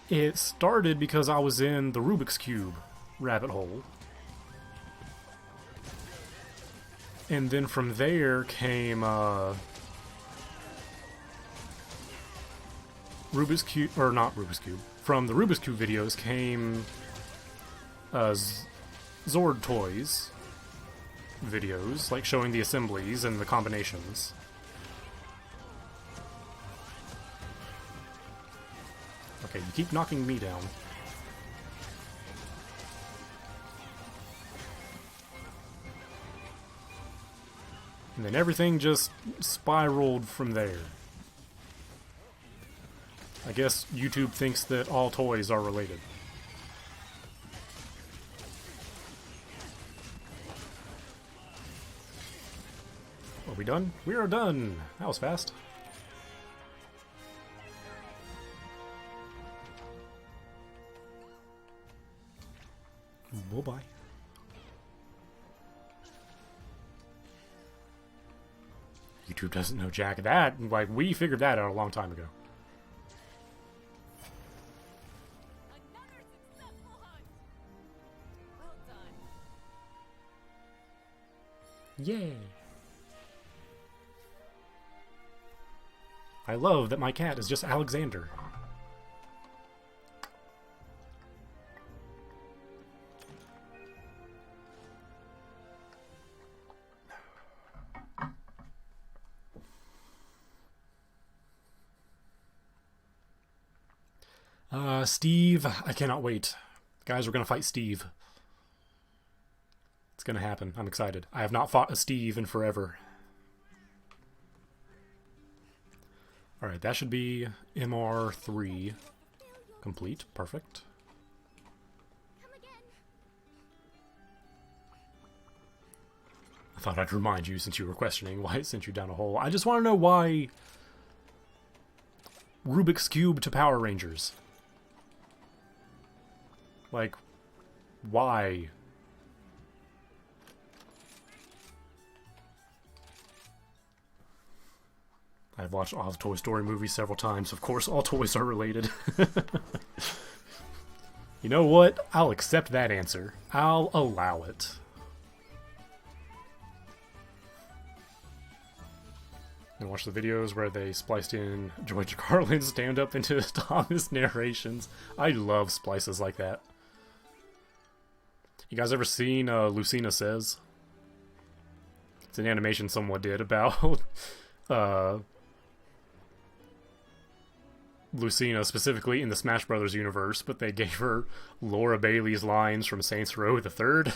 It started because I was in the Rubik's Cube rabbit hole. And then from there came, Rubik's Cube, or not Rubik's Cube, from the Rubik's Cube videos came Zord Toys videos, like showing the assemblies and the combinations. Okay, you keep knocking me down. And then everything just spiraled from there. I guess YouTube thinks that all toys are related. Are we done? We are done! That was fast. Bye-bye. YouTube doesn't know jack of that. Like, we figured that out a long time ago. Another successful hunt. Well done. Yay! I love that my cat is just Alexander. Steve, I cannot wait. Guys, we're gonna fight Steve. It's gonna happen. I'm excited. I have not fought a Steve in forever. Alright, that should be MR3 complete. Perfect. Come again. I thought I'd remind you, since you were questioning why it sent you down a hole. I just want to know why Rubik's Cube to Power Rangers. Like, why? I've watched all the Toy Story movies several times. Of course, all toys are related. You know what? I'll accept that answer. I'll allow it. And watch the videos where they spliced in George Carlin's stand-up into Thomas narrations. I love splices like that. You guys ever seen Lucina Says? It's an animation someone did about Lucina, specifically in the Smash Brothers universe, but they gave her Laura Bailey's lines from Saints Row the Third.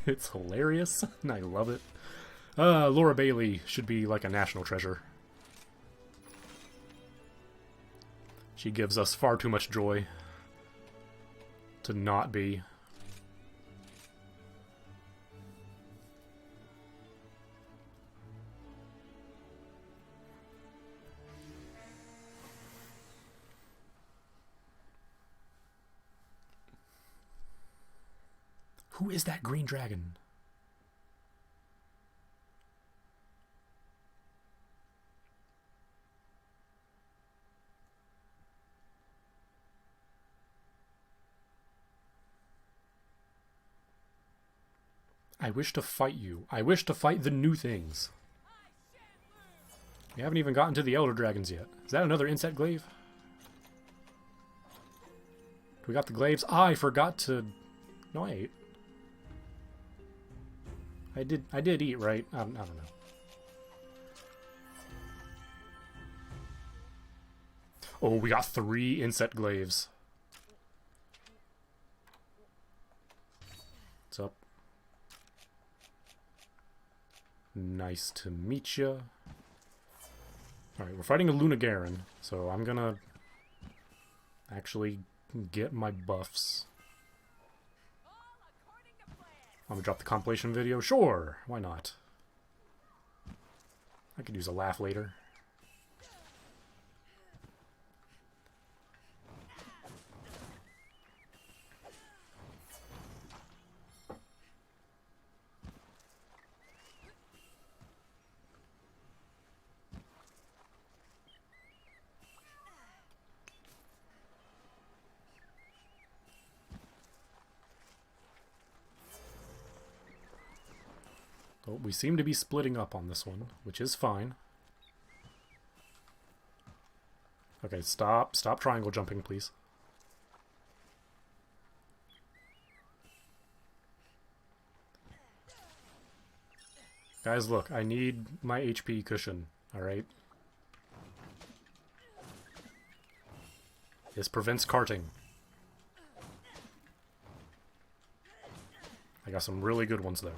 It's hilarious, and I love it. Laura Bailey should be like a national treasure. She gives us far too much joy to not be. Who is that green dragon? I wish to fight you. I wish to fight the new things. We haven't even gotten to the Elder Dragons yet. Is that another insect glaive? We got the glaives. Ah, I forgot to... No, I ate. I did eat, right? I don't know. Oh, we got 3 insect glaives. What's up? Nice to meet ya. Alright, we're fighting a Luna Garen, so I'm gonna actually get my buffs. I'm gonna drop the compilation video. Sure, why not? I could use a laugh later. Oh, we seem to be splitting up on this one, which is fine. Okay, stop. Stop triangle jumping, please. Guys, look, I need my HP cushion, alright? This prevents carting. I got some really good ones, though.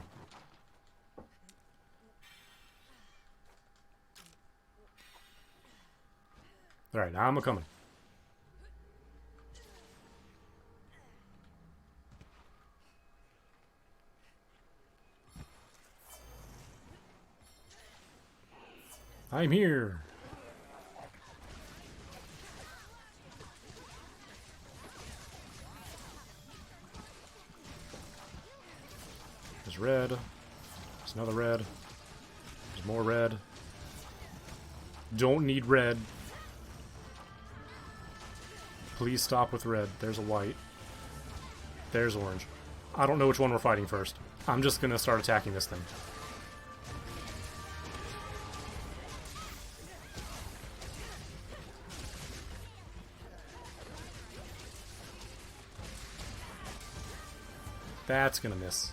Alright, now I'm a-coming. I'm here! There's red. There's another red. There's more red. Don't need red. Please stop with red. There's a white. There's orange. I don't know which one we're fighting first. I'm just gonna start attacking this thing. That's gonna miss.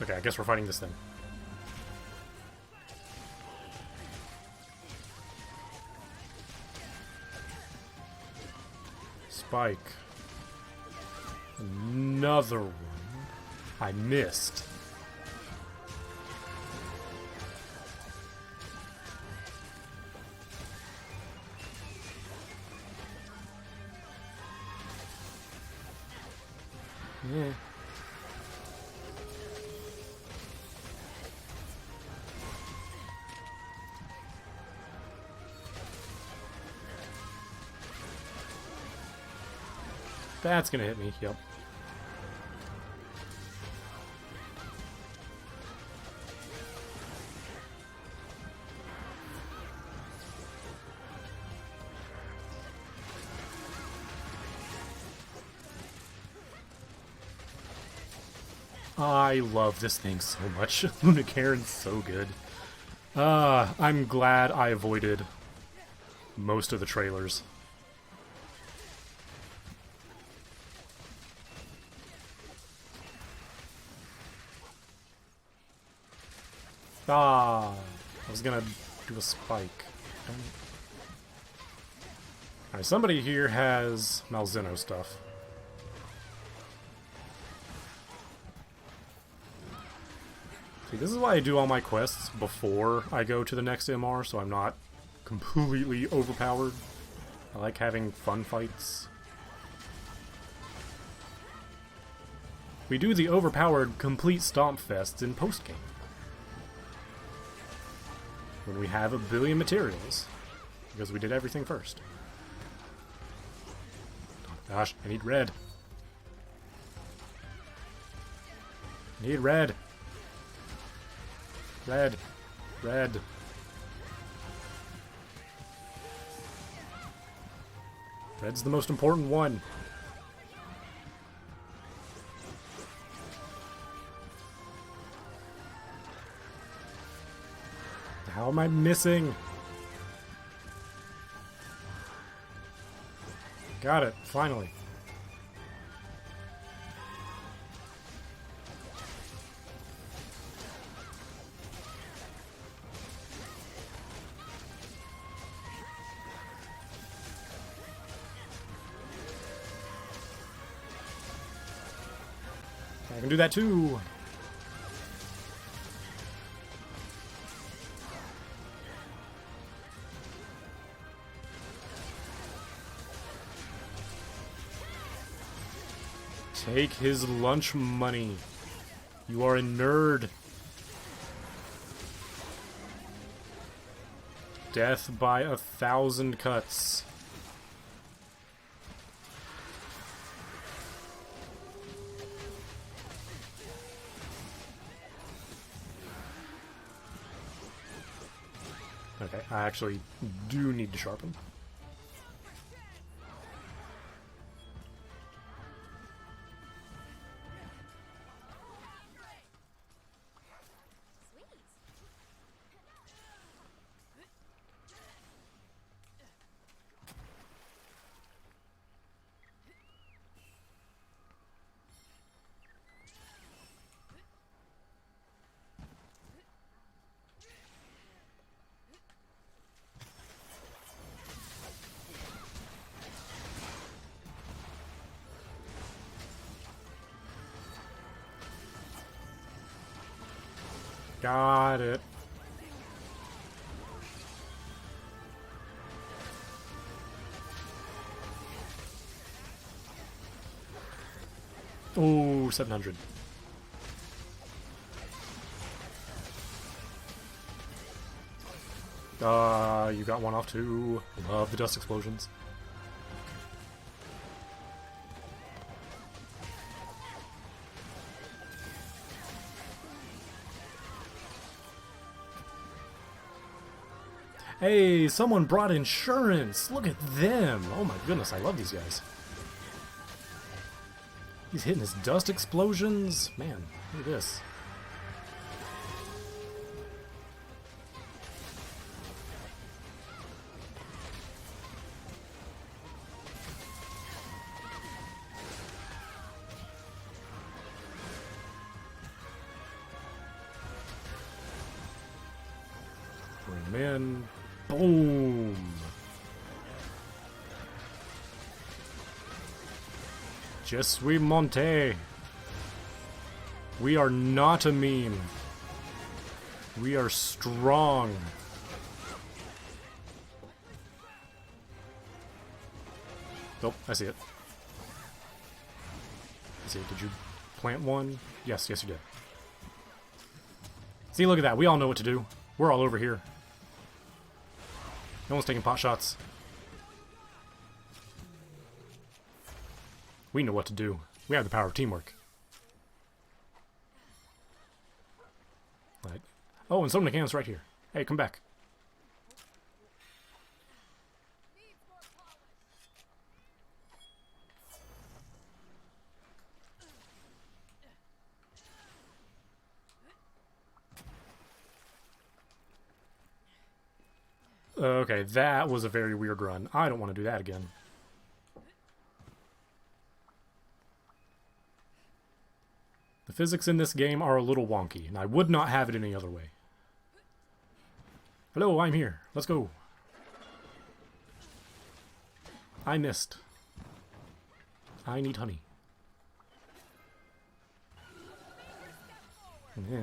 Okay, I guess we're fighting this thing. Spike. Another one. I missed. Yeah. That's gonna hit me, yep. I love this thing so much. Garen's so good. I'm glad I avoided most of the trailers. I was gonna do a spike. Alright, somebody here has Malzeno stuff. See, this is why I do all my quests before I go to the next MR, so I'm not completely overpowered. I like having fun fights. We do the overpowered complete stomp fests in post-game. When we have a billion materials. Because we did everything first. Oh gosh, I need red. I need red. Red. Red. Red's the most important one. How am I missing? Got it, finally. I can do that too. Take his lunch money. You are a nerd. Death by 1,000 cuts. Okay, I actually do need to sharpen. Got it. Oh, 700. You got one off too. Love the dust explosions. Hey, someone brought insurance! Look at them! Oh my goodness, I love these guys. He's hitting his dust explosions. Man, look at this. Bring him in. Boom! Je suis monté. We are not a meme. We are strong. Nope, I see it. I see it. Did you plant one? Yes, yes you did. See, look at that. We all know what to do. We're all over here. No one's taking pot shots. We know what to do. We have the power of teamwork. Right. Oh, and some mechanics right here. Hey, come back. Okay, that was a very weird run. I don't want to do that again. The physics in this game are a little wonky, and I would not have it any other way. Hello, I'm here. Let's go. I missed. I need honey. Yeah.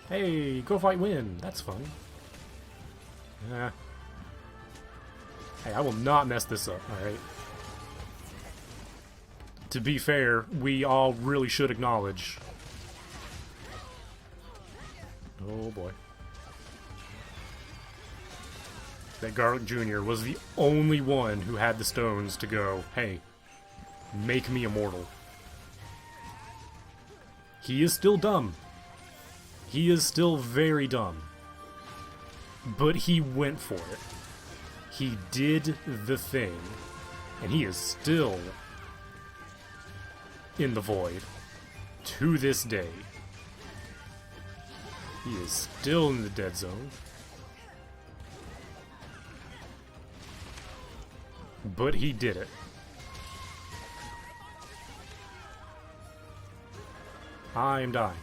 Hey, go fight win. That's fun. Yeah. Hey, I will not mess this up, alright? To be fair, we all really should acknowledge. Oh boy. That Garlic Jr. was the only one who had the stones to go, hey, make me immortal. He is still dumb. He is still very dumb. But he went for it. He did the thing. And he is still in the void. To this day. He is still in the dead zone. But he did it. I am dying.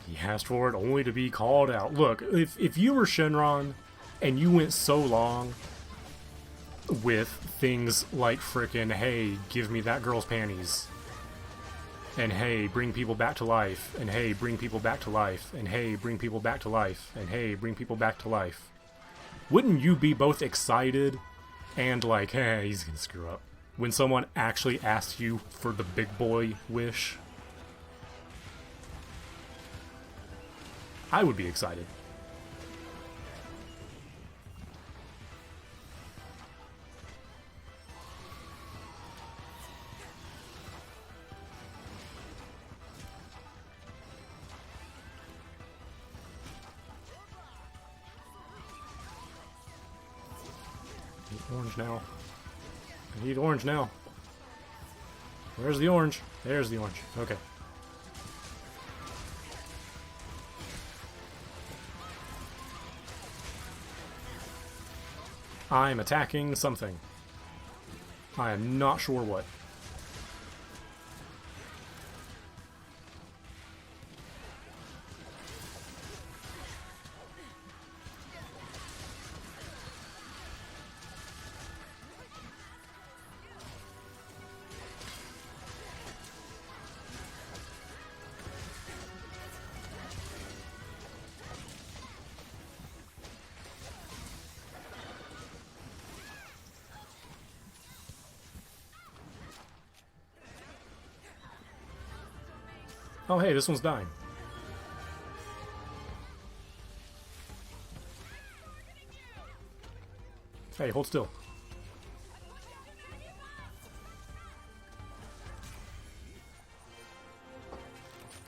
He asked for it only to be called out. Look, if you were Shenron and you went so long with things like frickin', hey, give me that girl's panties, and hey, bring people back to life, and hey, bring people back to life, and hey, bring people back to life, and hey, bring people back to life, wouldn't you be both excited and like, hey, he's gonna screw up, when someone actually asks you for the big boy wish? I would be excited. Orange now. I need orange now. Where's the orange? There's the orange. Okay. I'm attacking something. I am not sure what. Oh hey, this one's dying. Hey, hold still.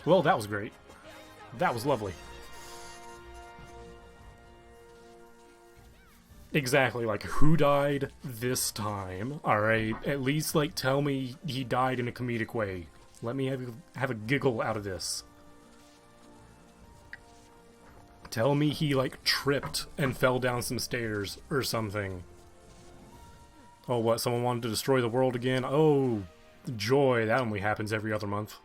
Well, that was great. That was lovely. Exactly, like, who died this time? Alright, at least, like, tell me he died in a comedic way. Let me have a giggle out of this. Tell me he, like, tripped and fell down some stairs or something. Oh, what? Someone wanted to destroy the world again? Oh, joy. That only happens every other month.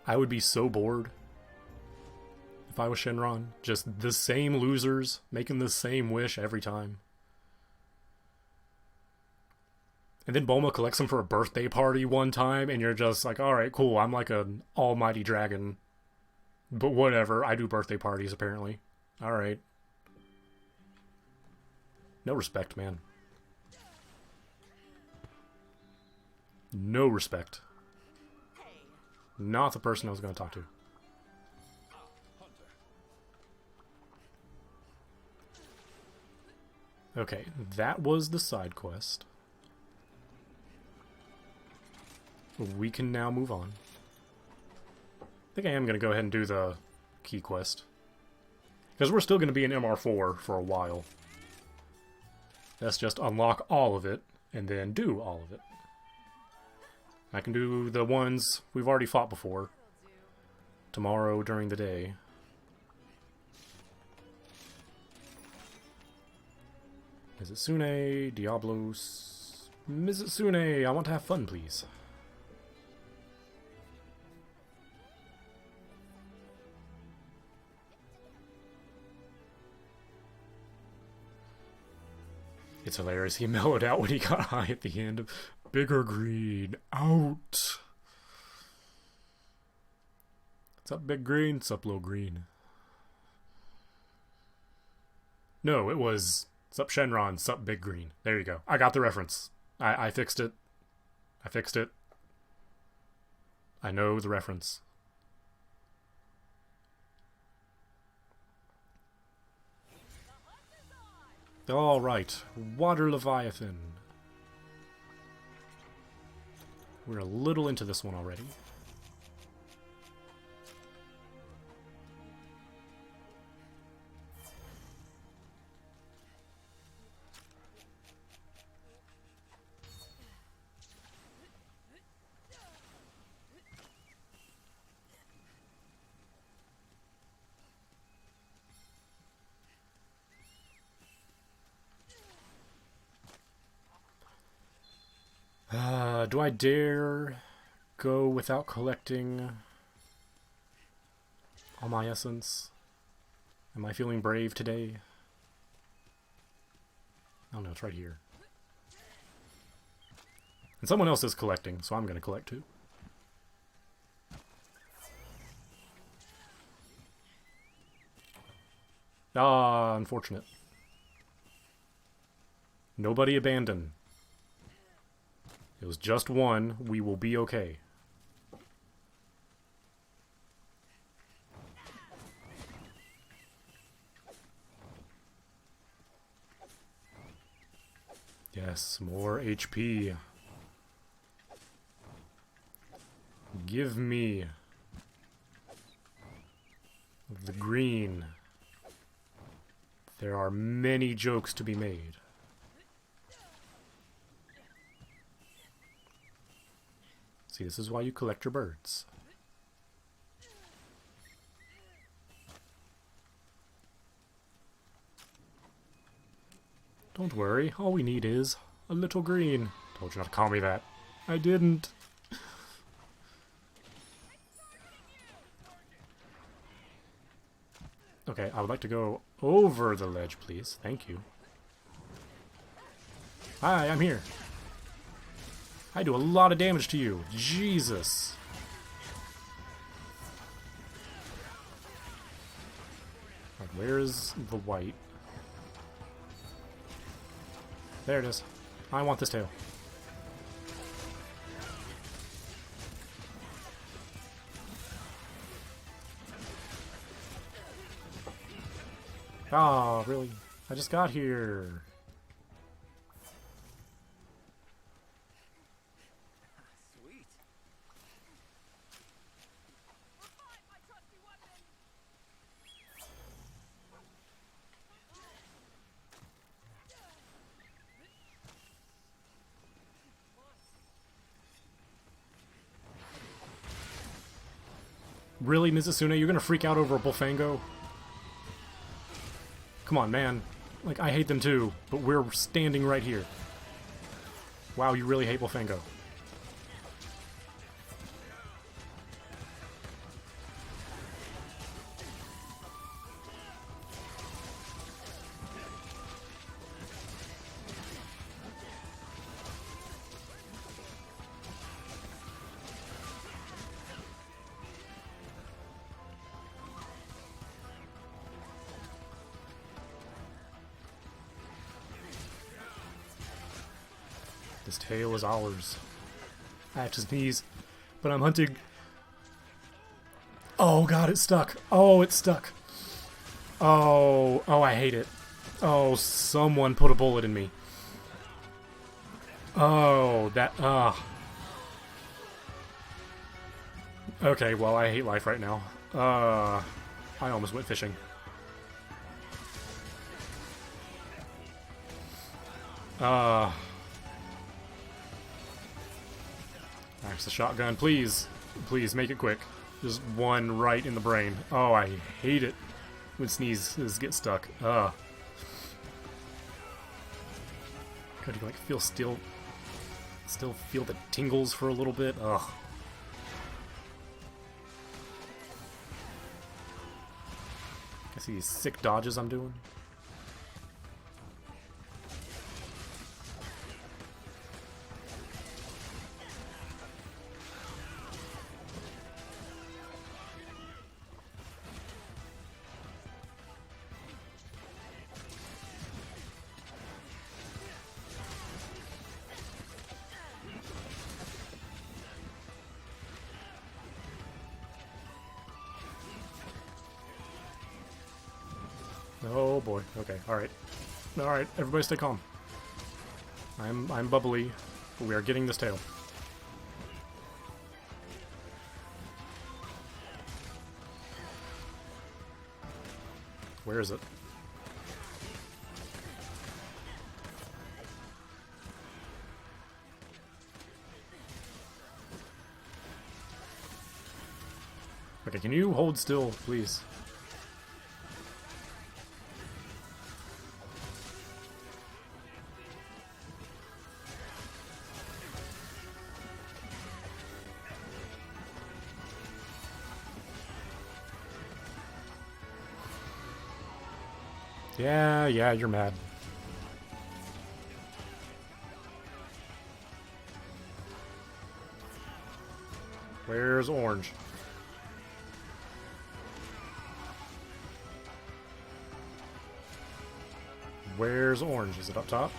I would be so bored if I was Shenron. Just the same losers making the same wish every time. And then Bulma collects him for a birthday party one time, and you're just like, alright, cool, I'm like an almighty dragon. But whatever, I do birthday parties, apparently. Alright. No respect, man. No respect. Not the person I was going to talk to. Okay, that was the side quest. We can now move on. I think I am going to go ahead and do the key quest. Because we're still going to be in MR4 for a while. Let's just unlock all of it, and then do all of it. I can do the ones we've already fought before. Tomorrow during the day. Mizitsune, Diablos... Mizitsune, I want to have fun, please. It's hilarious. He mellowed out when he got high at the end. Bigger green. Out. What's up, big green? What's up, little green? No, it was... What's up, Shenron? What's up, big green? There you go. I got the reference. I fixed it. I fixed it. I know the reference. Alright, Water Leviathan. We're a little into this one already. Do I dare go without collecting all my essence? Am I feeling brave today? Oh no, it's right here. And someone else is collecting, so I'm going to collect too. Ah, unfortunate. Nobody abandon. It was just one. We will be okay. Yes, more HP. Give me the green. There are many jokes to be made. See, this is why you collect your birds. Don't worry, all we need is a little green. Told you not to call me that. I didn't. Okay, I would like to go over the ledge, please. Thank you. Hi, I'm here. I do a lot of damage to you. Jesus. Right, where is the white? There it is. I want this tail. Oh, really? I just got here. Sweet. Really, Mizusune? You're gonna freak out over a Bullfango? Come on, man. Like, I hate them too, but we're standing right here. Wow, you really hate Bullfango. This tail is ours. I have to sneeze, but I'm hunting. Oh god, it's stuck. Oh, it's stuck. Oh, I hate it. Oh, someone put a bullet in me. Oh, that, Okay, well, I hate life right now. I almost went fishing. Axe the shotgun, please. Please, make it quick. Just one right in the brain. Oh, I hate it when sneezes get stuck. God, you like feel still feel the tingles for a little bit. Ugh. I see these sick dodges I'm doing. Oh boy. Okay. All right. All right. Everybody, stay calm. I'm bubbly, but we are getting this tail. Where is it? Okay, can you hold still, please? Yeah, you're mad. Where's orange? Where's orange? Is it up top?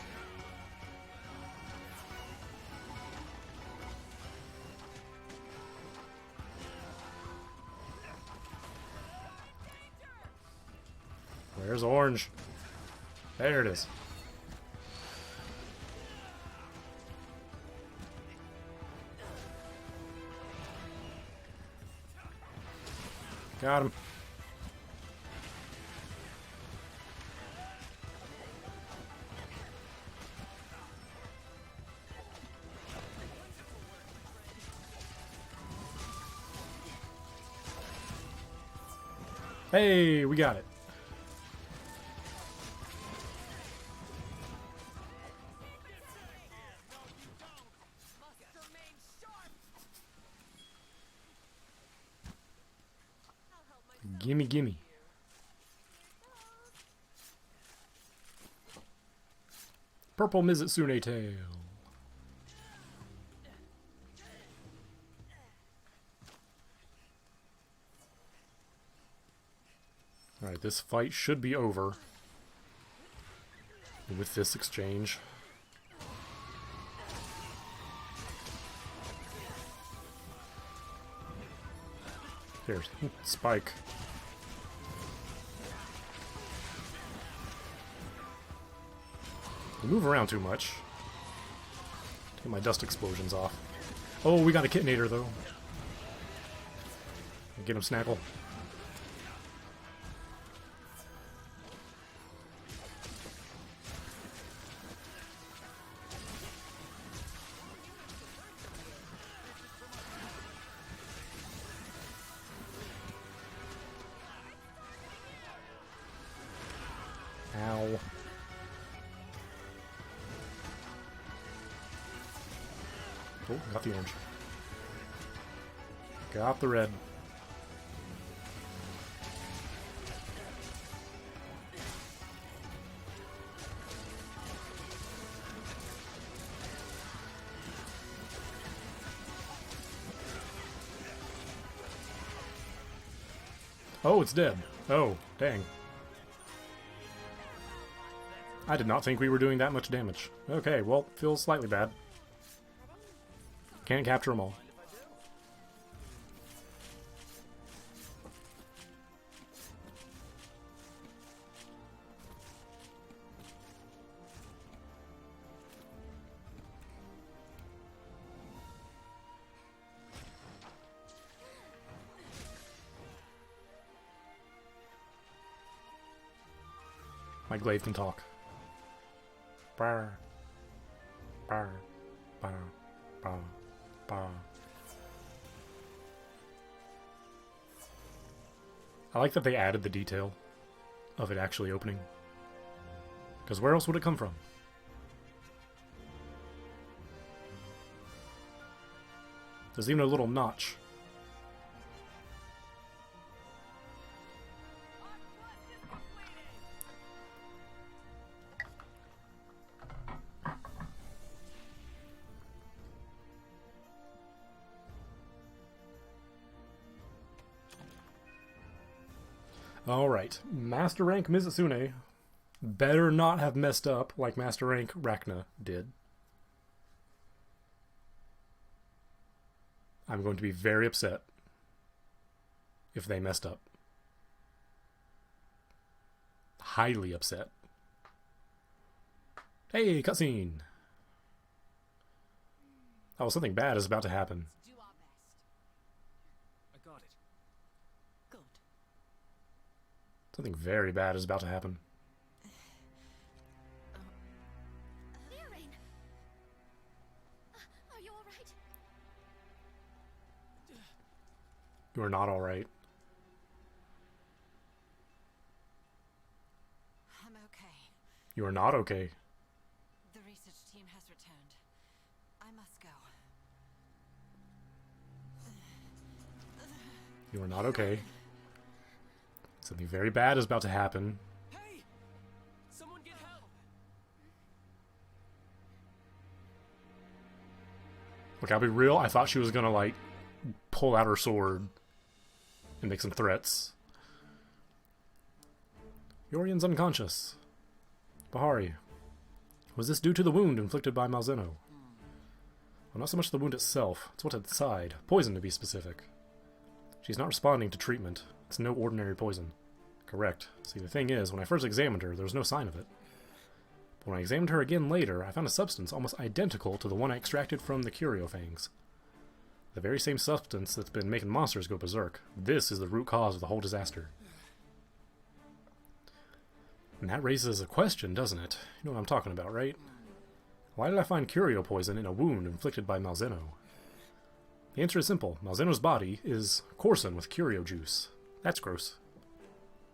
Where's orange? There it is. Got him. Hey, we got it. Gimme, gimme. Purple Mizutsune tail. Alright, this fight should be over with this exchange. Here, spike. I move around too much. Get my dust explosions off. Oh, we got a Kitinator though. Get him, Snackle. Ow. Oh, got the orange. Got the red. Oh, it's dead. Oh, dang. I did not think we were doing that much damage. Okay, well, feels slightly bad. Can't capture them all. My glaive can talk. Brr. Brr. Brr. Brr. Brr. I like that they added the detail of it actually opening. Because where else would it come from? There's even a little notch. Alright, Master Rank Mizutsune better not have messed up like Master Rank Rachna did. I'm going to be very upset if they messed up. Highly upset. Hey, cutscene! Oh, something bad is about to happen. Do our best. I got it. Good. Something very bad is about to happen. Garen! Are you alright? You are not alright. I'm okay. You are not okay. The research team has returned. I must go. You are not okay. Something very bad is about to happen. Hey! Someone get help! Look, I'll be real, I thought she was gonna, like, pull out her sword and make some threats. Yorian's unconscious. Bahari. Was this due to the wound inflicted by Malzeno? Well, not so much the wound itself, it's what's inside. Poison, to be specific. She's not responding to treatment. It's no ordinary poison. Correct. See, the thing is, when I first examined her, there was no sign of it. But when I examined her again later, I found a substance almost identical to the one I extracted from the Curio fangs. The very same substance that's been making monsters go berserk. This is the root cause of the whole disaster. And that raises a question, doesn't it? You know what I'm talking about, right? Why did I find Curio poison in a wound inflicted by Malzeno? The answer is simple. Malzeno's body is coarsened with Curio juice. That's gross.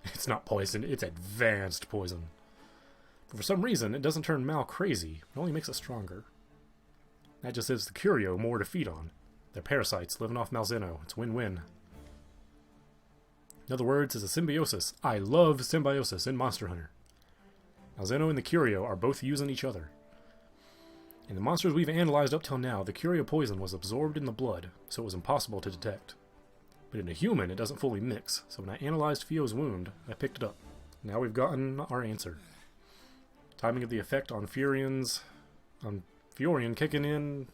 It's not poison, it's advanced poison. But for some reason, it doesn't turn Mal crazy. It only makes it stronger. That just gives the Curio more to feed on. They're parasites living off Malzeno. It's win-win. In other words, it's a symbiosis. I love symbiosis in Monster Hunter. Malzeno and the Curio are both using each other. In the monsters we've analyzed up till now, the Curio poison was absorbed in the blood, so it was impossible to detect. But in a human, it doesn't fully mix, so when I analyzed Fio's wound, I picked it up. Now we've gotten our answer. Timing of the effect on Furion kicking in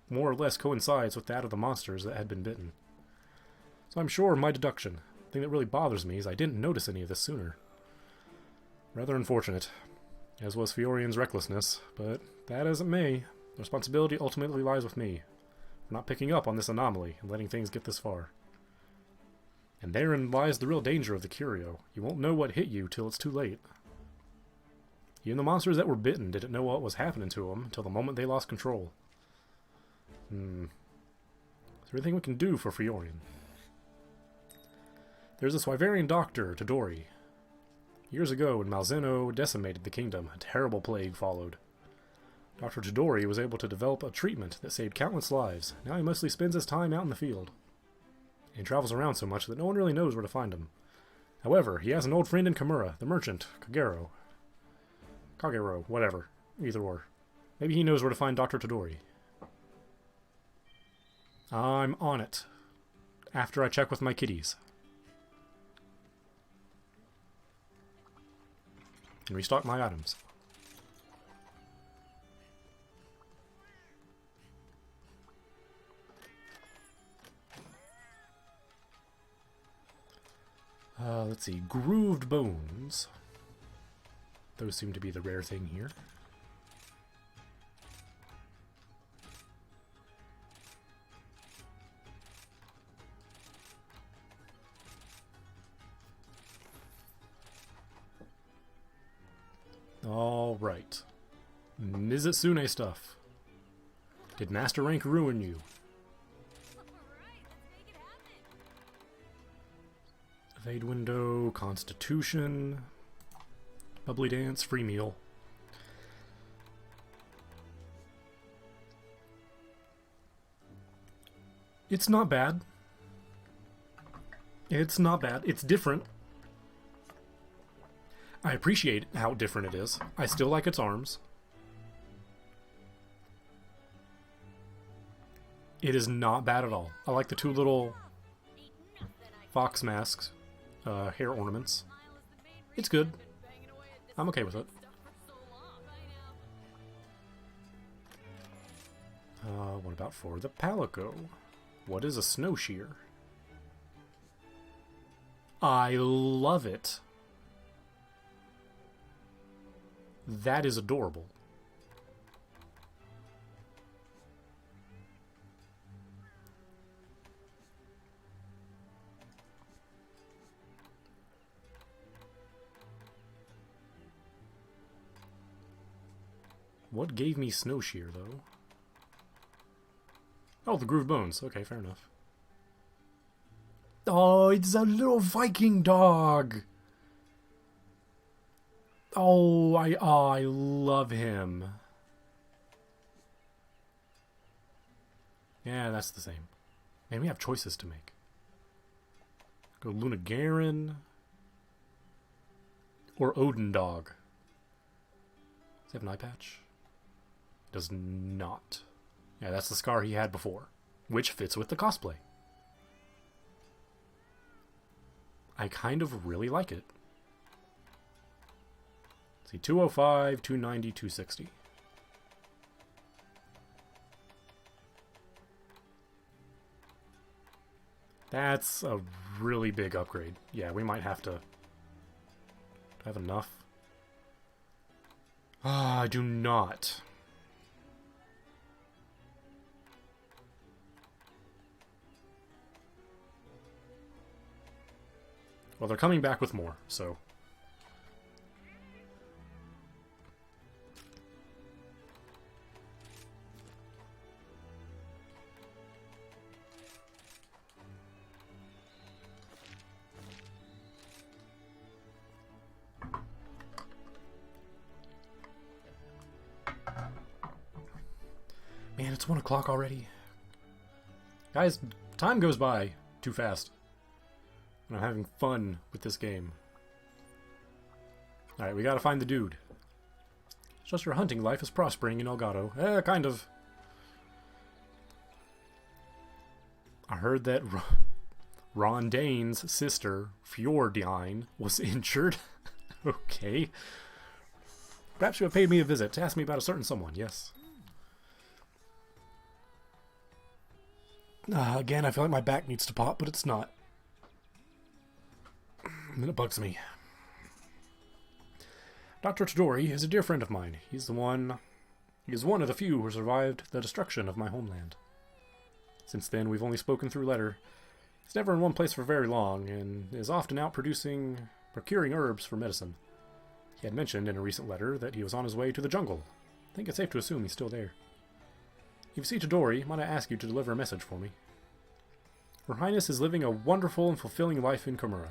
more or less coincides with that of the monsters that had been bitten. So I'm sure of my deduction. The thing that really bothers me is I didn't notice any of this sooner. Rather unfortunate, as was Fiorion's recklessness, but that as it may, the responsibility ultimately lies with me for not picking up on this anomaly and letting things get this far. And therein lies the real danger of the Curio. You won't know what hit you till it's too late. Even the monsters that were bitten didn't know what was happening to them until the moment they lost control. Is there anything we can do for Fiorion? There's this Wyverian doctor, Todori. Years ago, when Malzeno decimated the kingdom, a terrible plague followed. Dr. Todori was able to develop a treatment that saved countless lives. Now he mostly spends his time out in the field. And he travels around so much that no one really knows where to find him. However, he has an old friend in Kimura, the merchant, Kagero, whatever. Either or. Maybe he knows where to find Dr. Todori. I'm on it. After I check with my kitties. And restock my items. Let's see. Grooved bones. Those seem to be the rare thing here. All right. Mizitsune stuff. Did Master Rank ruin you? Evade window, Constitution, Bubbly Dance, free meal. It's not bad. It's not bad. It's different. I appreciate how different it is. I still like its arms. It is not bad at all. I like the two little fox masks, hair ornaments. It's good. I'm okay with it. What about for the Palico? What is a snow shear? I love it. That is adorable. What gave me Snow Shear, though? Oh, the Grooved Bones. Okay, fair enough. Oh, it's a little Viking dog! Oh, I love him. Yeah, that's the same. Man, we have choices to make. Go Luna Garen. Or Odin Dog. Does he have an eye patch? Does not. Yeah, that's the scar he had before. Which fits with the cosplay. I kind of really like it. Let's see, 205, 290, 260. That's a really big upgrade. Yeah, we might have to... Do I have enough? Ah, I do not. Well, they're coming back with more, so... Man, it's 1 o'clock already. Guys, time goes by too fast. And I'm having fun with this game. Alright, we gotta find the dude. It's just your hunting life is prospering in Elgato. Kind of. I heard that Rondane's sister, Fjordine, was injured. Okay. Perhaps you have paid me a visit to ask me about a certain someone, yes. Again, I feel like my back needs to pop, but it's not. And it bugs me. Dr. Todori is a dear friend of mine. He is one of the few who survived the destruction of my homeland. Since then, we've only spoken through letter. He's never in one place for very long, and is often out procuring herbs for medicine. He had mentioned in a recent letter that he was on his way to the jungle. I think it's safe to assume he's still there. If you see Todori, might I ask you to deliver a message for me? Her Highness is living a wonderful and fulfilling life in Komura.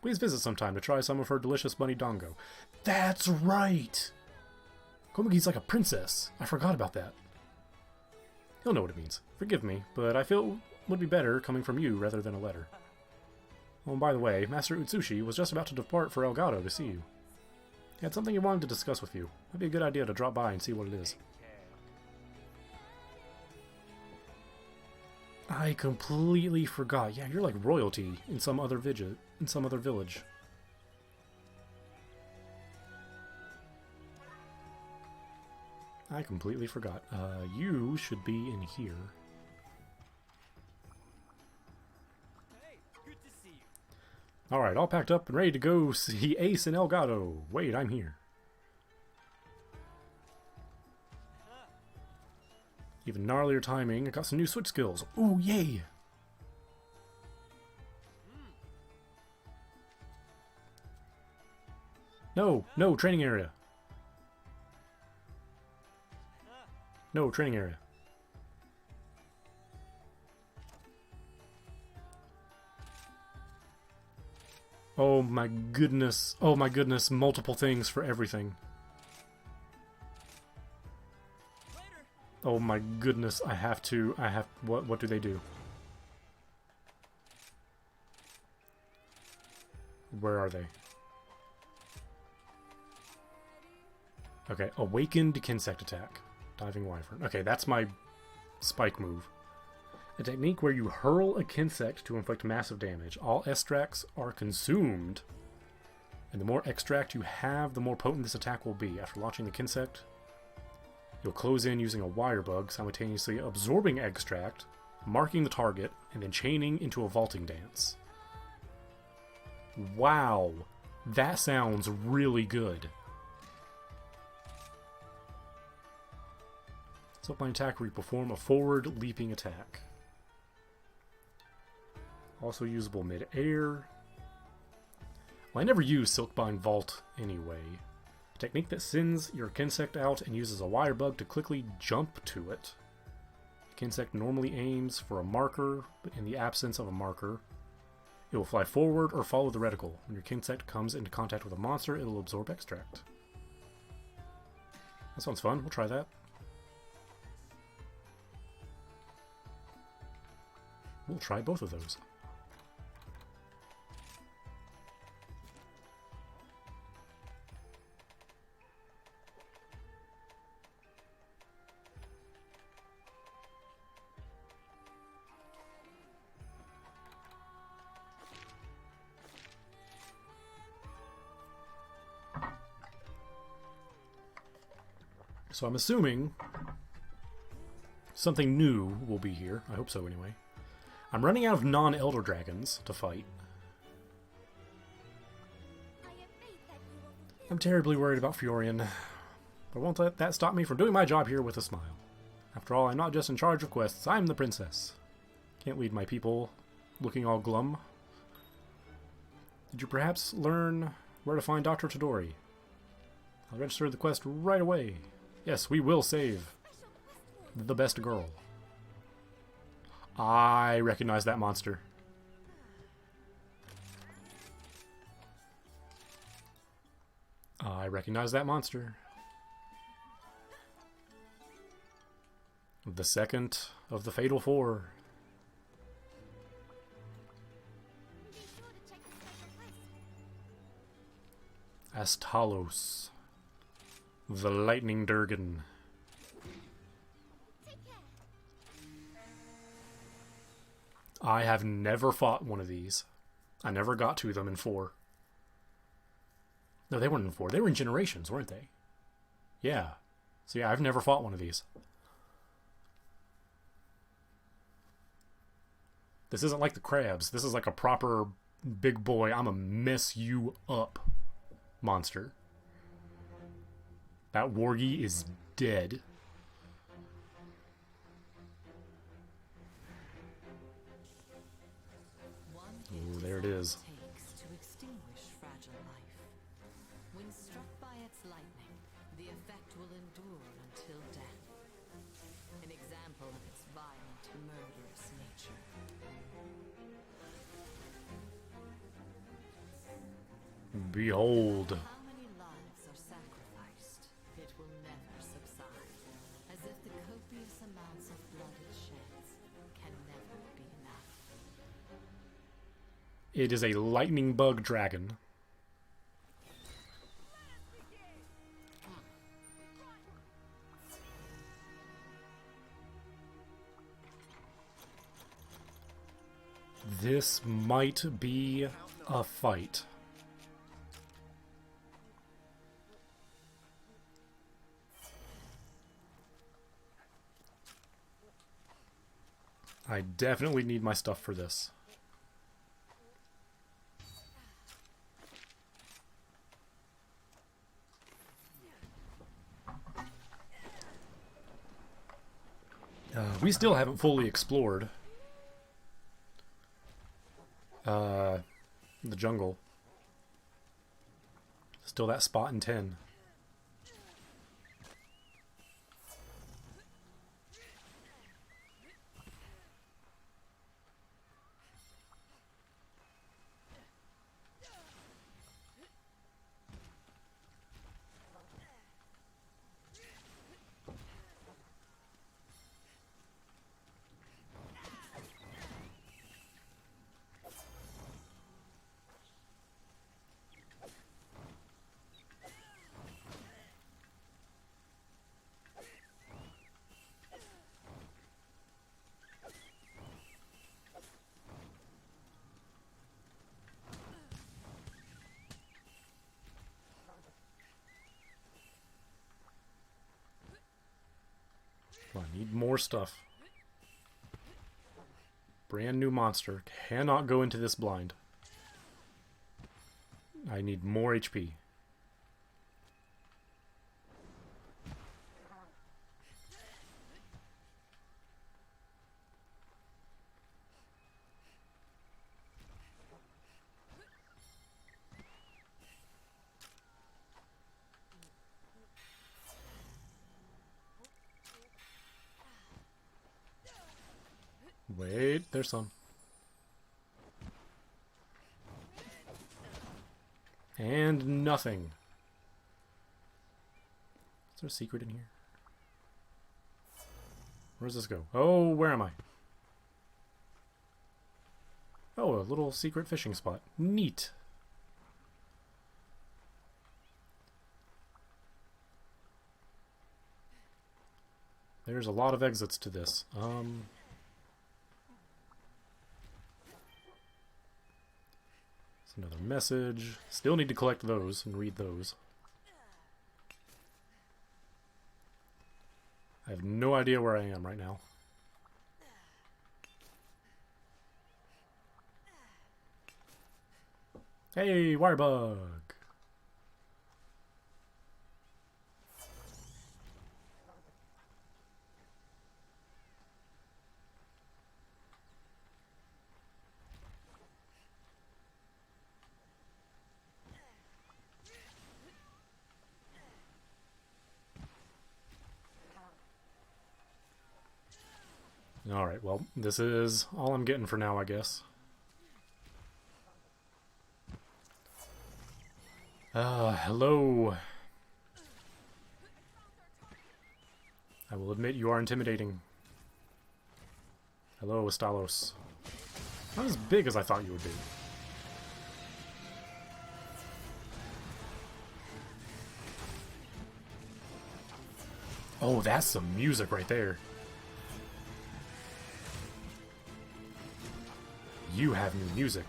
Please visit sometime to try some of her delicious bunny dango. That's right! Komugi's like a princess. I forgot about that. He'll know what it means. Forgive me, but I feel it would be better coming from you rather than a letter. Oh, and by the way, Master Utsushi was just about to depart for Elgato to see you. He had something he wanted to discuss with you. It'd be a good idea to drop by and see what it is. I completely forgot. Yeah, you're like royalty in some other village. I completely forgot. You should be in here. Hey, good to see you. Alright, all packed up and ready to go see Ace and Elgato. Wait, I'm here. Even gnarlier timing. I got some new switch skills. Ooh, yay! No, no, training area. No, training area. Oh my goodness. Oh my goodness, multiple things for everything. Oh my goodness, what do they do? Where are they? Okay, awakened Kinsect attack. Diving Wyvern. Okay, that's my spike move. A technique where you hurl a Kinsect to inflict massive damage. All extracts are consumed. And the more extract you have, the more potent this attack will be. After launching the Kinsect, you'll close in using a wire bug, simultaneously absorbing extract, marking the target, and then chaining into a vaulting dance. Wow, that sounds really good. Silkbind attack where you perform a forward leaping attack. Also usable mid-air. Well, I never use Silkbind Vault anyway. A technique that sends your Kinsect out and uses a wire bug to quickly jump to it. The Kinsect normally aims for a marker, but in the absence of a marker, it will fly forward or follow the reticle. When your Kinsect comes into contact with a monster, it will absorb extract. That sounds fun. We'll try that. We'll try both of those. So I'm assuming something new will be here. I hope so anyway. I'm running out of non-Elder Dragons to fight. I'm terribly worried about Fiorian, but won't let that stop me from doing my job here with a smile. After all, I'm not just in charge of quests, I'm the princess. Can't lead my people looking all glum. Did you perhaps learn where to find Dr. Todori? I'll register the quest right away. Yes, we will save the best girl. I recognize that monster. I recognize that monster. The second of the Fatal Four. Be sure to check the special quest. Astalos. The Lightning Durgan. Take care. I have never fought one of these. I never got to them in 4. No, they weren't in 4. They were in Generations, weren't they? Yeah. So yeah, I've never fought one of these. This isn't like the crabs. This is like a proper big boy, I'ma mess you up monster. That Wargie is dead. Oh, there it is. Takes to extinguish fragile life. When struck by its lightning, the effect will endure until death. An example of its violent, murderous nature. Behold. How many lives are sacrificed? It will never subside, as if the copious amounts of blood it sheds can never be enough. It is a lightning bug dragon. This might be a fight. I definitely need my stuff for this. We still haven't fully explored the jungle. Still that spot in 10. I need more stuff. Brand new monster. Cannot go into this blind. I need more HP. Wait, there's some. And nothing. Is there a secret in here? Where does this go? Oh, where am I? Oh, a little secret fishing spot. Neat. There's a lot of exits to this. Another message. Still need to collect those and read those. I have no idea where I am right now. Hey, wirebug! Alright, well, this is all I'm getting for now, I guess. Hello. I will admit you are intimidating. Hello, Estalos. Not as big as I thought you would be. Oh, that's some music right there. You have new music.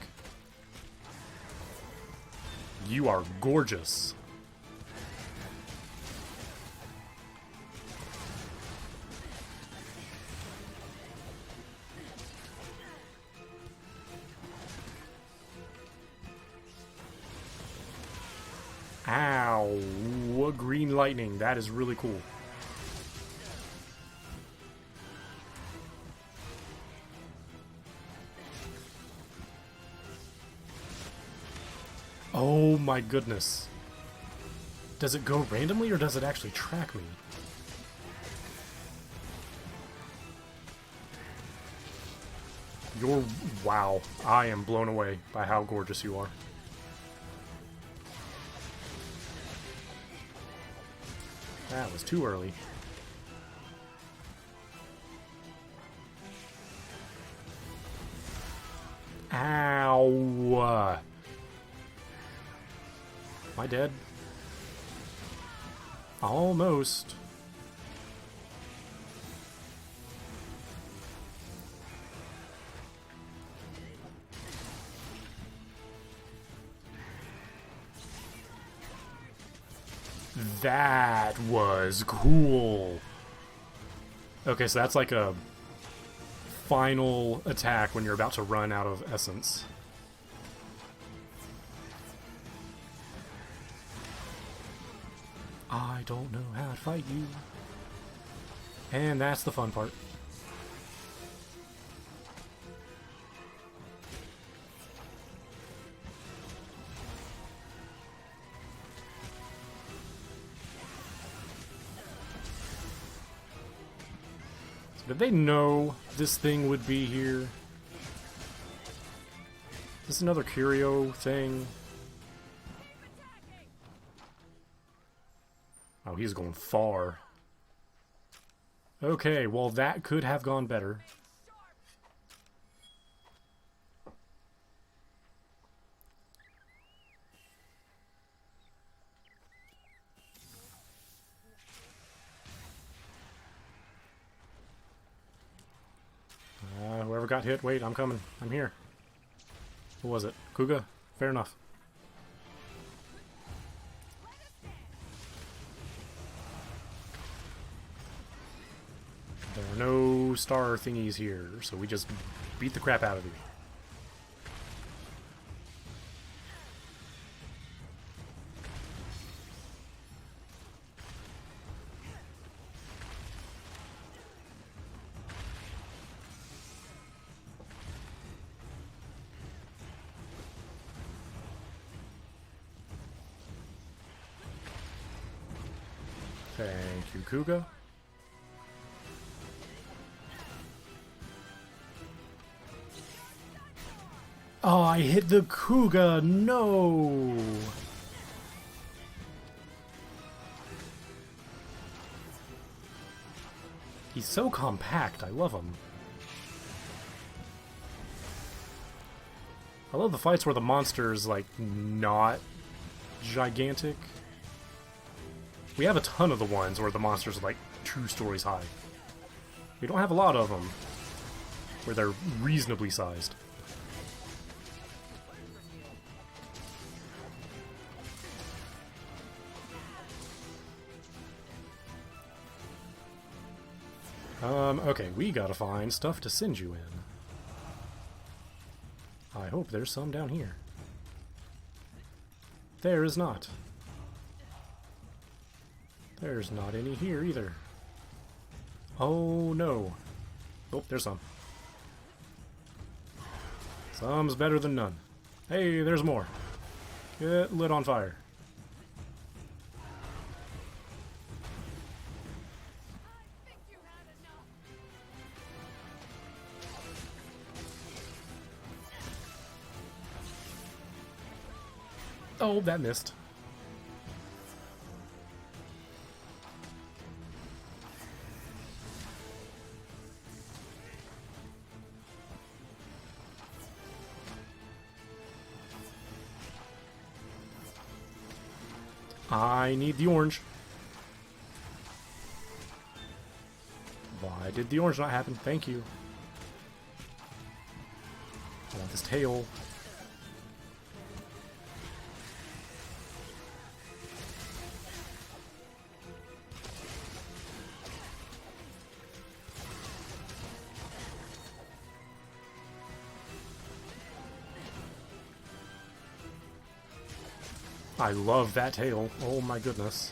You are gorgeous. Ow, green lightning. That is really cool. Oh my goodness. Does it go randomly or does it actually track me? You're... wow. I am blown away by how gorgeous you are. That was too early. Ow! Am I dead? Almost. That was cool. Okay, so that's like a final attack when you're about to run out of essence. I don't know how to fight you. And that's the fun part. So did they know this thing would be here? Is this another curio thing? Oh, he's going far. Okay, well that could have gone better. Whoever got hit, wait, I'm coming. I'm here. What was it? Kuga? Fair enough. There are no star thingies here, so we just beat the crap out of you. Thank you, Kuga. Oh, I hit the Kuga! No! He's so compact, I love him. I love the fights where the monster is, like, not gigantic. We have a ton of the ones where the monsters are, like, 2 stories high. We don't have a lot of them where they're reasonably sized. Okay, we gotta find stuff to send you in. I hope there's some down here. There is not. There's not any here either. Oh no. Oh, there's some. Some's better than none. Hey, there's more. Get lit on fire. Oh, that missed. I need the orange. Why did the orange not happen? Thank you. I want this tail. I love that tail. Oh my goodness.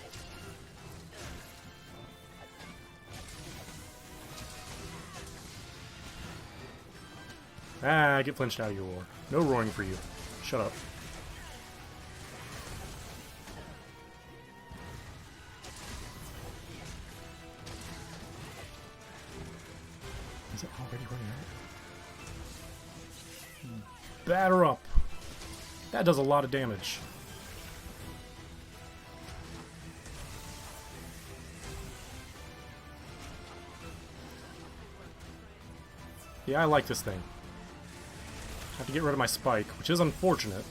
Ah, get flinched out of your roar. No roaring for you. Shut up. Is it already running out? Batter up. That does a lot of damage. Yeah, I like this thing. Have to get rid of my spike, which is unfortunate.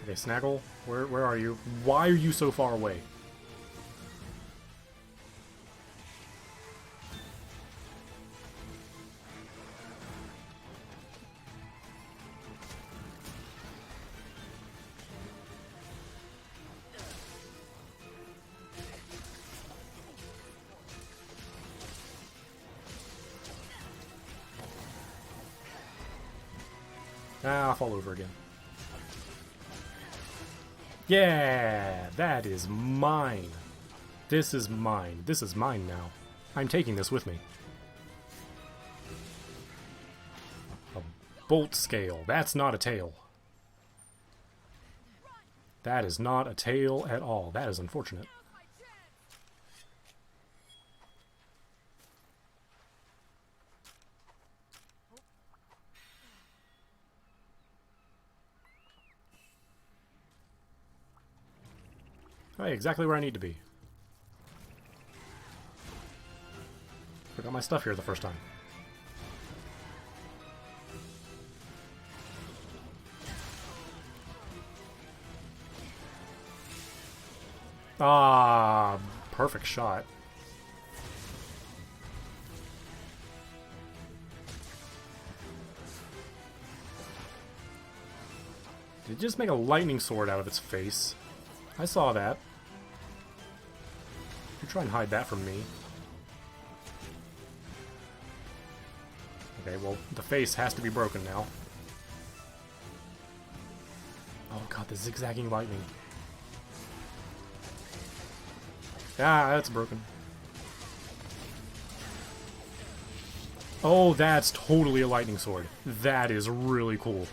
Okay, Snaggle, where are you? Why are you so far away? Ah, I'll fall over again. Yeah, that is mine. This is mine. This is mine now. I'm taking this with me. A bolt scale. That's not a tail. That is not a tail at all. That is unfortunate. Hey, exactly where I need to be. Forgot my stuff here the first time. Ah, perfect shot. Did it just make a lightning sword out of its face? I saw that. You try and hide that from me. Okay, well, the face has to be broken now. Oh god, the zigzagging lightning. Ah, that's broken. Oh, that's totally a lightning sword. That is really cool.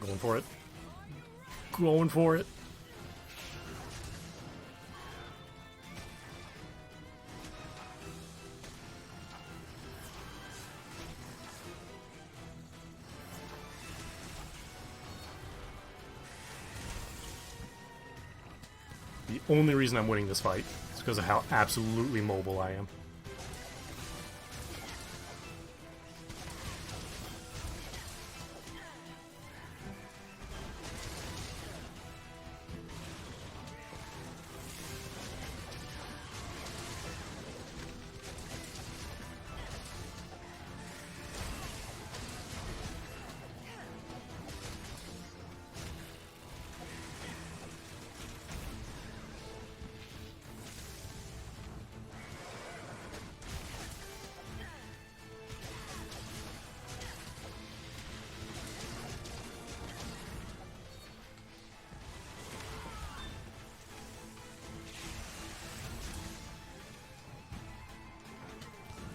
Going for it. Going for it. The only reason I'm winning this fight is because of how absolutely mobile I am.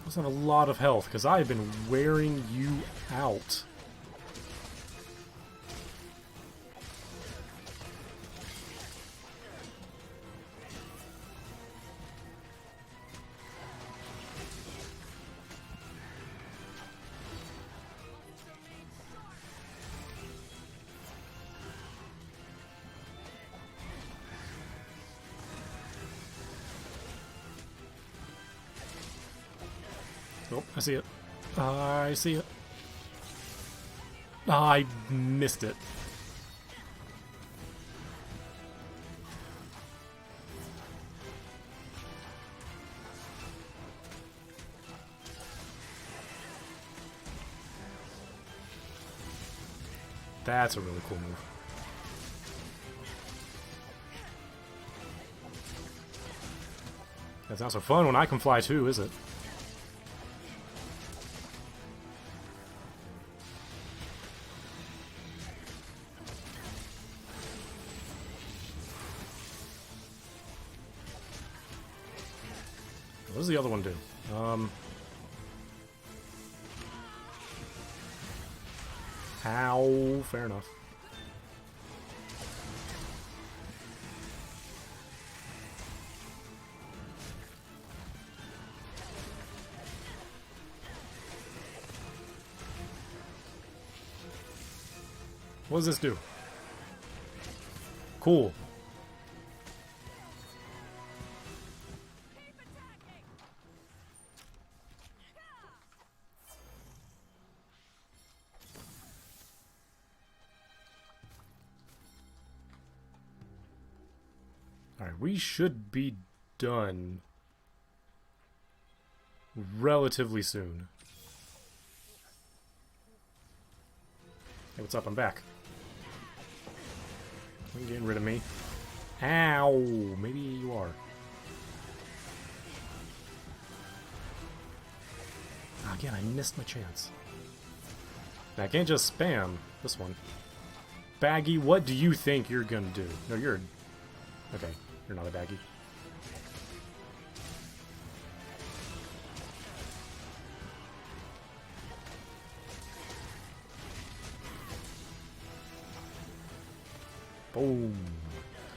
must have a lot of health, because I've been wearing you out. Oh, I see it. I see it. I missed it. That's a really cool move. That's not so fun when I can fly too, is it? What does the other one do? Ow, fair enough. What does this do? Cool. Alright, we should be done relatively soon. Hey, what's up? I'm back. Are you getting rid of me? Ow! Maybe you are. Again, I missed my chance. I can't just spam this one. Baggy, what do you think you're gonna do? No, you're... Okay, you're not a baggy. Boom.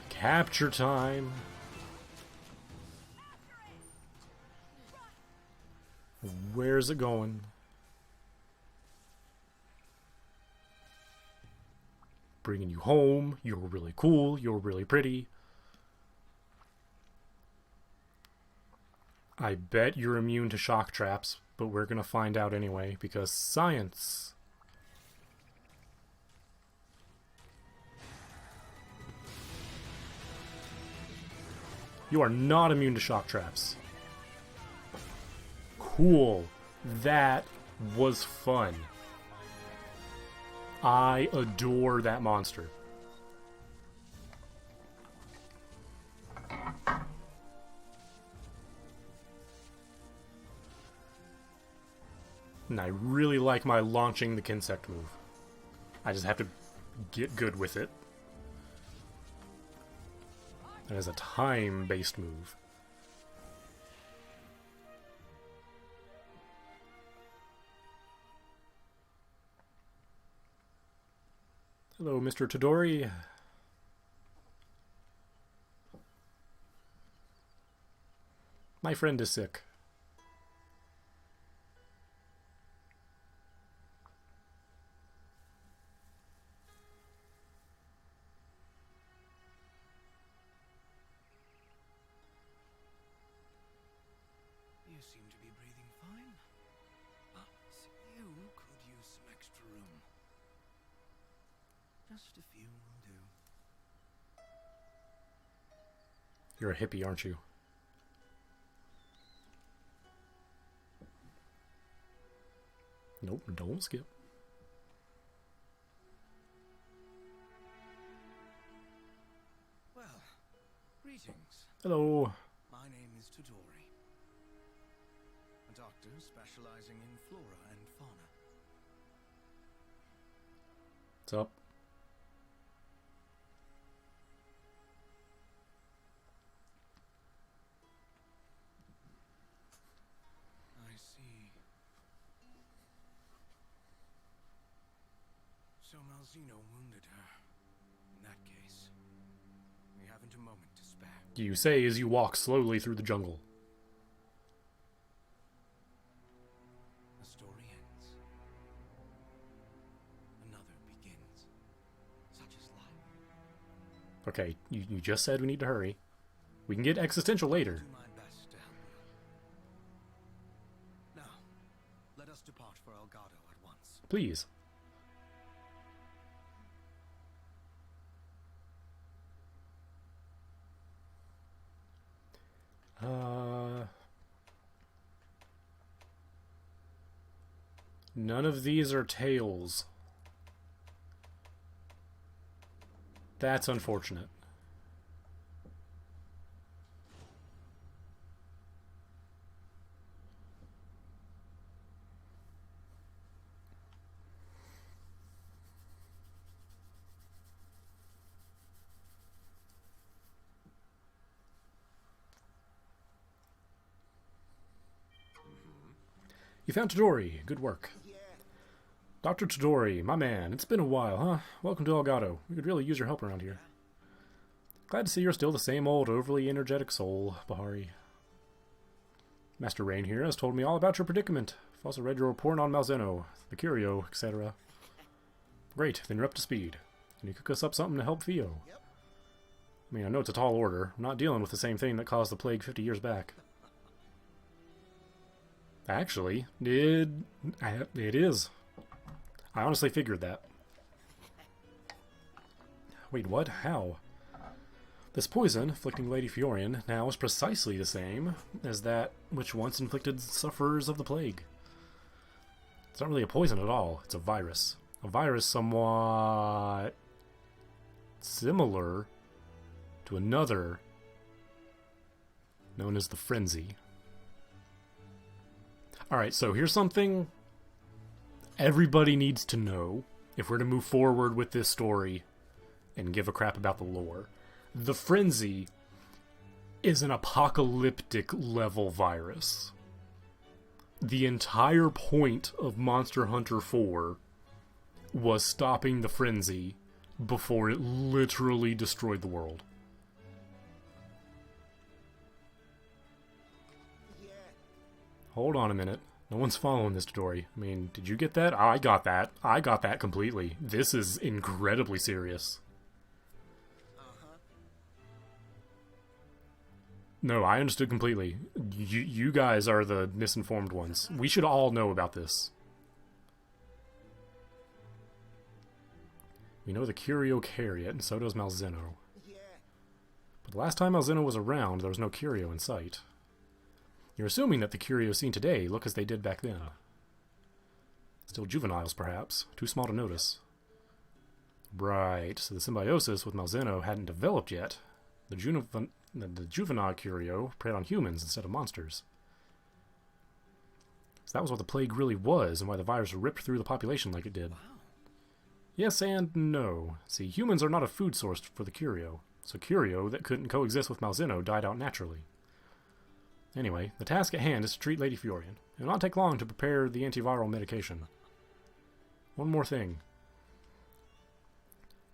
Capture time. Where's it going? Bringing you home. You're really cool. You're really pretty. I bet you're immune to shock traps, but we're gonna find out anyway, because science. You are not immune to shock traps. Cool. That was fun. I adore that monster. And I really like my launching the Kinsect move. I just have to get good with it. And as a time-based move. Hello, Mr. Todori. My friend is sick. You seem to be breathing fine. But you could use some extra room. Just a few will do. You're a hippie, aren't you? Nope, don't skip. Well, greetings. Hello. My name is Todori. A doctor specializing in flora and fauna. What's up? I see. Malzeno wounded her. In that case, we haven't a moment to spare. You say as you walk slowly through the jungle. The story ends. Another begins. Such is life. Okay, you just said we need to hurry. We can get existential later. Do my best to help you. Now, let us depart for Elgato at once. Please. None of these are tails. That's unfortunate. You found Todori. Good work. Dr. Todori, my man. It's been a while, huh? Welcome to Elgato. We could really use your help around here. Glad to see you're still the same old overly energetic soul, Bahari. Master Rain here has told me all about your predicament. I've also read your report on Malzeno, the curio, etc. Great, then you're up to speed. Can you cook us up something to help Fio? I mean, I know it's a tall order. I'm not dealing with the same thing that caused the plague 50 years back. Actually, it is. I honestly figured that. Wait, what? How? This poison, afflicting Lady Fiorian, now is precisely the same as that which once inflicted sufferers of the plague. It's not really a poison at all, it's a virus. A virus somewhat similar to another known as the Frenzy. Alright, so here's something everybody needs to know if we're to move forward with this story and give a crap about the lore. The Frenzy is an apocalyptic level virus. The entire point of Monster Hunter 4 was stopping the Frenzy before it literally destroyed the world. Hold on a minute. No one's following this story. I mean, did you get that? I got that. I got that completely. This is incredibly serious. No, I understood completely. You guys are the misinformed ones. We should all know about this. We know the Curio carry it, and so does Malzeno. But the last time Malzeno was around, there was no Curio in sight. You're assuming that the Curio seen today look as they did back then. Still juveniles, perhaps. Too small to notice. Right, so the symbiosis with Malzeno hadn't developed yet. The juvenile Curio preyed on humans instead of monsters. So that was what the plague really was, and why the virus ripped through the population like it did. Wow. Yes and no. See, humans are not a food source for the Curio, so Curio that couldn't coexist with Malzeno died out naturally. Anyway, the task at hand is to treat Lady Fiorian. It will not take long to prepare the antiviral medication. One more thing.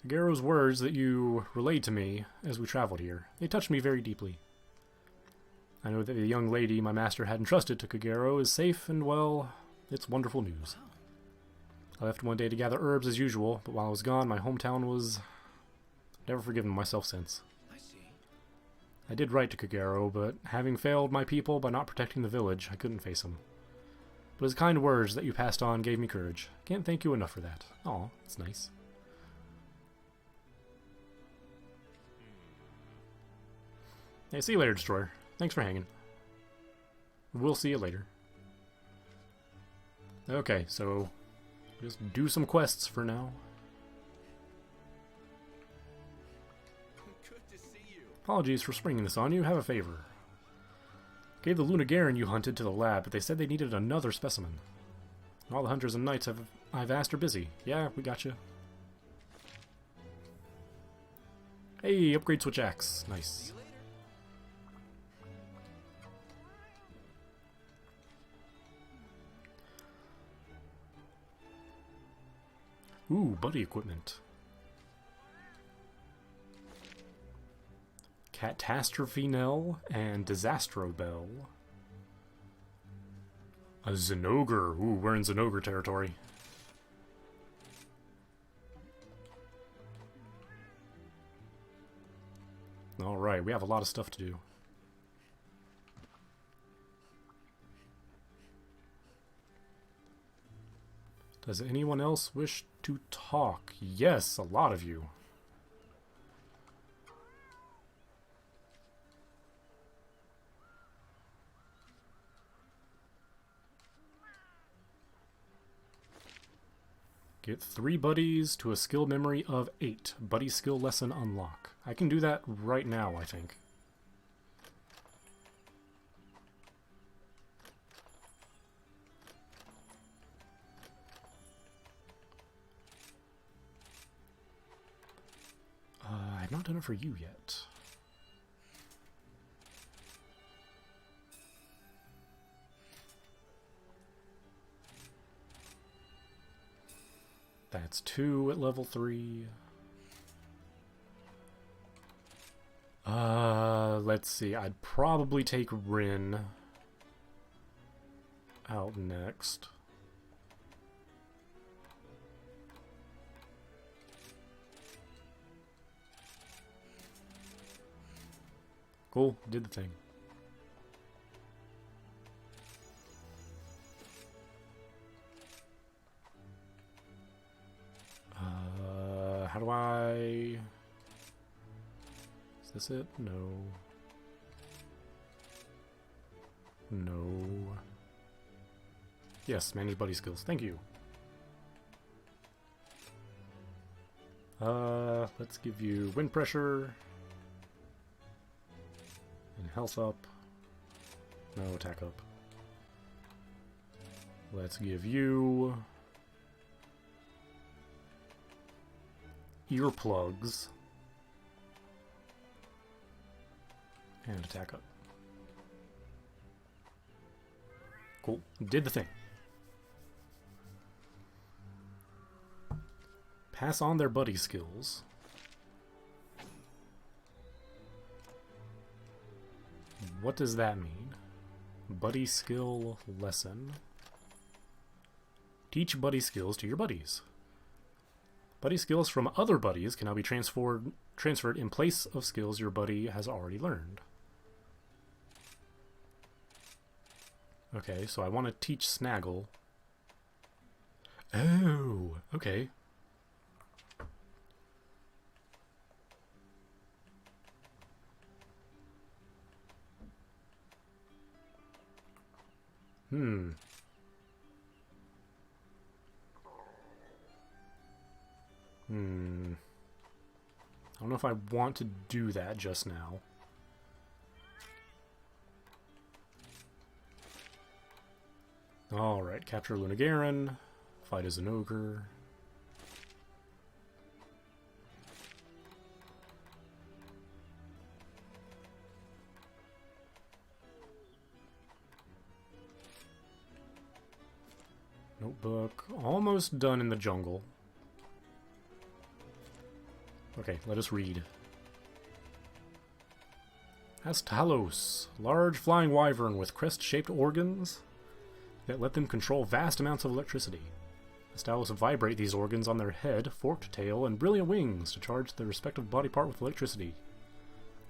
Kagero's words that you relayed to me as we traveled here, they touched me very deeply. I know that the young lady my master had entrusted to Kagero is safe and, well, it's wonderful news. I left one day to gather herbs as usual, but while I was gone, my hometown was... never forgiven myself since. I did write to Kagero, but having failed my people by not protecting the village, I couldn't face him. But his kind words that you passed on gave me courage. Can't thank you enough for that. Aw, it's nice. Hey, see you later, Destroyer. Thanks for hanging. We'll see you later. Okay, so just do some quests for now. Apologies for springing this on you. Have a favor. Gave the Luna Garen you hunted to the lab, but they said they needed another specimen. All the hunters and knights I've asked are busy. Yeah, we got you. Hey, upgrade switch axe. Nice. Ooh, buddy equipment. Catastrophe Knell and Disastro Bell. A Zenogre. Ooh, we're in Zenogre territory. Alright, we have a lot of stuff to do. Does anyone else wish to talk? Yes, a lot of you. Get 3 buddies to a skill memory of 8. Buddy skill lesson unlock. I can do that right now, I think. I've not done it for you yet. That's 2 at level 3. Let's see. I'd probably take Rin out next. Cool, did the thing. How do I... Is this it? No. No. Yes, manage buddy skills. Thank you. Let's give you wind pressure. And health up. No, attack up. Let's give you... earplugs. And attack up. Cool. Did the thing. Pass on their buddy skills. What does that mean? Buddy skill lesson. Teach buddy skills to your buddies. Buddy skills from other buddies can now be transferred in place of skills your buddy has already learned. Okay, so I want to teach Snaggle. Oh, okay. I don't know if I want to do that just now. Alright, capture Luna Garen. Fight as an ogre. Notebook. Almost done in the jungle. Okay, let us read. Astalos, large flying wyvern with crest-shaped organs that let them control vast amounts of electricity. Astalos vibrate these organs on their head, forked tail, and brilliant wings to charge their respective body part with electricity,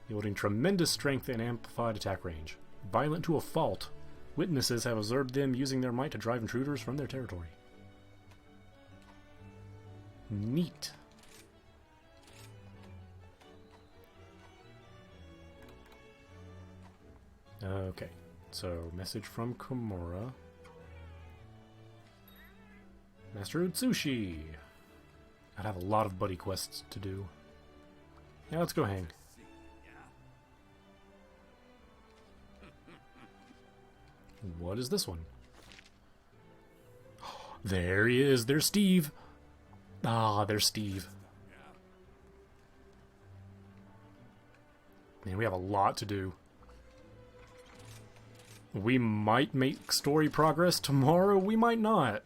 yielding tremendous strength and amplified attack range. Violent to a fault, witnesses have observed them using their might to drive intruders from their territory. Neat. Okay, so message from Komura. Master Utsushi. I'd have a lot of buddy quests to do. Yeah, let's go hang. What is this one? There he is. There's Steve. Ah, there's Steve. Man, we have a lot to do. We might make story progress tomorrow, we might not.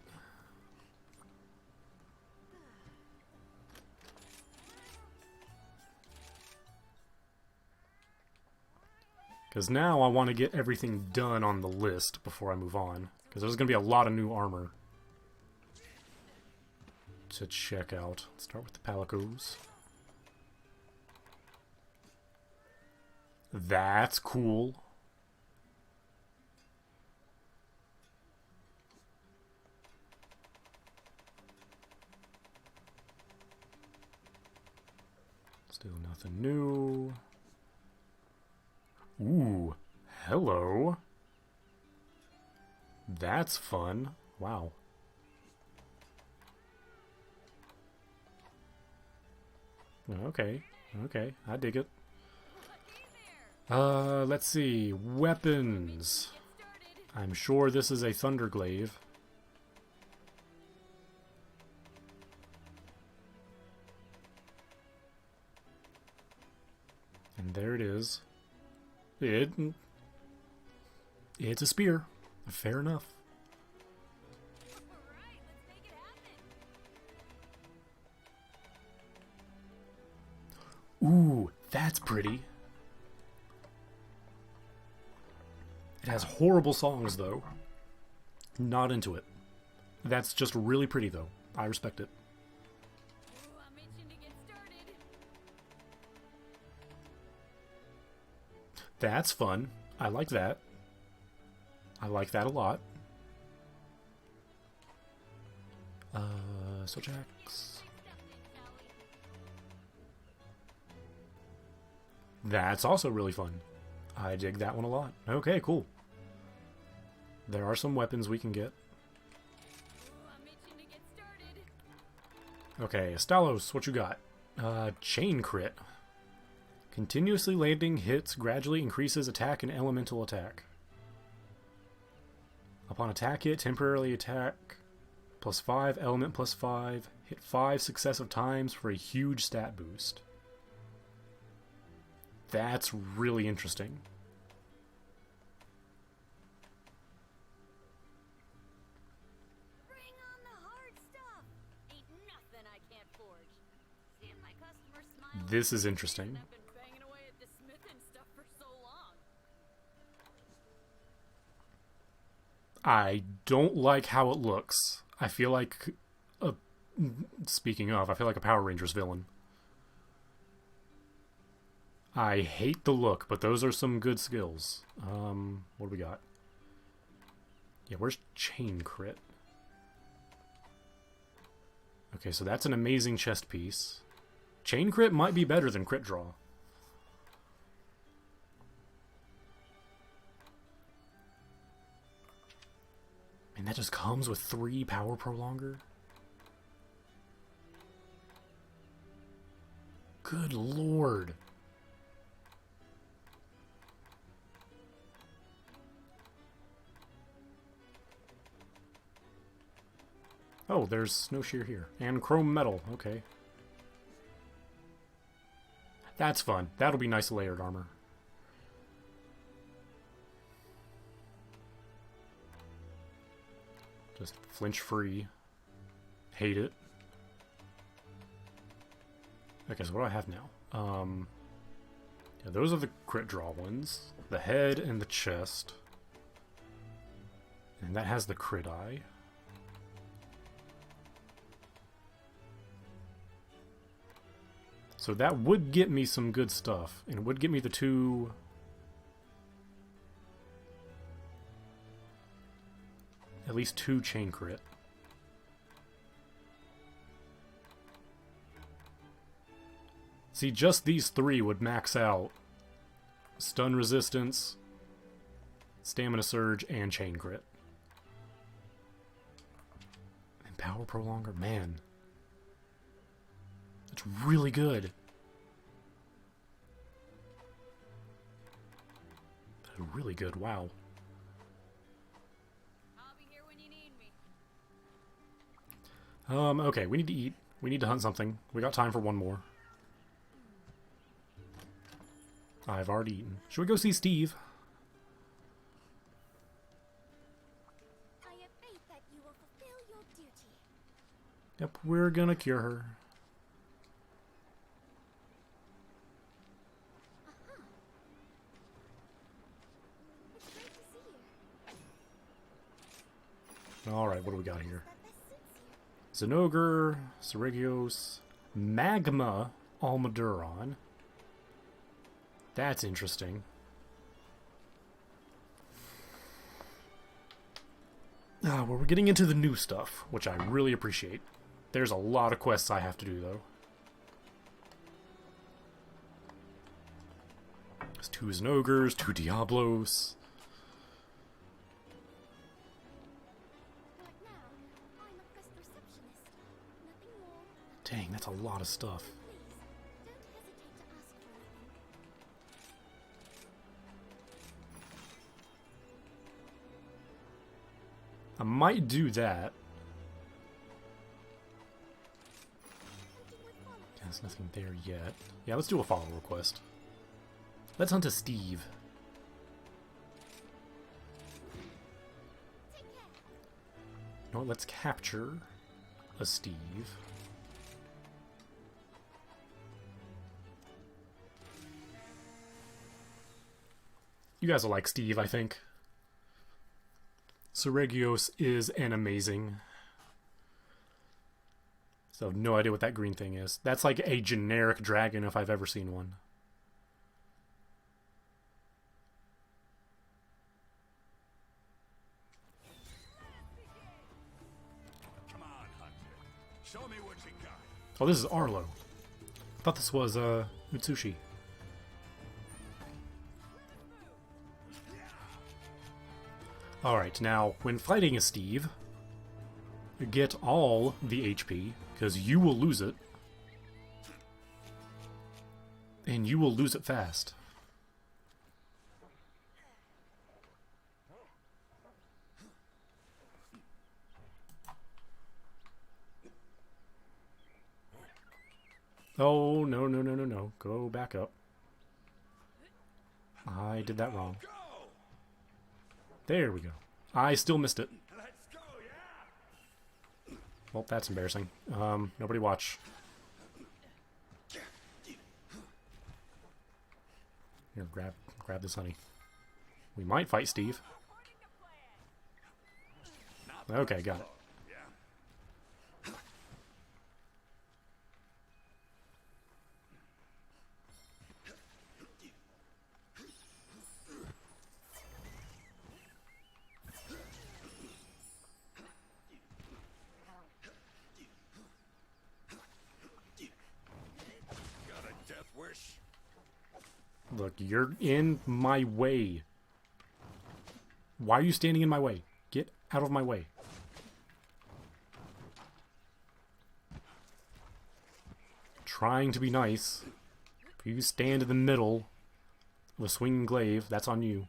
Because now I want to get everything done on the list before I move on. Because there's going to be a lot of new armor to check out. Let's start with the Palicos. That's cool. Still nothing new. Ooh, hello. That's fun. Wow. Okay, okay, I dig it. Let's see. Weapons. I'm sure this is a Thunderglaive. And there it is. It's a spear. Fair enough. Alright, let's make it happen. Ooh, that's pretty. It has horrible songs, though. Not into it. That's just really pretty, though. I respect it. Ooh, I'm itching to get started. That's fun. I like that. I like that a lot. Switch axe. That's also really fun. I dig that one a lot. Okay, cool. There are some weapons we can get. Ooh, I'm itching to get started. Okay, Stalos, what you got? Chain crit. Continuously landing hits gradually increases attack and elemental attack. Upon attack hit, temporarily attack +5, element +5. Hit 5 successive times for a huge stat boost. That's really interesting. Bring on the hard stuff. Ain't nothing I can't forge. Seeing my customer smile. This is interesting. I've been banging away at the smithing stuff for so long. I don't like how it looks. I feel like speaking of, I feel like a Power Rangers villain. I hate the look, but those are some good skills. What do we got? Yeah, where's Chain Crit? Okay, so that's an amazing chest piece. Chain Crit might be better than Crit Draw. And that just comes with 3 Power Prolonger? Good lord. Oh, there's Snow Shear here. And Chrome Metal, okay. That's fun. That'll be nice layered armor. Just flinch free. Hate it. Okay, so what do I have now? Yeah, those are the crit draw ones. The head and the chest. And that has the crit eye. So that would get me some good stuff. And it would get me the 2... At least 2 chain crit. See, just these 3 would max out stun resistance, stamina surge, and chain crit. And power prolonger, man. It's really good. That's really good, wow. I'll be here when you need me. Okay, we need to eat. We need to hunt something. We got time for one more. I've already eaten. Should we go see Steve? I have faith that you will fulfill your duty. Yep, we're gonna cure her. Alright, what do we got here? Zinogre, Seregios, Magma Almaduron. That's interesting. Well, we're getting into the new stuff, which I really appreciate. There's a lot of quests I have to do, though. There's 2 Zinogres, 2 Diablos. Right now, I'm a quest receptionist. Nothing more. Dang, that's a lot of stuff. Please, don't hesitate to ask for anything. I might do that. Hunting with followers. There's nothing there yet. Yeah, let's do a follow request. Let's hunt a Steve. Take care. You know what, let's capture a Steve. You guys will like Steve, I think. Seregios is an amazing. So no idea what that green thing is. That's like a generic dragon if I've ever seen one. Come on, Hunter. Show me what you got. Oh, this is Arlo. I thought this was Mitsushi. Alright, now, when fighting a Steve, get all the HP, because you will lose it. And you will lose it fast. Oh, no, no, no, no, no. Go back up. I did that wrong. Go! There we go. I still missed it. Let's go, yeah! Well, that's embarrassing. Nobody watch. Here, grab this honey. We might fight Steve. Okay, got it. Yeah. Got a death wish? Look, you're in my way. Why are you standing in my way? Get out of my way. Trying to be nice. If you stand in the middle of a swinging glaive, that's on you.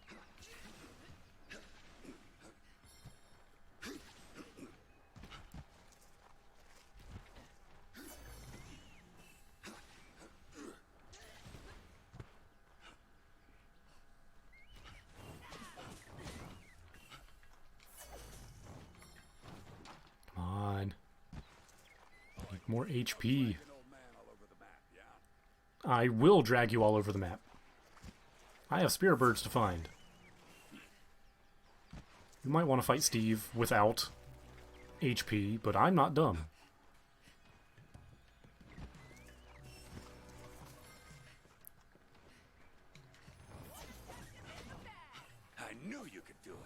Come on. Need more HP. An old man all over the map, yeah? I will drag you all over the map. I have spear birds to find. You might want to fight Steve without HP, but I'm not dumb. I knew you could do it.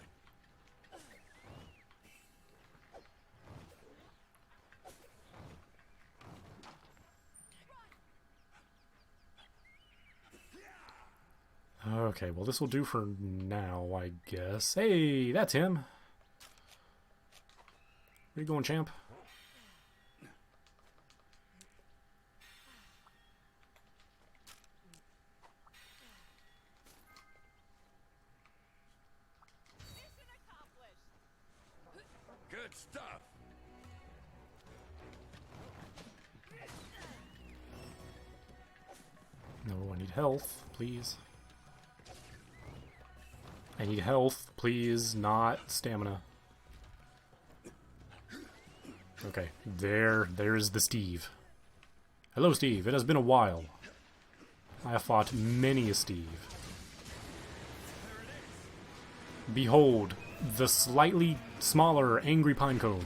Okay, well this will do for now, I guess. Hey, that's him. Where you going, champ? Mission accomplished. Good stuff. No, I need health, please. I need health, please, not stamina. Okay, there's the Steve. Hello, Steve. It has been a while. I have fought many a Steve. Behold, the slightly smaller Angry Pinecone.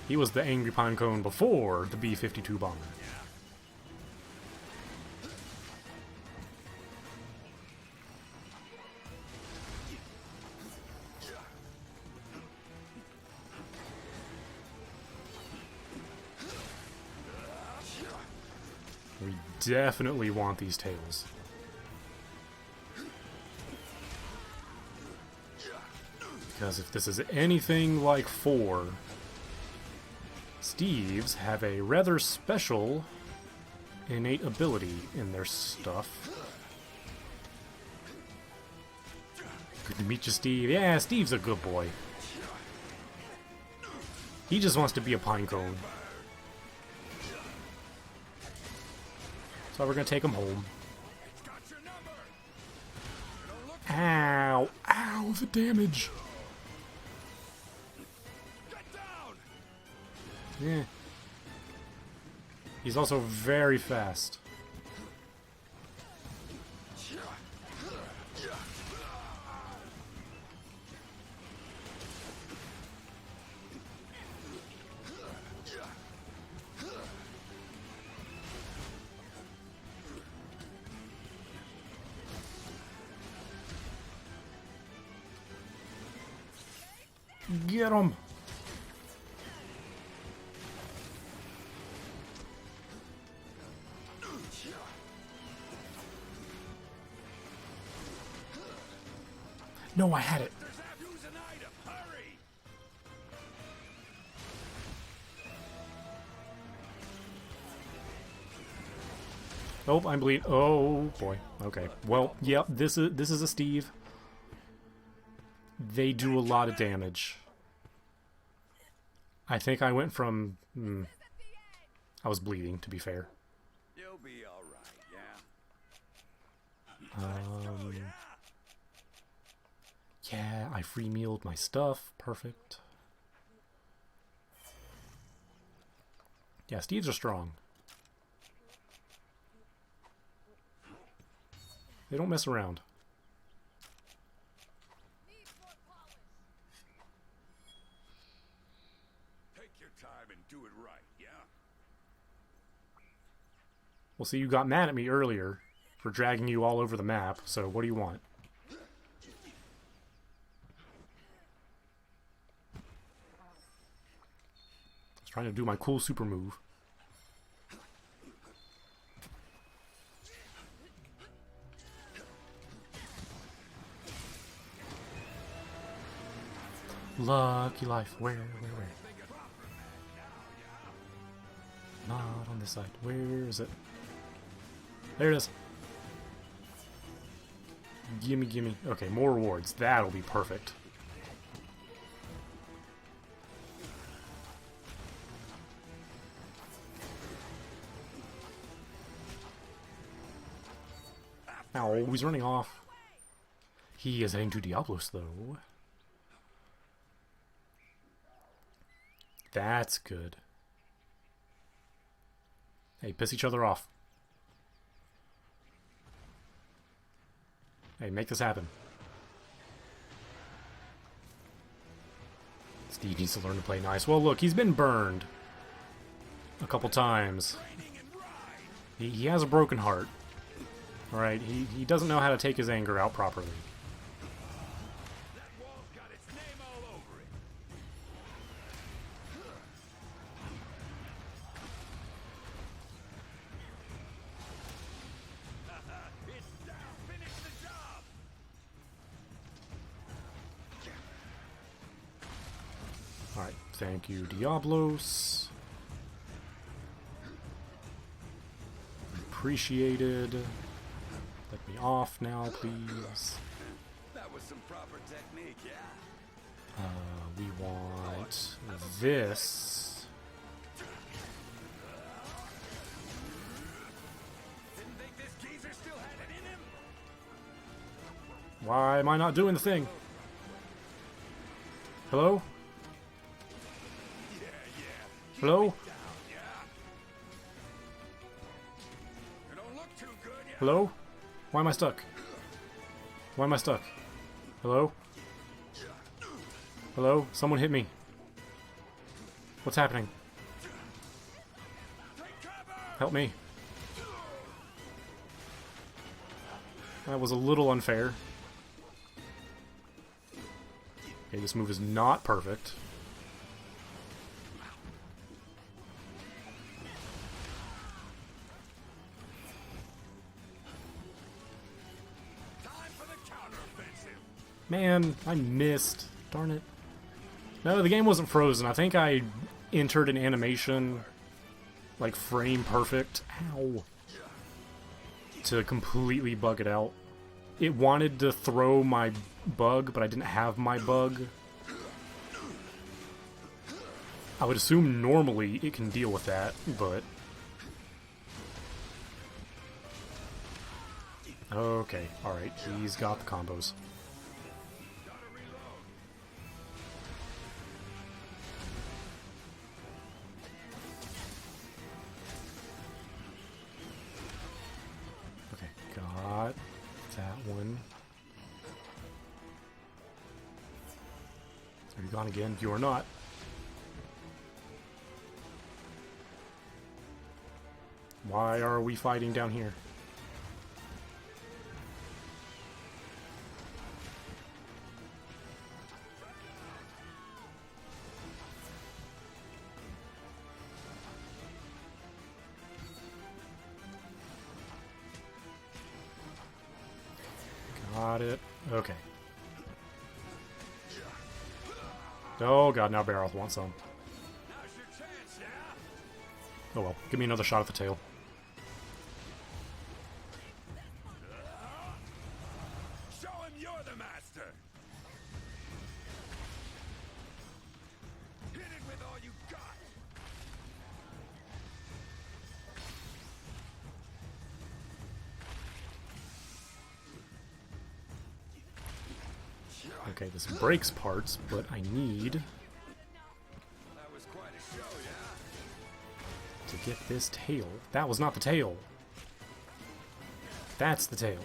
He was the Angry Pinecone before the B-52 bomber. We definitely want these tails. Because if this is anything like 4, Steves have a rather special innate ability in their stuff. Good to meet you, Steve. Yeah, Steve's a good boy. He just wants to be a pinecone. So we're gonna take him home. Ow! Ow! The damage! Yeah. He's also very fast. Get him! No, I had it. Oh, I'm bleeding. Oh boy. Okay. Well, yep. This is a Steve. They do a lot of damage. I think I went from. I was bleeding, to be fair. You'll be all right, yeah. Yeah, I free mealed my stuff. Perfect. Yeah, Steves are strong. They don't mess around. Take your time and do it right, yeah? Well, see, you got mad at me earlier for dragging you all over the map, so what do you want? I was trying to do my cool super move. Lucky life, where? Not on this side. Where is it? There it is. Gimme, gimme. Okay, more rewards. That'll be perfect. Ow, he's running off. He is heading to Diablos, though. That's good. Hey, piss each other off. Hey, make this happen. Steve needs to learn to play nice. Well, look, he's been burned a couple times. He has a broken heart. Alright, he doesn't know how to take his anger out properly. That wall's got its name all over it. It's down. Finish the job. Alright, thank you, Diablos. Appreciated. Let me off now, please. That was some proper technique, yeah? We want this. Didn't think this geezer still had it in him? Why am I not doing the thing? Hello? Yeah. Hello? Down, yeah? You don't look too good, yeah? Hello? Why am I stuck? Why am I stuck? Hello? Hello? Someone hit me. What's happening? Help me. That was a little unfair. Okay, this move is not perfect. Man, I missed. Darn it. No, the game wasn't frozen. I think I entered an animation, like frame perfect. Ow. To completely bug it out. It wanted to throw my bug, but I didn't have my bug. I would assume normally it can deal with that, but... Okay, alright, he's got the combos. Okay, got that one. Are you gone again? You are not. Why are we fighting down here? Got it. Okay. Oh god, now Barroth wants some. Oh well, give me another shot at the tail. Show him you're the master. Hit it with all you got. Okay, this breaks parts, but I need That was quite a show, yeah? to get this tail. That was not the tail. That's the tail.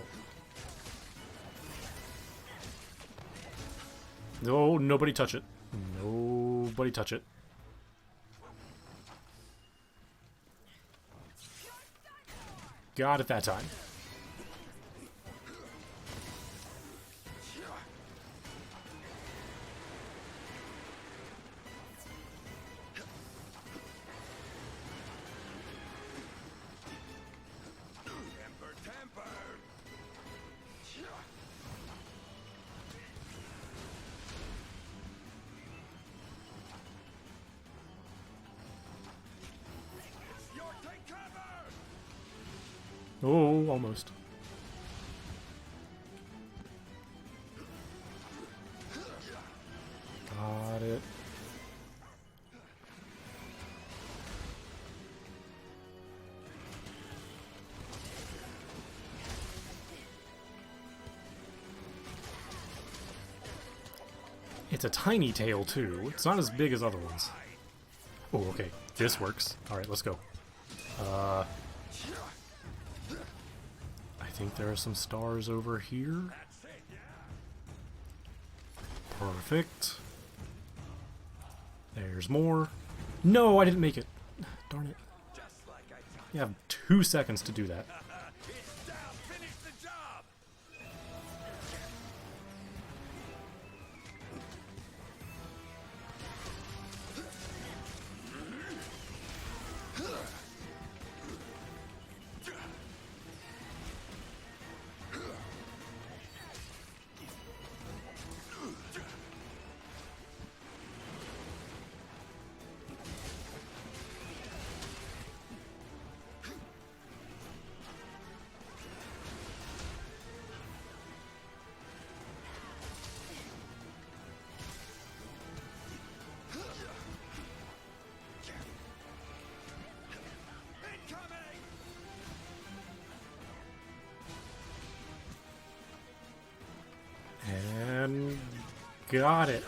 No, nobody touch it. Nobody touch it. Got it that time. Temper, temper. Your take cover. Oh, almost. Got it. It's a tiny tail, too. It's not as big as other ones. Oh, okay. This works. Alright, let's go. I think there are some stars over here. Perfect. There's more. No, I didn't make it. Darn it. You have 2 seconds to do that. It's down. Finish the job. Incoming. And got it.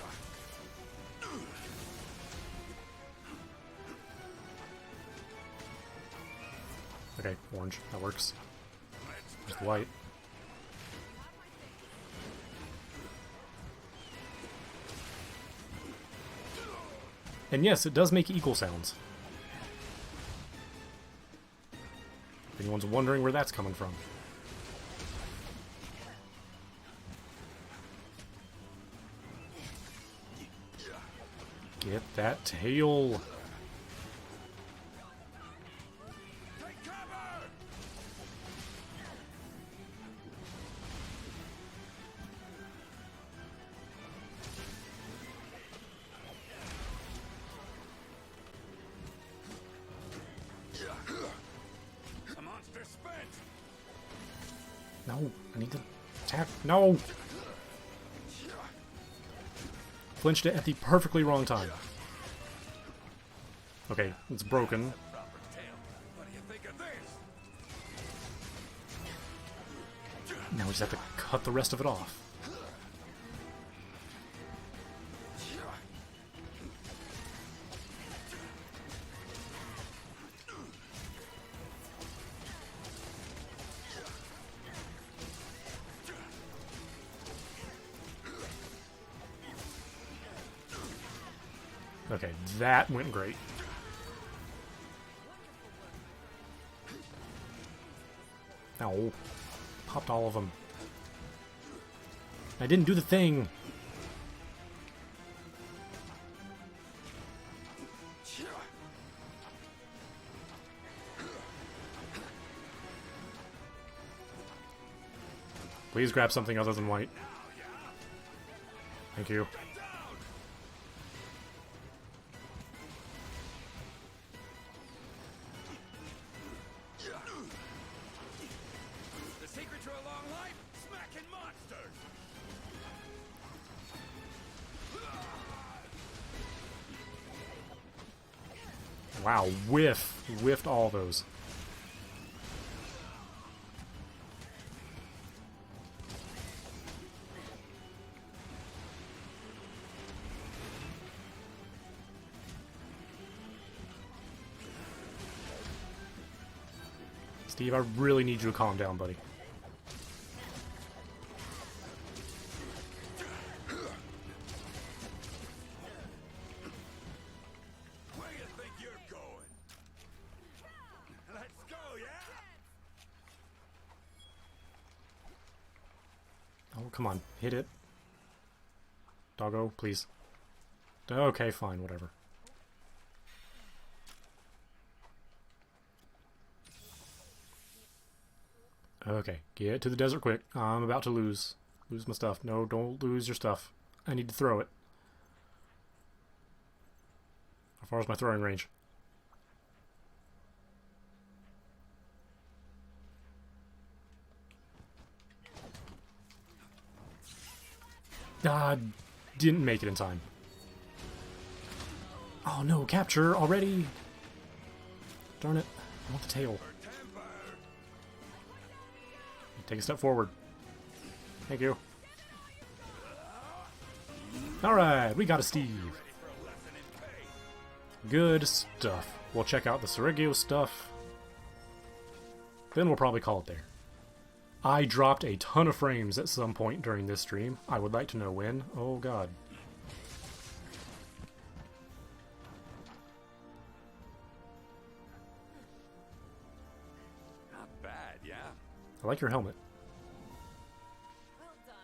Okay, orange. That works. Just white. And yes, it does make eagle sounds. If anyone's wondering where that's coming from. Get that tail. Take cover! The monster spent! No, I need to attack. No! Flinched it at the perfectly wrong time. Okay, it's broken. Proper tail. What do you think of this? Now we just have to cut the rest of it off. Okay, that went great. Ow. Popped all of them. I didn't do the thing. Please grab something other than white. Thank you. The secret to a long life? Smacking monsters! Wow, whiffed all those. Steve, I really need you to calm down, buddy. Where you think you're going? Let's go, yeah? Oh, come on. Hit it. Doggo, please. Okay, fine, whatever. Okay, get to the desert quick. I'm about to lose my stuff. No, don't lose your stuff. I need to throw it. How far is my throwing range? Ah, didn't make it in time. Oh no, capture already! Darn it, I want the tail. Take a step forward. Thank you. Alright, we got a Steve. Good stuff. We'll check out the Sergio stuff. Then we'll probably call it there. I dropped a ton of frames at some point during this stream. I would like to know when. Oh god. Not bad, yeah? I like your helmet. Well done.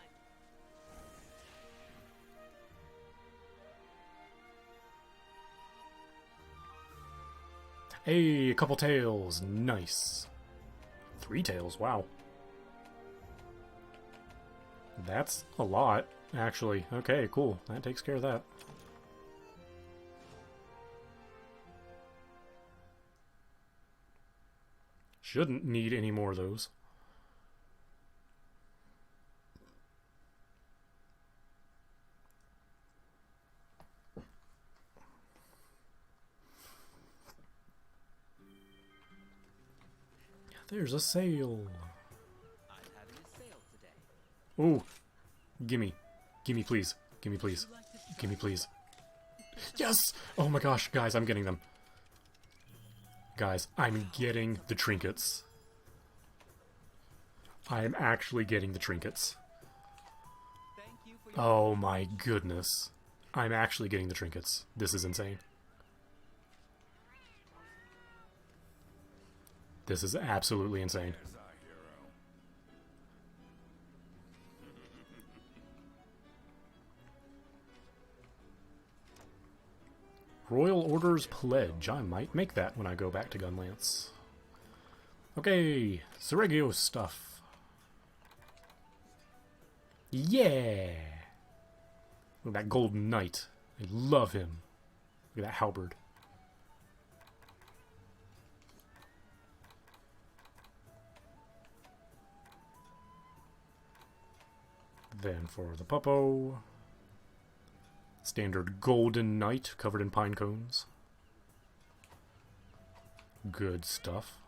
Hey, a couple tails. Nice. 3 tails, wow. That's a lot, actually. Okay, cool. That takes care of that. Shouldn't need any more of those. There's a sale. I'm having a sale today. Oh, gimme. Gimme, please. Gimme, please. Gimme, please. Yes! Oh my gosh, guys, I'm getting them. Guys, I'm getting the trinkets. I am actually getting the trinkets. Thank you for your Oh my goodness. I'm actually getting the trinkets. This is insane. This is absolutely insane. There's our hero. Royal Order's Pledge. I might make that when I go back to Gunlance. Okay, Seregio stuff. Yeah! Look at that Golden Knight. I love him. Look at that halberd. Then for the puppo, standard Golden Knight covered in pine cones. Good stuff.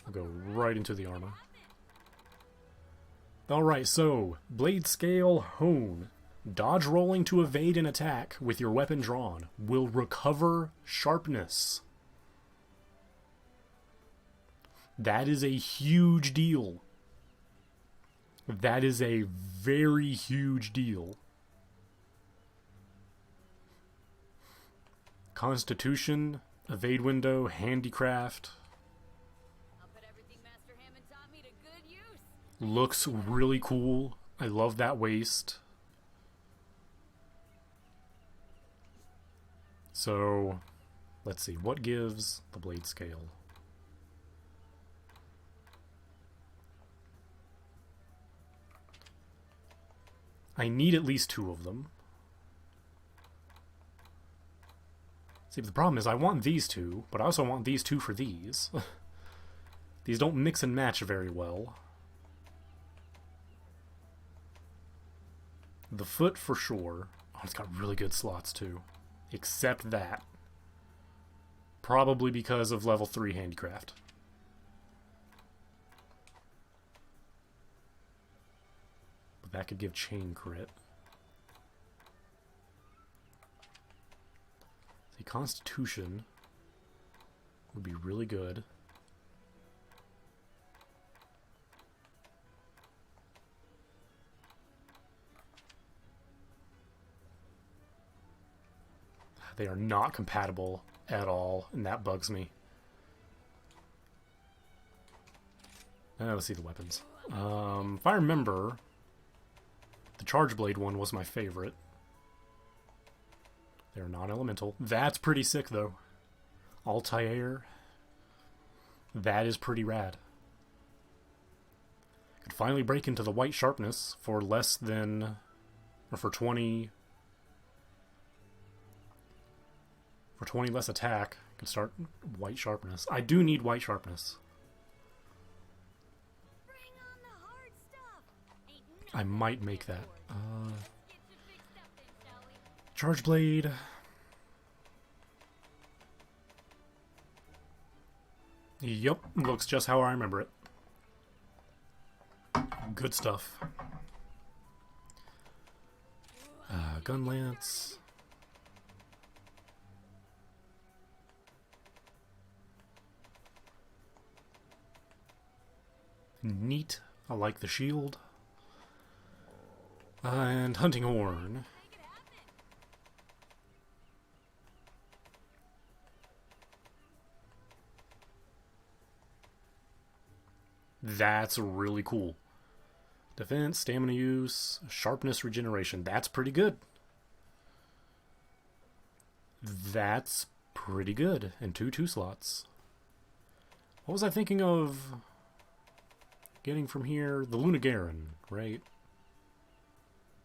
I'll go right into the armor. Alright, so, Blade Scale Hone. Dodge rolling to evade an attack with your weapon drawn will recover sharpness. That is a huge deal. That is a very huge deal. Constitution, evade window, handicraft. I'll put everything Master Hammond taught me to good use. Looks really cool. I love that waist. So, let's see. What gives the blade scale? I need at least 2 of them. See, but the problem is I want these 2, but I also want these 2 for these. These don't mix and match very well. The foot for sure. Oh, it's got really good slots too. Except that. Probably because of level 3 handicraft. But that could give chain crit. See, Constitution would be really good. They are not compatible at all, and that bugs me. Let's see the weapons. If I remember, the Charge Blade one was my favorite. They're non-elemental. That's pretty sick, though. Altair. That is pretty rad. Could finally break into the white sharpness for less than... or for 20... For 20 less attack, I could start white sharpness. I do need white sharpness. Bring on the hard stuff. Ain't I nothing might make that. Get you fixed up then, shall we? Charge Blade. Yup, looks just how I remember it. Good stuff. Gun Lance. Neat. I like the shield. And Hunting Horn. Make it happen. That's really cool. Defense, stamina use, sharpness regeneration. That's pretty good. That's pretty good. And 2 slots. What was I thinking of getting from here? The Luna Garen, right?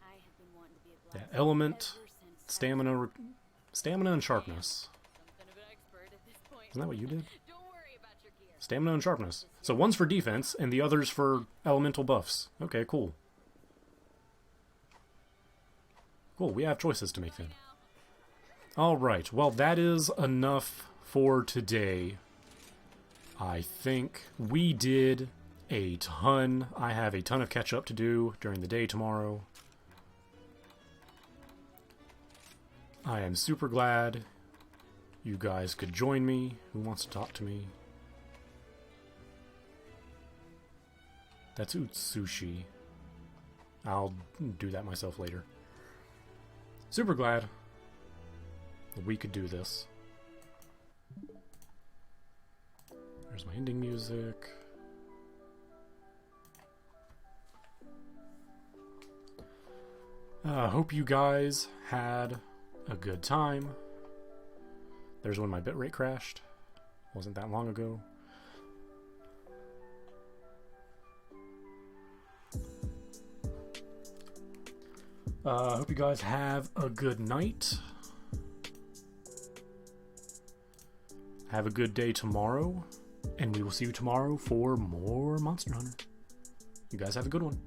I have been wanting to be a Yeah, blacksmith element, ever since stamina and sharpness. something of an expert at this point. Isn't that what you did? Don't worry about your gear. Stamina and sharpness. So one's for defense, and the other's for elemental buffs. Okay, cool. Cool, we have choices to make then. Alright, well that is enough for today. I think we did a ton. I have a ton of catch up to do during the day tomorrow. I am super glad you guys could join me. Who wants to talk to me? That's Utsushi. I'll do that myself later. Super glad that we could do this. Where's my ending music? Hope you guys had a good time. There's when my bitrate crashed. Wasn't that long ago. Hope you guys have a good night. Have a good day tomorrow. And we will see you tomorrow for more Monster Hunter. You guys have a good one.